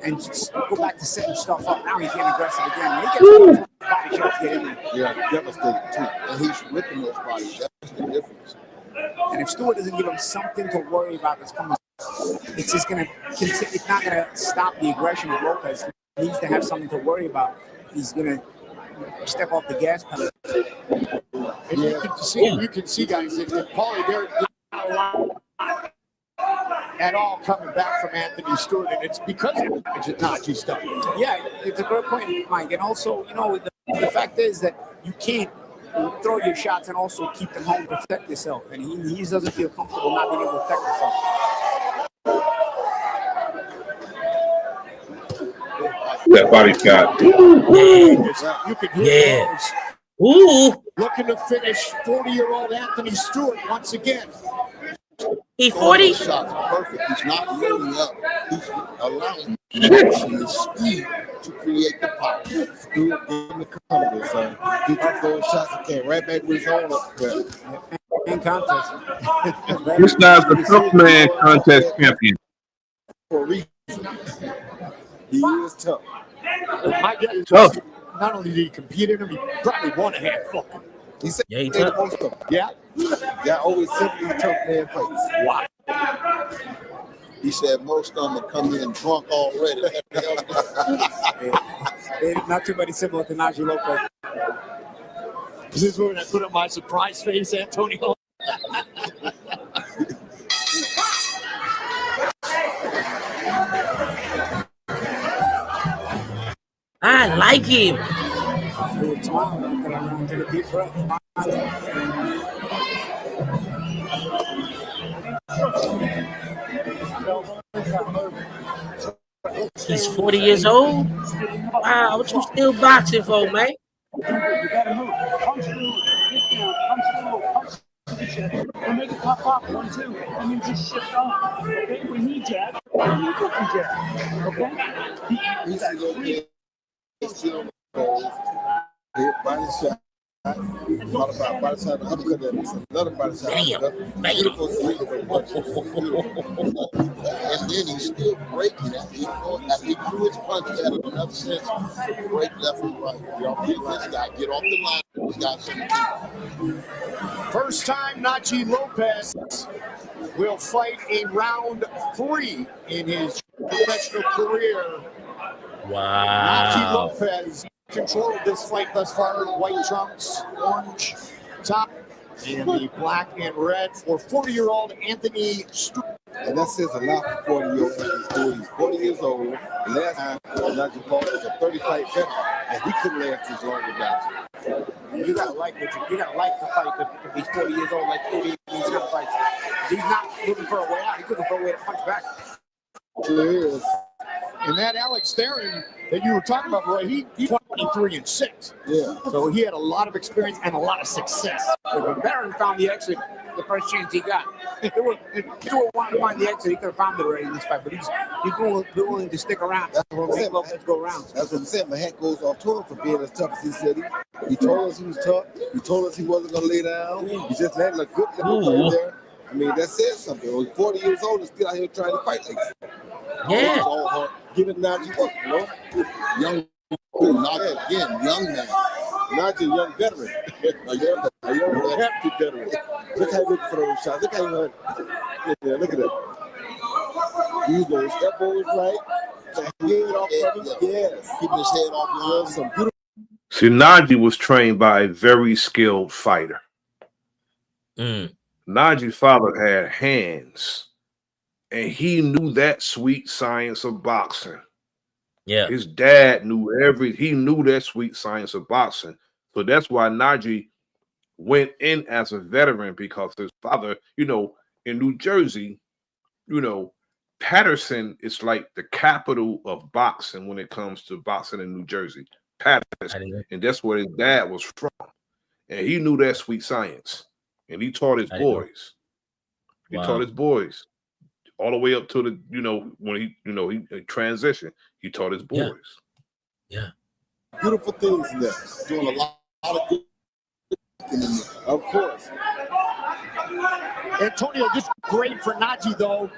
and just go back to setting stuff up. Now he's getting aggressive again. When he gets body shots, get in there. Yeah, devastating too. And he's ripping those bodies. That's the difference. And if Stewart doesn't give him something to worry about that's coming, it's just going to continue. It's not going to stop the aggression of Lopez. He needs to have something to worry about. He's going to step off the gas pedal. And you can see, guys, that Paulie, they're not a lot at all coming back from Anthony Stewart, and it's because of Najee stuff. Yeah, it's a great point, Mike. And also, the fact is that you can't throw your shots and also keep them home, protect yourself. And he doesn't feel comfortable not being able to protect himself. That body shot. You can hear those. Ooh. Looking to finish 40-year-old Anthony Stewart once again. He 40? Shots perfect. He's not loading up. He's allowing motion and speed to create the power. Stewart gave him the confidence, son. He took those shots and came right back with his own up. In contest. This guy's the tough man contest champion. For a reason. He is tough. My guy is tough. Not only did he compete in him, he probably won a handful. He said he tough. most of them. Yeah. Yeah, always simply tough man fights. Wow. He said most of them have come in drunk already. Not too many similar to Najee Lopez. This is where I put up my surprise face, Antonio. I like him. Take a deep breath. He's 40 years old? Wow, what you still boxing for, man? You gotta move. Punch through, get down, punch through, punch to the chest. We'll make it pop up, 1, 2, and then just shift on. Okay? When he jab, you different jab. Okay? He's a little bit still hit body shot. Modified body shot, the uppercut, another body shot. Beautiful sweep of And then he's still breaking it. He threw his punch. He had enough sense to break left and right. This guy, get off the line. This guy's something. First time Najee Lopez will fight a round 3 in his professional career. Najee Wow. Lopez controlled this fight thus far. White trunks, orange top, and the black and red for 40-year-old Anthony Stewart. And that says a lot for 40-year-old. He's 40 years old. The last time Najee Paul was a 30-fight veteran, and he couldn't last as long as that. You gotta like the fight to be 40 years old, like 30 in these kind of fights. He's not looking for a way out. He's looking for a way to punch back. Sure is. And that Alex Theron that you were talking about, Roy, he's 23-6. Yeah. So he had a lot of experience and a lot of success. But when Barron found the exit, the first chance he got, if Stewart wanted to find the exit, he could have found it already in this fight. But he's willing to stick around. That's what I'm saying. Lopez go around. That's what I'm saying. My hat goes off to him for being as tough as he said. He told us he was tough. He told us he wasn't going to lay down. He just had a good level there. I mean, that says something. He's 40 years old and still out here trying to fight like that. Yeah. All hard. Give it Najee work, you know? Young man. Najee, young veteran. a young hefty veteran. Look how he looking for those shots. Look how he went. Yeah, look at that. Use those elbows right. Head off of him. Yes. Keeping his head off line. Some beautiful. See, Najee was trained by a very skilled fighter. Najee's father had hands, and he knew that sweet science of boxing. Yeah. His dad knew he knew that sweet science of boxing. So that's why Najee went in as a veteran, because his father, in New Jersey, Patterson is like the capital of boxing when it comes to boxing in New Jersey. Patterson. And that's where his dad was from. And he knew that sweet science. And he taught his boys. He taught his boys all the way up to the, when he transitioned. He taught his boys. Yeah. Beautiful things in there. Doing a lot of good in there. Of course. Antonio, this is great for Najee, though,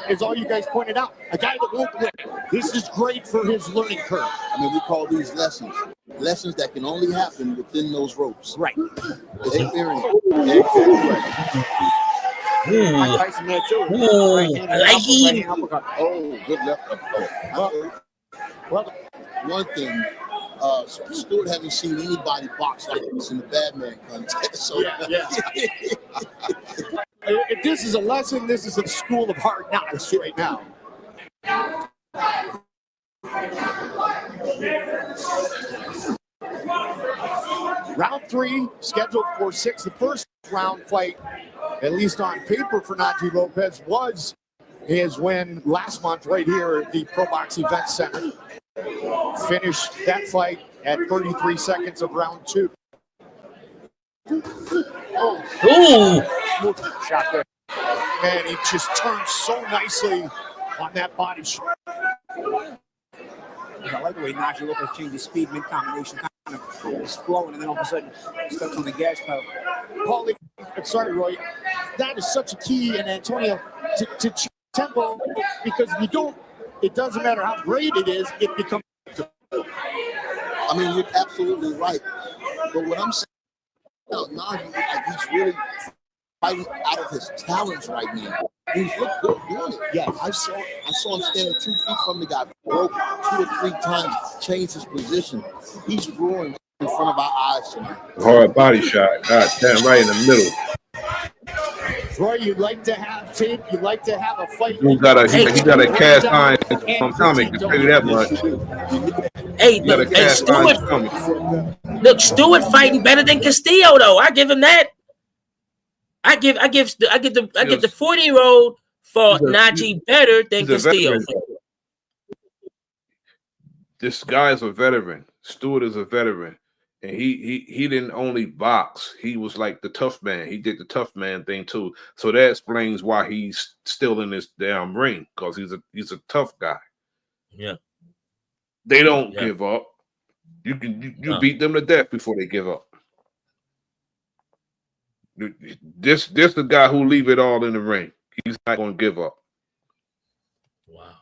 as all you guys pointed out. A guy that won't win. This is great for his learning curve. I mean, we call these lessons that can only happen within those ropes. Right. Experience. Exactly right. Mike Tyson there, too. I like him. Oh, good left. Well, one thing, Stewart hasn't seen anybody box like this in the Badman contest. So. Yeah. If this is a lesson, this is a school of hard knocks right now. Round 3, scheduled for 6. The first round fight, at least on paper for Najee Lopez, was his win last month right here at the Pro Box Event Center. Finished that fight at 33 seconds of round 2. Ooh! Shot there. Man, he just turned so nicely on that body shot. I like the way Najee Lopez changed his speed mid-combination, kind of was flowing, and then all of a sudden steps on the gas pedal. Paulie, sorry, Roy. That is such a key in Antonio to change tempo, because if you don't, it doesn't matter how great it is, it becomes. I mean, you're absolutely right. But what I'm saying, Najee, like he's really fighting out of his talents right now. He's looked good doing it. Yeah, I saw him standing 2 feet from the guy, broke 2 or 3 times, changed his position. He's growing in front of our eyes tonight. Hard body shot. God damn, right in the middle. Roy, you'd like to have tape. You'd like to have a fight. He got a cast iron stomach. I tell you that much. Hey, look, Stewart fighting better than Castillo, though. I give him that. I give the 40-year-old for Najee better than Castillo. This guy is a veteran. Stewart is a veteran. And he didn't only box. He was like the tough man. He did the tough man thing too. So that explains why he's still in this damn ring, because he's a tough guy. Yeah. They don't give up. You beat them to death before they give up. This the guy who leave it all in the ring. He's not going to give up. Wow.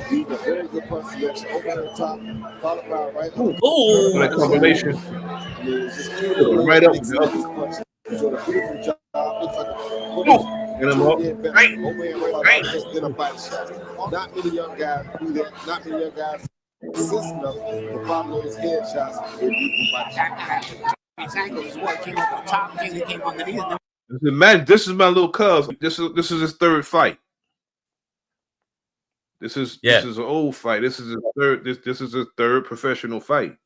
He's a very good puncher. Yes, over the top, followed by right. Ooh, that combination. Right up. So the beautiful job. Get him up. Not many young guys do that. Not many young guys assist enough to follow his headshots. His angle is what came over the top, came underneath. Man, this is my little cuz. This is his third fight. This is an old fight. This is his third. This is his third professional fight.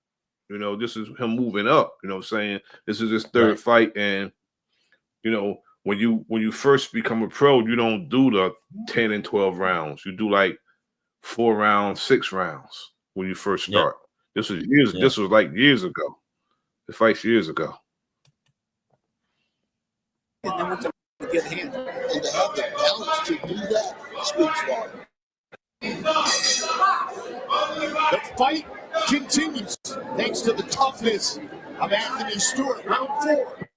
You know, this is him moving up. You know what I'm saying? This is his third fight, and you know, when you first become a pro, you don't do the 10 and 12 rounds. You do like 4 rounds, 6 rounds when you first start. This was years. This was like years ago. The fight's years ago. And then to the other hand, and to have the balance to do that speaks volume. The fight continues thanks to the toughness of Anthony Stewart. Round 4.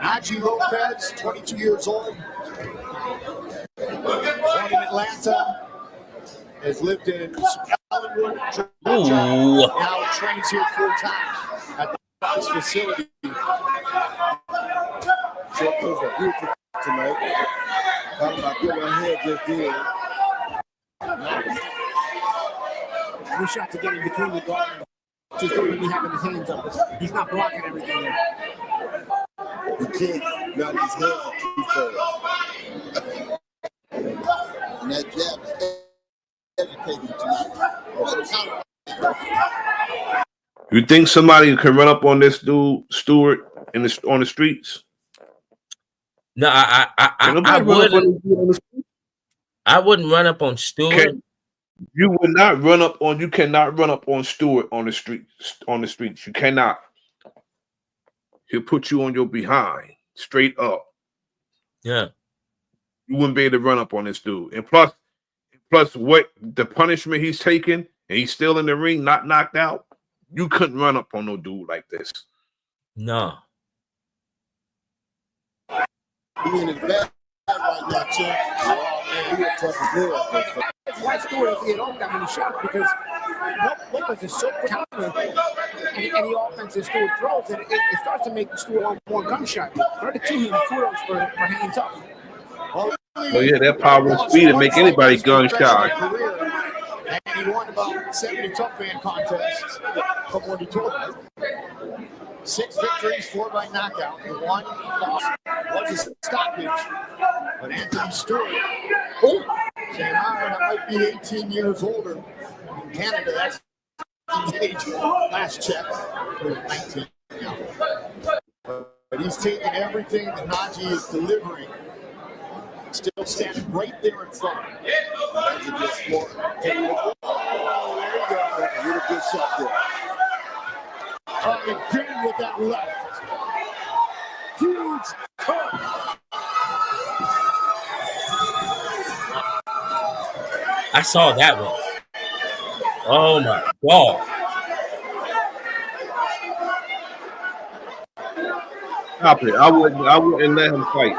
Najee Lopez, 22 years old, born in Atlanta, has lived in Ellenwood, Georgia, now trains here full-time at the Fox facility. Short was a beautiful tonight. Talking about getting my head just did. Good shot to get in between the guard. Just don't really having his hands up. He's not blocking everything there. He can't. Not his hands are too fast. And that jab is educating tonight. You think somebody can run up on this dude Stewart on the streets? No, I wouldn't. I wouldn't run up on Stewart. You would not run up on. You cannot run up on Stewart on the streets. On the streets, you cannot. He'll put you on your behind, straight up. Yeah, you wouldn't be able to run up on this dude. And plus, what the punishment he's taking, and he's still in the ring, not knocked out. You couldn't run up on no dude like this. No. Being in the back right now, champ. That's why Stewart has hit off that many shots, because Lopez is so counter any offense that Stewart throws that it starts to make Stewart more gunshot. Credit to him, kudos for hanging tough. Well, Oh yeah, that power and speed to make anybody gun shy. And he won about 70 tough man contests from what he told me. 6 victories, 4 by knockout. The 1 loss was a stoppage. But Anthony Stewart saying, all right, I might be 18 years older. In Canada, that's the age. Last check, was 19. But he's taking everything that Najee is delivering. Still standing right there in front. That's a good sport. Oh, there you go. A really good shot there. Again with that left. Huge cut. I saw that one. Oh my God. Stop it. I wouldn't let him fight.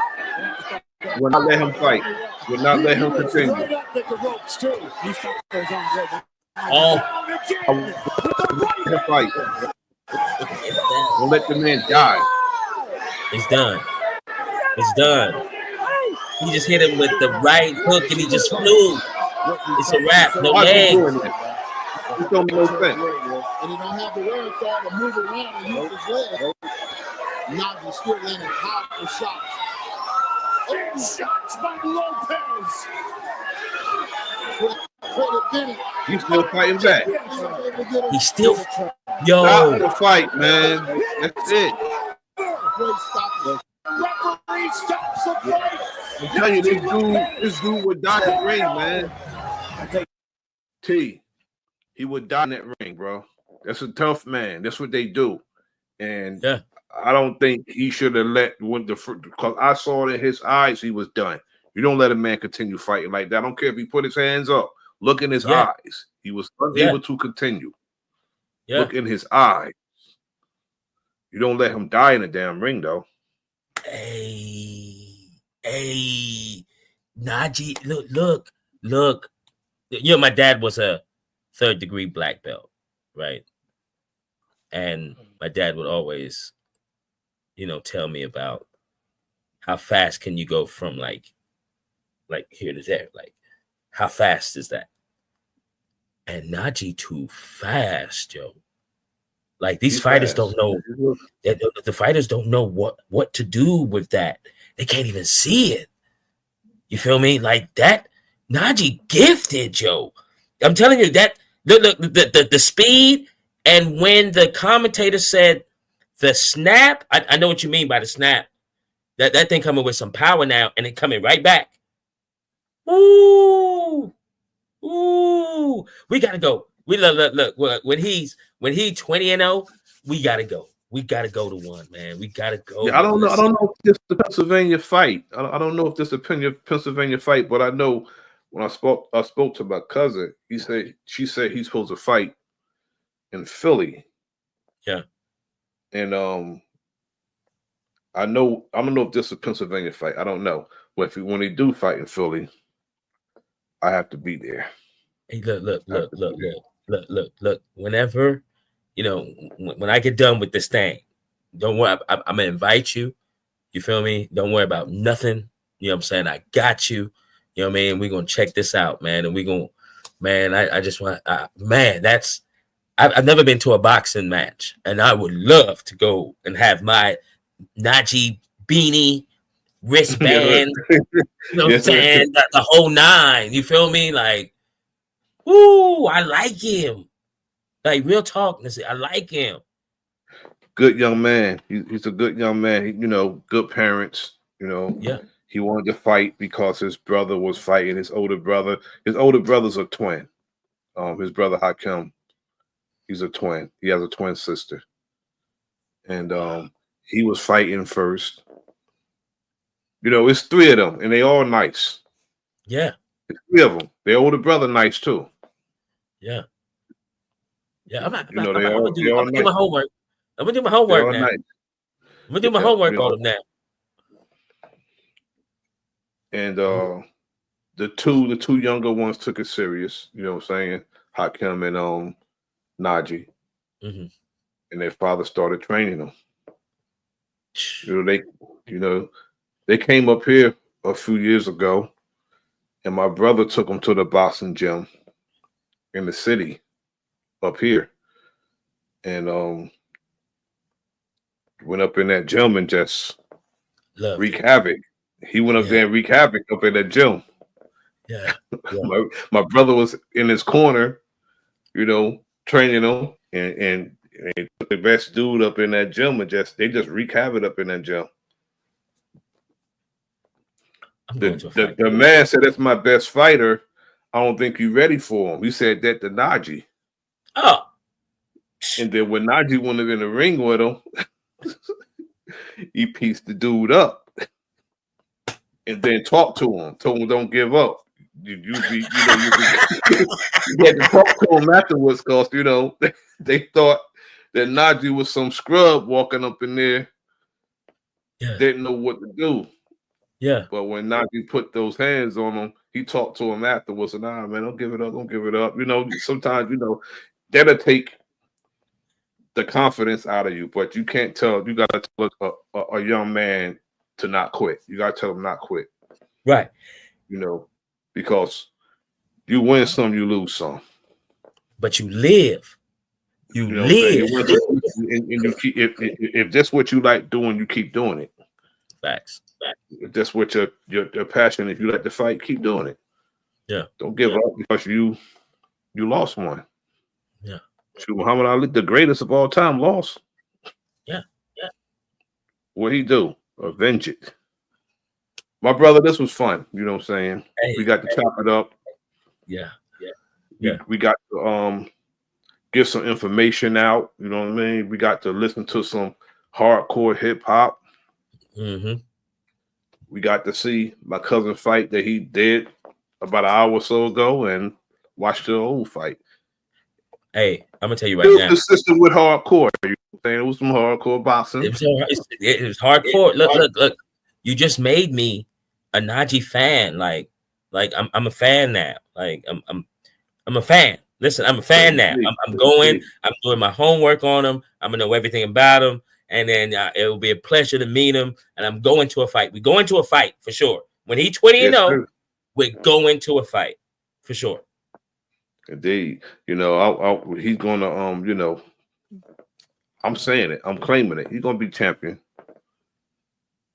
Would not let him fight. Would not let him continue. Right up at the ropes, too. He's talking his own leg. I wouldn't let him fight. Don't let the man die. It's done. It's done. He just hit him with the right hook and he just flew. It's a wrap. No legs. It don't make no sense. And he don't have the wherewithal to move around and use his legs. Najee still landing powerful shots. Big shots by Lopez. He's still fighting back. He's still, yo. Stop the fight, man. That's it. Referee stops the fight. I'm telling you, this dude would die in the ring, man. T, he would die in that ring, bro. That's a tough man. That's what they do. And yeah. I don't think he should have let because I saw it in his eyes he was done. You don't let a man continue fighting like that. I don't care if he put his hands up. Look in his eyes. He was unable to continue. Yeah. Look in his eyes. You don't let him die in the damn ring, though. Hey, Najee, look. You know, my dad was a 3rd-degree black belt, right? And my dad would always, you know, tell me about how fast can you go from like here to there, like how fast is that? And Najee too fast, yo. Like these fighters don't know. The fighters don't know what to do with that. They can't even see it. You feel me? Like that. Najee gifted, yo. I'm telling you that. Look, the speed, and when the commentator said the snap, I know what you mean by the snap. That thing coming with some power now, and it coming right back. Ooh, we gotta go. We look. When he's 20-0, we gotta go. We gotta go to one, man. We gotta go. Yeah, I don't know if this is the Pennsylvania fight. I don't know if this is a Pennsylvania fight, but I know when I spoke to my cousin, she said he's supposed to fight in Philly. Yeah. And I don't know if this is a Pennsylvania fight. I don't know. But when they do fight in Philly, I have to be there. Hey, look. Whenever, you know, when I get done with this thing, don't worry. I'm gonna invite you. You feel me? Don't worry about nothing. You know what I'm saying? I got you. You know what I mean? We're gonna check this out, man. And we're gonna, man, I just want, man, that's, I've never been to a boxing match, and I would love to go and have my Najee beanie, wristband, you know what I'm saying? The whole 9. You feel me? Like, whoo, I like him. Like, real talk, I like him. Good young man. He's a good young man. You know, good parents. You know, yeah. He wanted to fight because his brother was fighting his older brother. His older brother's a twin. His brother Hakim, he's a twin. He has a twin sister, and he was fighting first. You know, it's 3 of them, and they all nice. Yeah, it's 3 of them. Their older brother nice too. Yeah. Yeah, I'm gonna do my homework. I'm gonna do my homework now. Nice. I'm gonna do my homework on them now. And the two younger ones took it serious. You know what I'm saying? Hakim and Najee. Mm-hmm. And their father started training them. They came up here a few years ago, and my brother took him to the boxing gym in the city up here, and went up in that gym and just wreak havoc. He went up there and wreak havoc up in that gym. Yeah. My brother was in his corner, training him, and they put the best dude up in that gym and they just wreak havoc up in that gym. The man said, "That's my best fighter. I don't think you're ready for him." He said that to Najee. Oh. And then when Najee went in the ring with him, he pieced the dude up and then talked to him, told him don't give up. You had to talk to him afterwards because they thought that Najee was some scrub walking up in there, didn't know what to do. Yeah. But when Najee put those hands on him, he talked to him afterwards and man, don't give it up, don't give it up. Sometimes that'll take the confidence out of you, but you can't tell. You gotta tell a young man to not quit. You gotta tell him not quit. Right. Because you win some, you lose some. But you live. You live. And you keep, if that's what you like doing, you keep doing it. Facts. If that's what your passion, if you like to fight, keep doing it. Yeah. Don't give up because you lost one. Yeah. Muhammad Ali, the greatest of all time, lost. Yeah. What he do? Avenge it. My brother, this was fun. You know what I'm saying? Hey, we got to chop it up. Yeah. We got to get some information out. You know what I mean? We got to listen to some hardcore hip hop. Mm-hmm. We got to see my cousin fight that he did about an hour or so ago and watch the old fight. Hey, I'm gonna tell you right now. Consistent with hardcore. You know what I'm saying? It was some hardcore boxing. It was hardcore. Look. You just made me a Najee fan. Like I'm a fan now. Like I'm a fan. Listen, I'm a fan now. I'm going. I'm doing my homework on him. I'm gonna know everything about him, and then it will be a pleasure to meet him. And I'm going to a fight. We go into a fight for sure. When he's 20-0, we're going to a fight for sure. Indeed, he's gonna I'm saying it. I'm claiming it. He's gonna be champion.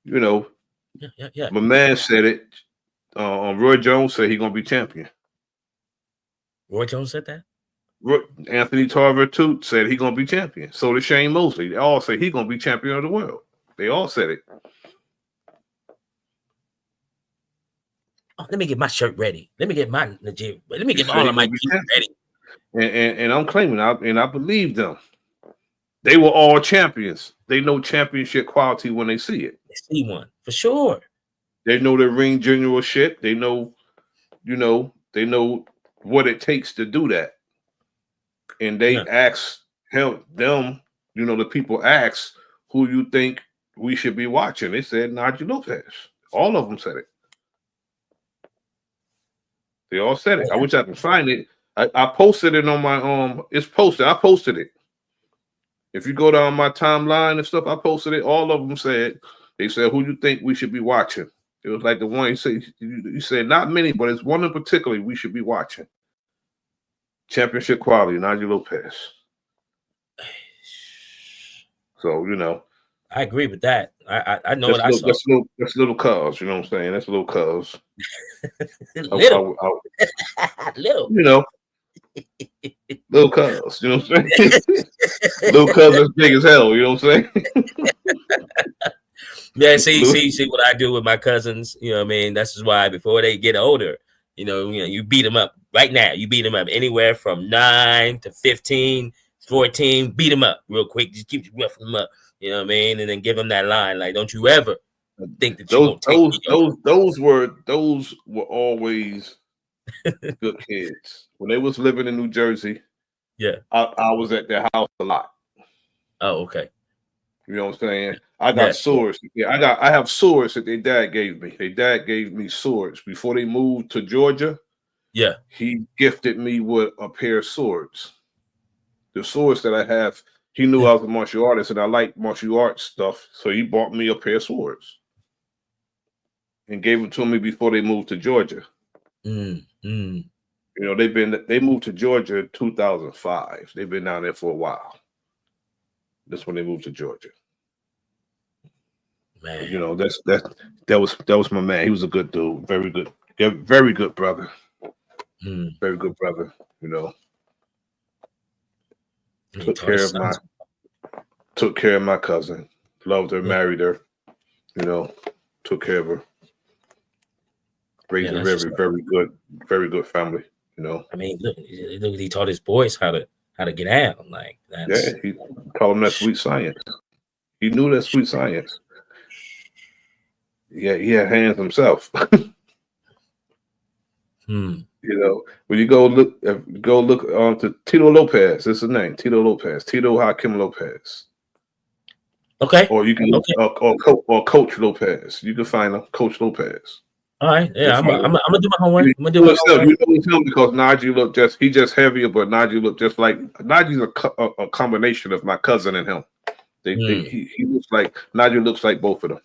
Yeah. My man said it. Roy Jones said he's gonna be champion. Roy Jones said that. Anthony Tarver too said he's gonna be champion. So did Shane Mosley. They all say he's gonna be champion of the world. They all said it. Oh, let me get my shirt ready. Let me get my Najee. Let me get all of my gear ready. And I'm claiming, I believe them. They were all champions. They know championship quality when they see it. They see one for sure. They know the ring generalship. They know, they know what it takes to do that. And they ask them, the people ask who you think we should be watching. They said Najee Lopez. All of them said it. They all said it. I wish I could find it. I posted it on my it's posted. I posted it. If you go down my timeline and stuff, I posted it. All of them said, they said, who you think we should be watching? It was like the one you said, not many, but it's one in particular we should be watching. Championship quality, Najee Lopez. So, I agree with that. I know what I saw. That's little cuz, you know what I'm saying? That's little cuz. Little. Little cuz, you know what I'm saying? Little cuz is big as hell, you know what I'm saying? Yeah, see what I do with my cousins. You know what I mean? That's why before they get older, you beat them up right now. You beat them up anywhere from 9 to 15, 14. Beat them up real quick. Just keep roughing them up. You know what I mean? And then give them that line like, "Don't you ever think that those were always good kids. When they was living in New Jersey, yeah, I was at their house a lot. Oh, okay. You know what I'm saying? I got swords. Yeah, I have swords that their dad gave me. Their dad gave me swords before they moved to Georgia. Yeah, he gifted me with a pair of swords. The swords that I have, he knew I was a martial artist and I like martial arts stuff, so he bought me a pair of swords. and gave them to me before they moved to Georgia. You know, they moved to Georgia in 2005. They've been down there for a while. That's when they moved to Georgia. Man. You know, that was my man. He was a good dude, very good brother. Very good brother, you know. Took care of my cousin. Loved her, married her, you know, took care of her. Raised a very good family, you know. I mean, look, he taught his boys how to get out. Like that's he called him that sweet science. He knew that sweet science. Yeah, he had hands himself. You know, when you go look to Tito Lopez, that's his name, Tito Lopez, Tito Hakim Lopez. Okay. Or you can or Coach Lopez. You can find him, Coach Lopez. All right. Yeah, I'm gonna do my homework. I'm gonna do my homework. You know it's him because Najee he's just heavier, but Najee looked just like Najee's a combination of my cousin and him. He looks like Najee looks like both of them.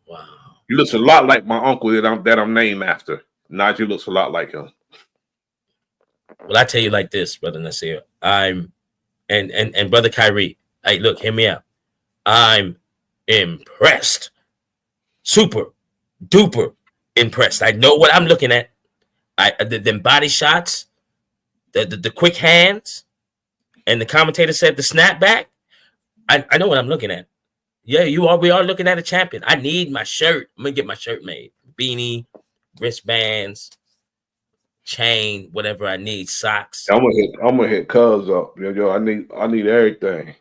Wow. He looks a lot like my uncle that I'm named after. Najee looks a lot like him. Well, I tell you like this, Brother Nasir. And Brother Kyrie. Hey, look, hear me out. I'm impressed. Super duper impressed. I know what I'm looking at. Them body shots, the quick hands, and the commentator said the snapback. I know what I'm looking at. Yeah, we are looking at a champion. I need my shirt. I'm gonna get my shirt made. Beanie, wristbands, chain, whatever I need, socks. I'm gonna hit Cuz up. Yo, I need everything.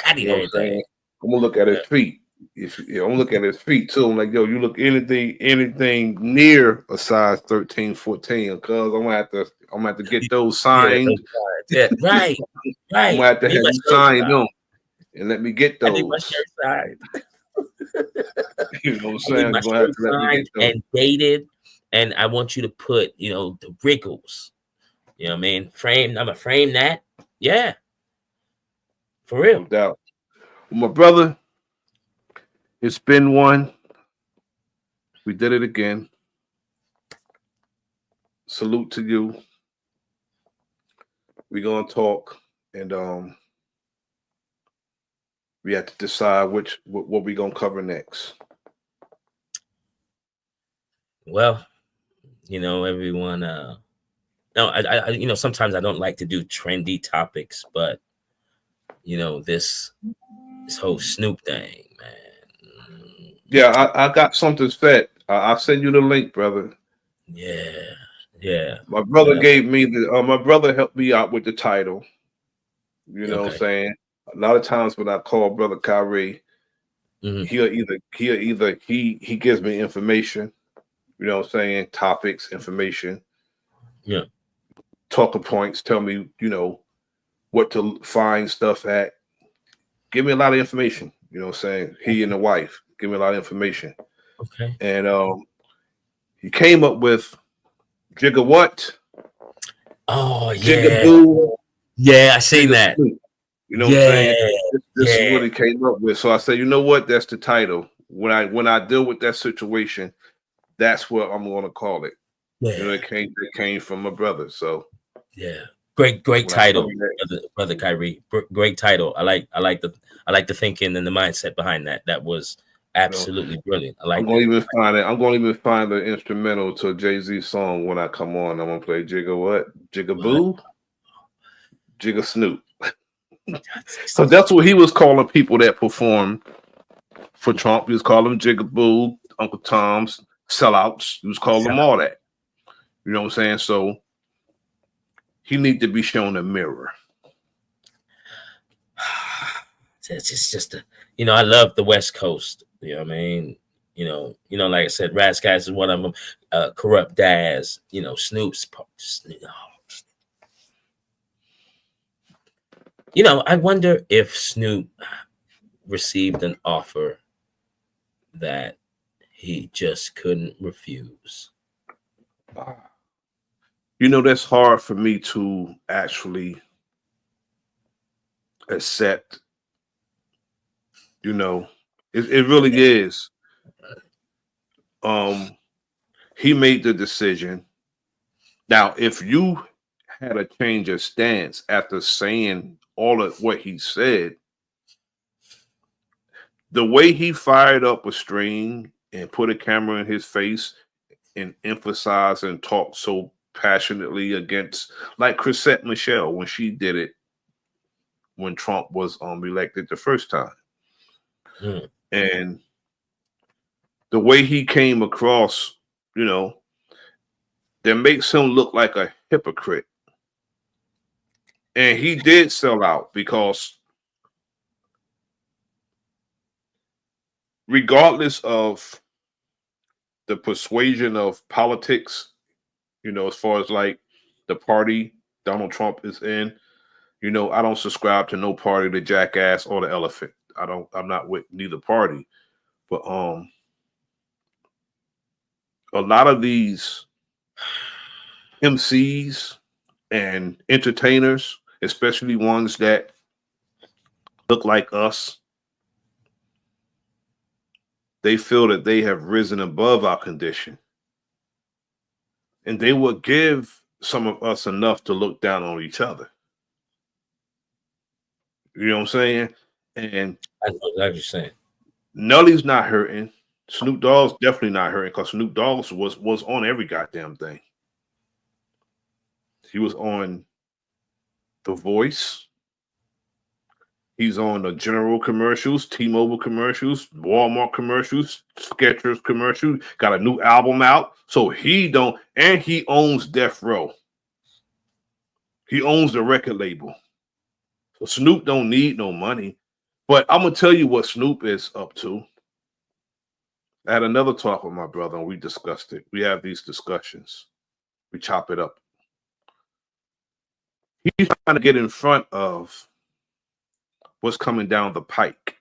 I need everything. I'm gonna look at his feet. I'm gonna look at his feet too. I'm like, yo, you look anything near a size 13, 14, cuz I'm gonna have to get those signed. Yeah, right. I'm gonna have to have you sign them and let me get those. I need my shirt signed. You know what I'm saying? I need my shirt signed and dated, and I want you to put, the Riggles. You know what I mean? I'm gonna frame that. Yeah. For real. No doubt. Well, my brother, it's been one. We did it again. Salute to you. We're gonna talk, and we have to decide what we're gonna cover next. Well, everyone. No, I sometimes I don't like to do trendy topics, but this whole Snoop thing, man. Yeah, I got something set. I'll send you the link, brother. Yeah. My brother gave me my brother helped me out with the title. You know what I'm saying? A lot of times when I call Brother Kyrie, he gives me information. You know what I'm saying? Topics, information. Yeah. Talking points. Tell me, what to find stuff at. Give me a lot of information. You know what I'm saying? He and the wife give me a lot of information. Okay. And he came up with Jigga what? Oh, yeah. Jigga yeah, I seen that. You know what I'm saying? This is what he came up with. So I said, you know what? That's the title. When I deal with that situation, that's what I'm going to call it. Yeah. It came from my brother. So yeah, great title, brother Kyrie. Great title. I like the thinking and the mindset behind that. That was absolutely brilliant. I'm going to even find the instrumental to Jay-Z song when I come on. I'm going to play Jigga what? Jigga Boo? Jigga Snoop. So that's what he was calling people that perform for Trump. He was calling them Jigga Boo, Uncle Tom's, sellouts. He was calling them all that. You know what I'm saying? So he need to be shown a mirror. It's just I love the West Coast. You know what I mean? Like I said, Raz Guys is one of them. Corrupt Daz, Snoop's. I wonder if Snoop received an offer that he just couldn't refuse. That's hard for me to actually accept. It really is. he made the decision. Now, if you had a change of stance after saying all of what he said, the way he fired up a string and put a camera in his face and emphasized and talked so passionately against, like Chrisette Michelle when she did it when Trump was elected the first time. And the way he came across, that makes him look like a hypocrite. And he did sell out because regardless of the persuasion of politics, as far as like the party Donald Trump is in, I don't subscribe to no party, the jackass or the elephant. I'm not with neither party. But a lot of these MCs and entertainers, especially ones that look like us, they feel that they have risen above our condition. And they will give some of us enough to look down on each other. You know what I'm saying? And I know exactly what you're saying. Nelly's not hurting. Snoop Dogg's definitely not hurting because Snoop Dogg was on every goddamn thing. He was on The Voice. He's on the General commercials, T-Mobile commercials, Walmart commercials, Skechers commercials. Got a new album out. So he owns Death Row. He owns the record label. So Snoop don't need no money. But I'm going to tell you what Snoop is up to. I had another talk with my brother and we discussed it. We have these discussions. We chop it up. He's trying to get in front of what's coming down the pike.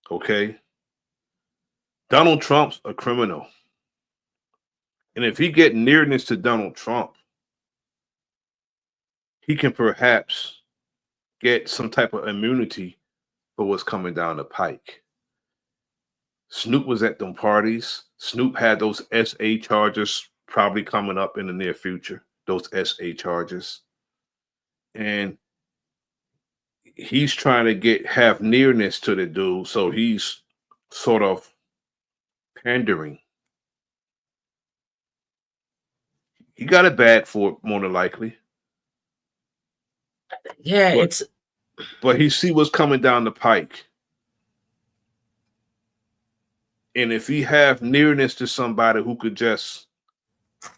Okay? Donald Trump's a criminal. And if he get nearness to Donald Trump, he can perhaps get some type of immunity for what's coming down the pike. Snoop was at them parties. Snoop had those SA charges probably coming up in the near future, those SA charges. And he's trying to have nearness to the dude, so he's sort of pandering. He got it bad for it, more than likely. Yeah, but he see what's coming down the pike. And if he have nearness to somebody who could just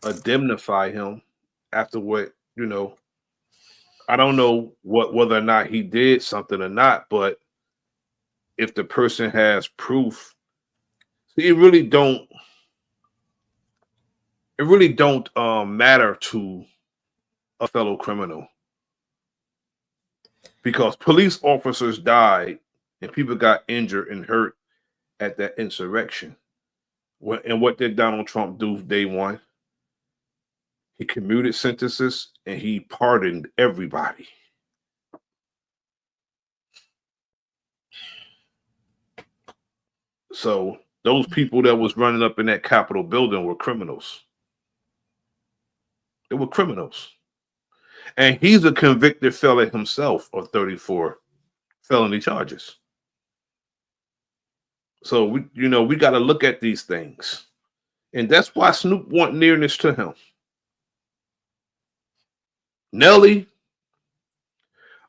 indemnify him after what, I don't know whether or not he did something or not, but if the person has proof, it really don't matter to a fellow criminal. Because police officers died and people got injured and hurt at that insurrection. And what did Donald Trump do day one? He commuted sentences and he pardoned everybody. So those people that was running up in that Capitol building were criminals. They were criminals. And he's a convicted felon himself of 34 felony charges. So we got to look at these things. And that's why Snoop want nearness to him. Nelly,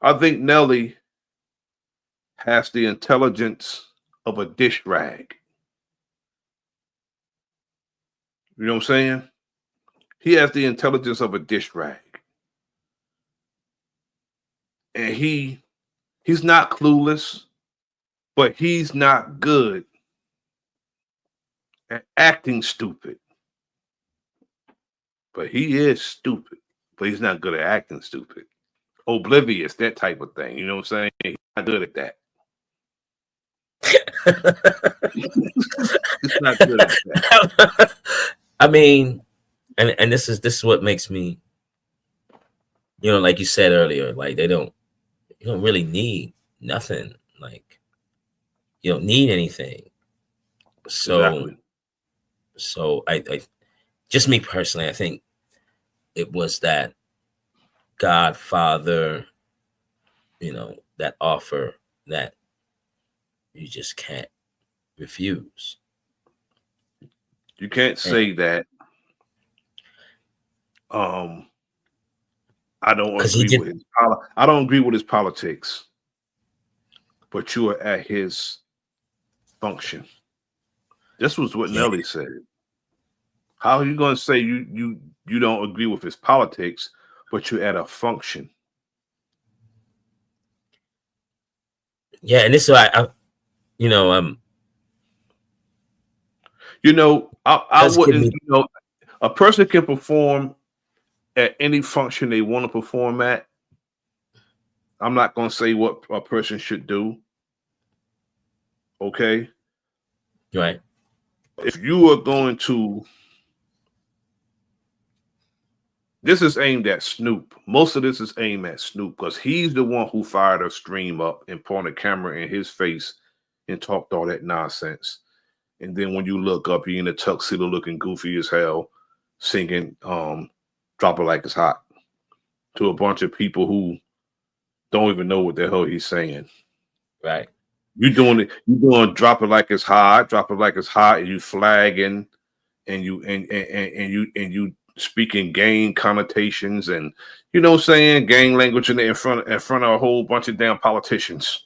I think Nelly has the intelligence of a dish rag. You know what I'm saying? He has the intelligence of a dish rag. And he's not clueless, but he's not good at acting stupid. But he is stupid, but he's not good at acting stupid. Oblivious, that type of thing. You know what I'm saying? He's not good at that. He's not good at that. I mean, and this is what makes me, like you said earlier, like you don't really need nothing. Like you don't need anything. So, so I just me personally, I think it was that Godfather, that offer that you just can't refuse. You can't say that. I don't agree with his. I don't agree with his politics, but you are at his function. This was what Nelly said. How are you going to say you don't agree with his politics, but you're at a function? Yeah, and this is why I wouldn't. A person can perform at any function they want to perform at. I'm not going to say what a person should do. Okay. Right. If you are going to, this is aimed at Snoop. Most of this is aimed at Snoop because he's the one who fired a stream up and pointed a camera in his face and talked all that nonsense. And then when you look up, he in a tuxedo looking goofy as hell, singing Drop It Like It's Hot to a bunch of people who don't even know what the hell he's saying. Right. You're doing Drop It Like It's Hot, Drop It Like It's Hot, and you flagging and you speaking gang connotations and saying gang language in front of a whole bunch of damn politicians.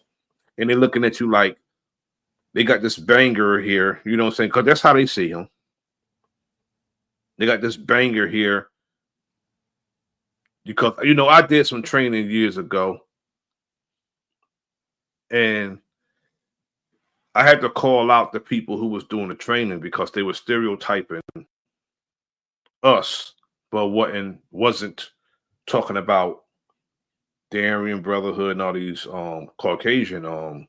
And they're looking at you like they got this banger here, because that's how they see him. They got this banger here. Because I did some training years ago. And I had to call out the people who was doing the training because they were stereotyping us, but wasn't talking about the Aryan Brotherhood and all these Caucasian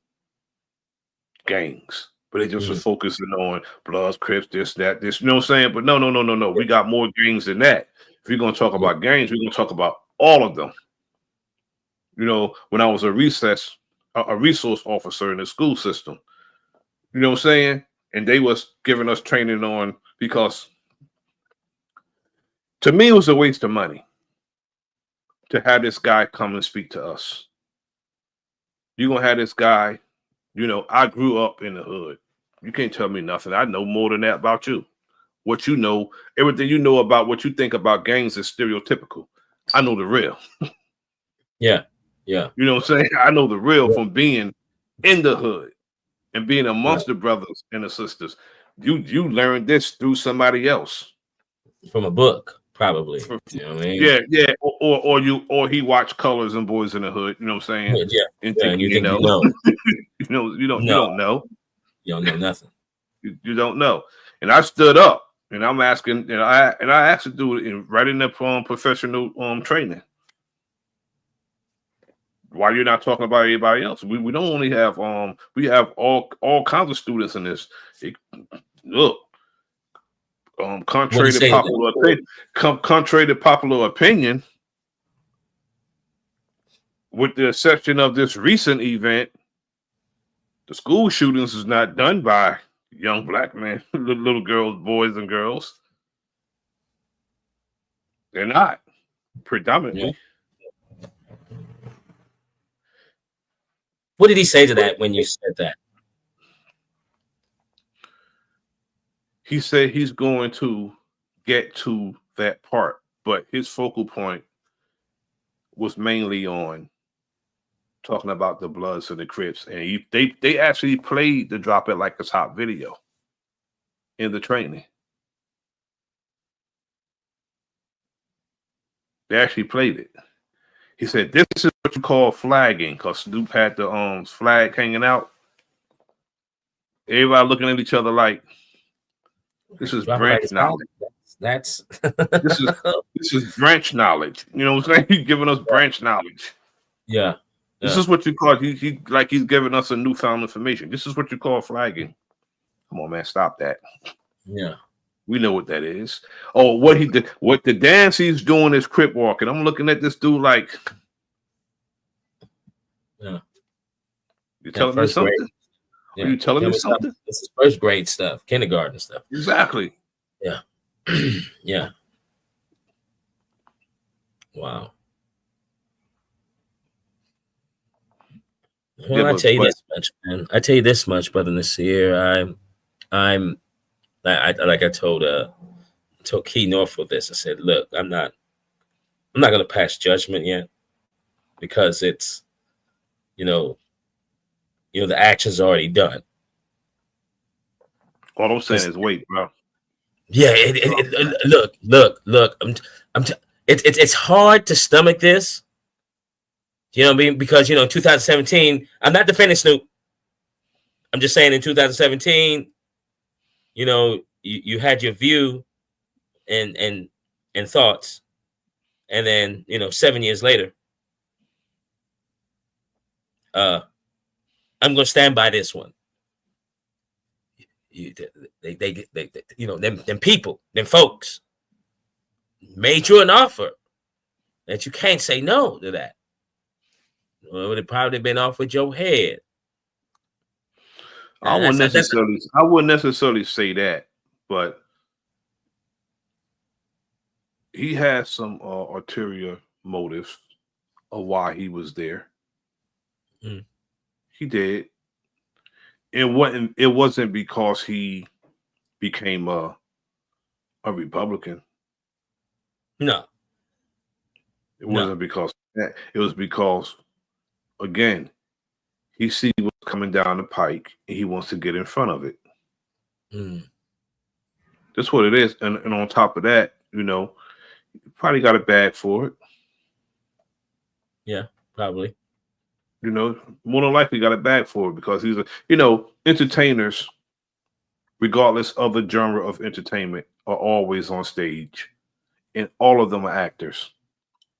gangs. But they just was focusing on Bloods, Crips, this, that, this. You know what I'm saying? But no. We got more gangs than that. If you're going to talk about gangs, we're going to talk about all of them. When I was a resource officer in the school system, you know what I'm saying? And they was giving us training on, because to me, it was a waste of money to have this guy come and speak to us. You're going to have this guy, I grew up in the hood. You can't tell me nothing. I know more than that about you. What you know, everything you know about what you think about gangs is stereotypical. I know the real. Yeah. Yeah. You know what I'm saying? I know the real from being in the hood and being amongst the brothers and the sisters. You learned this through somebody else. From a book, probably. You know what I mean? Yeah. Or he watched Colors and Boys in the Hood, you know what I'm saying? Yeah. And you think you know. know. You don't know. You don't know nothing. You don't know. And I stood up and I'm asking, I actually do it right in the professional training. Why you're not talking about everybody else? We don't only have we have all kinds of students in this. Contrary to popular opinion, with the exception of this recent event, the school shootings is not done by young black men, little girls, boys and girls. They're not predominantly. Yeah. What did he say to that when you said that? He said he's going to get to that part, but his focal point was mainly on talking about the Bloods and the Crips, and they actually played the Drop It Like It's Hot video in the training. They actually played it. He said, "This is what you call flagging," because Snoop had the flag hanging out. Everybody looking at each other like, this is branch knowledge. That's this is branch knowledge. You know what I'm saying? He's giving us branch knowledge. Yeah. This is what you call he's giving us a newfound information. This is what you call flagging. Come on, man, stop that. Yeah. We know what that is. Oh, what he did, what the dance he's doing is crip walking. I'm looking at this dude like, yeah, you telling me something? Yeah. Are you telling me something? This is first grade stuff, kindergarten stuff. Exactly. Yeah. Yeah. Wow. Well, Yeah, I tell you this much, man. I tell you this much, Brother Nasir. Like I told Key Norfolk this. I said, look, I'm not gonna pass judgment yet because it's, the action's already done. All I'm saying is wait, bro. Yeah, look. It's hard to stomach this. You know what I mean? Because in 2017, I'm not defending Snoop. I'm just saying in 2017, you had your view and thoughts, and then 7 years later, I'm gonna stand by this one. Them people, them folks made you an offer that you can't say no to that. Well, it would have probably been off with your head. I wouldn't necessarily say that, but he had some ulterior motives of why he was there. Mm. He did. It wasn't because he became a Republican. No. It wasn't because of that. It was because, again, he sees what's coming down the pike and he wants to get in front of it. Mm. That's what it is. And on top of that, probably got a bag for it. Yeah, probably. More than likely got a bag for it because he's entertainers, regardless of the genre of entertainment, are always on stage. And all of them are actors.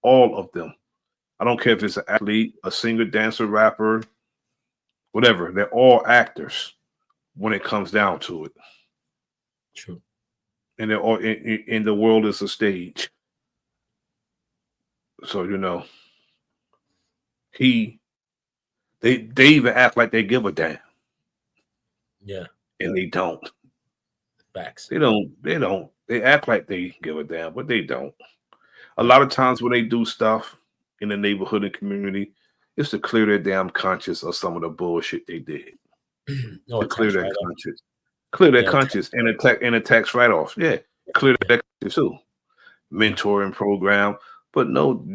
All of them. I don't care if it's an athlete, a singer, dancer, rapper, whatever. They're all actors when it comes down to it. True. And they're all in the world is a stage. So, they even act like they give a damn. Yeah. And they don't. Facts. They don't. They act like they give a damn, but they don't. A lot of times when they do stuff in the neighborhood and community, it's to clear their damn conscience of some of the bullshit they did. To clear their conscience. Clear their conscience and a tax write-off. Yeah. Clear their conscience too. Mentoring program. But no,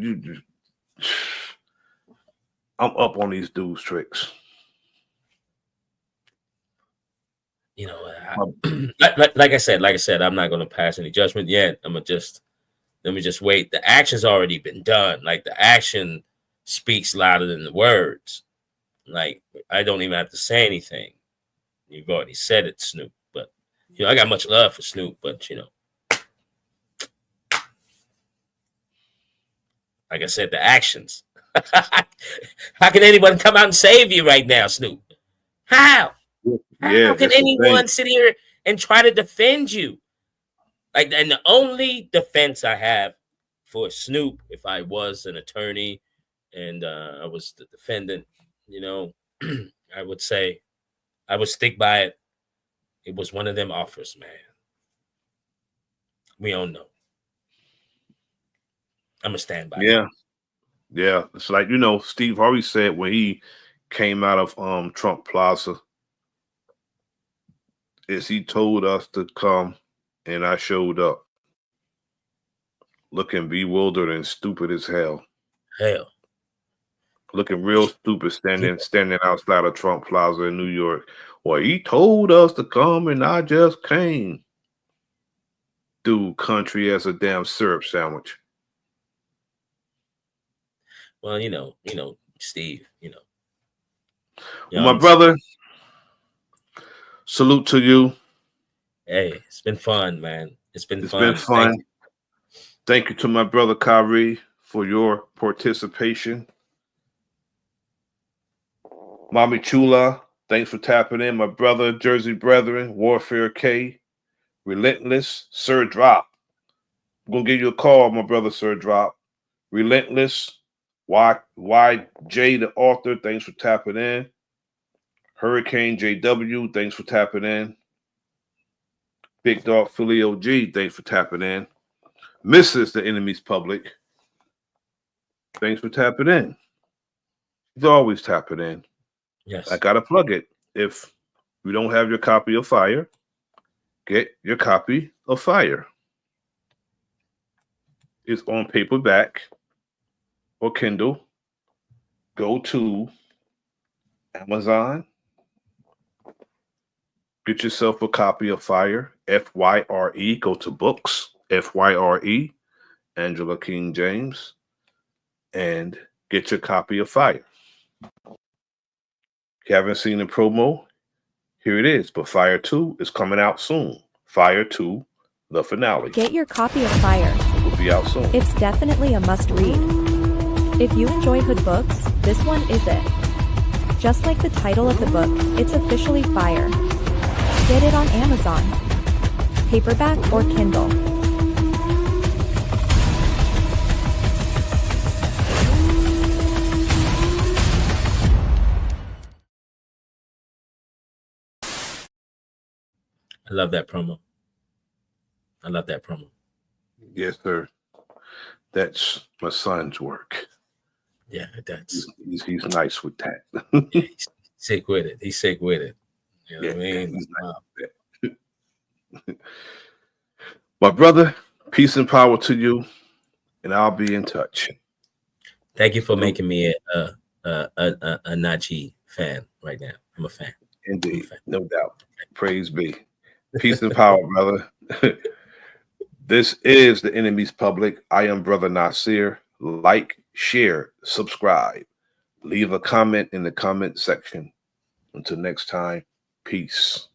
I'm up on these dudes' tricks. Like I said, I'm not going to pass any judgment yet. Let me just wait. The action's already been done. Like the action speaks louder than the words. Like I don't even have to say anything. You've already said it, Snoop. But I got much love for Snoop. But like I said, the actions. How can anyone come out and save you right now, Snoop? How? Yeah, How can anyone sit here and try to defend you? Like, and the only defense I have for Snoop, if I was an attorney and I was the defendant, I would say, I would stick by it. It was one of them offers, man. We all know. I'm gonna stand by it. Yeah. It's like, Steve Harvey said when he came out of Trump Plaza, is he told us to come and I showed up looking bewildered and stupid as hell. Looking real stupid standing outside of Trump Plaza in New York. Well, he told us to come and I just came. Dude, country as a damn syrup sandwich. Well, Steve, Well, my brother, salute to you. Hey, it's been fun, man. It's been fun. Thank you to my brother Kyrie for your participation. Mommy Chula, thanks for tapping in. My brother, Jersey Brethren, Warfare K, Relentless, Sir Drop. I'm going to give you a call, my brother, Sir Drop. Relentless, YJ, the author, thanks for tapping in. Hurricane JW, thanks for tapping in. Big Dog Philly OG, thanks for tapping in. Mrs. The Enemy's Public, thanks for tapping in. He's always tapping in. Yes. I gotta plug it. If you don't have your copy of Fire, get your copy of Fire. It's on paperback or Kindle. Go to Amazon. Get yourself a copy of Fire, F-Y-R-E. Go to Books, F-Y-R-E, Angela King James, and get your copy of Fire. If you haven't seen the promo, here it is. But Fire 2 is coming out soon. Fire 2, the finale. Get your copy of Fire. Will be out soon. It's definitely a must-read. If you enjoy hood books, this one is it. Just like the title of the book, it's officially Fire. Get it on Amazon, paperback or Kindle. I love that promo. I love that promo. Yes, sir. That's my son's work. Yeah, that's he's nice with that. He's sick with it. He's sick with it. You know what I mean? He's nice with that. My brother, peace and power to you, and I'll be in touch. Thank you for making me a Najee fan right now. I'm a fan. Indeed, no doubt. Praise be. Peace and power, brother. This is the Enemy's Public. I am Bro.Nasir. Like, share, subscribe. Leave a comment in the comment section. Until next time, peace.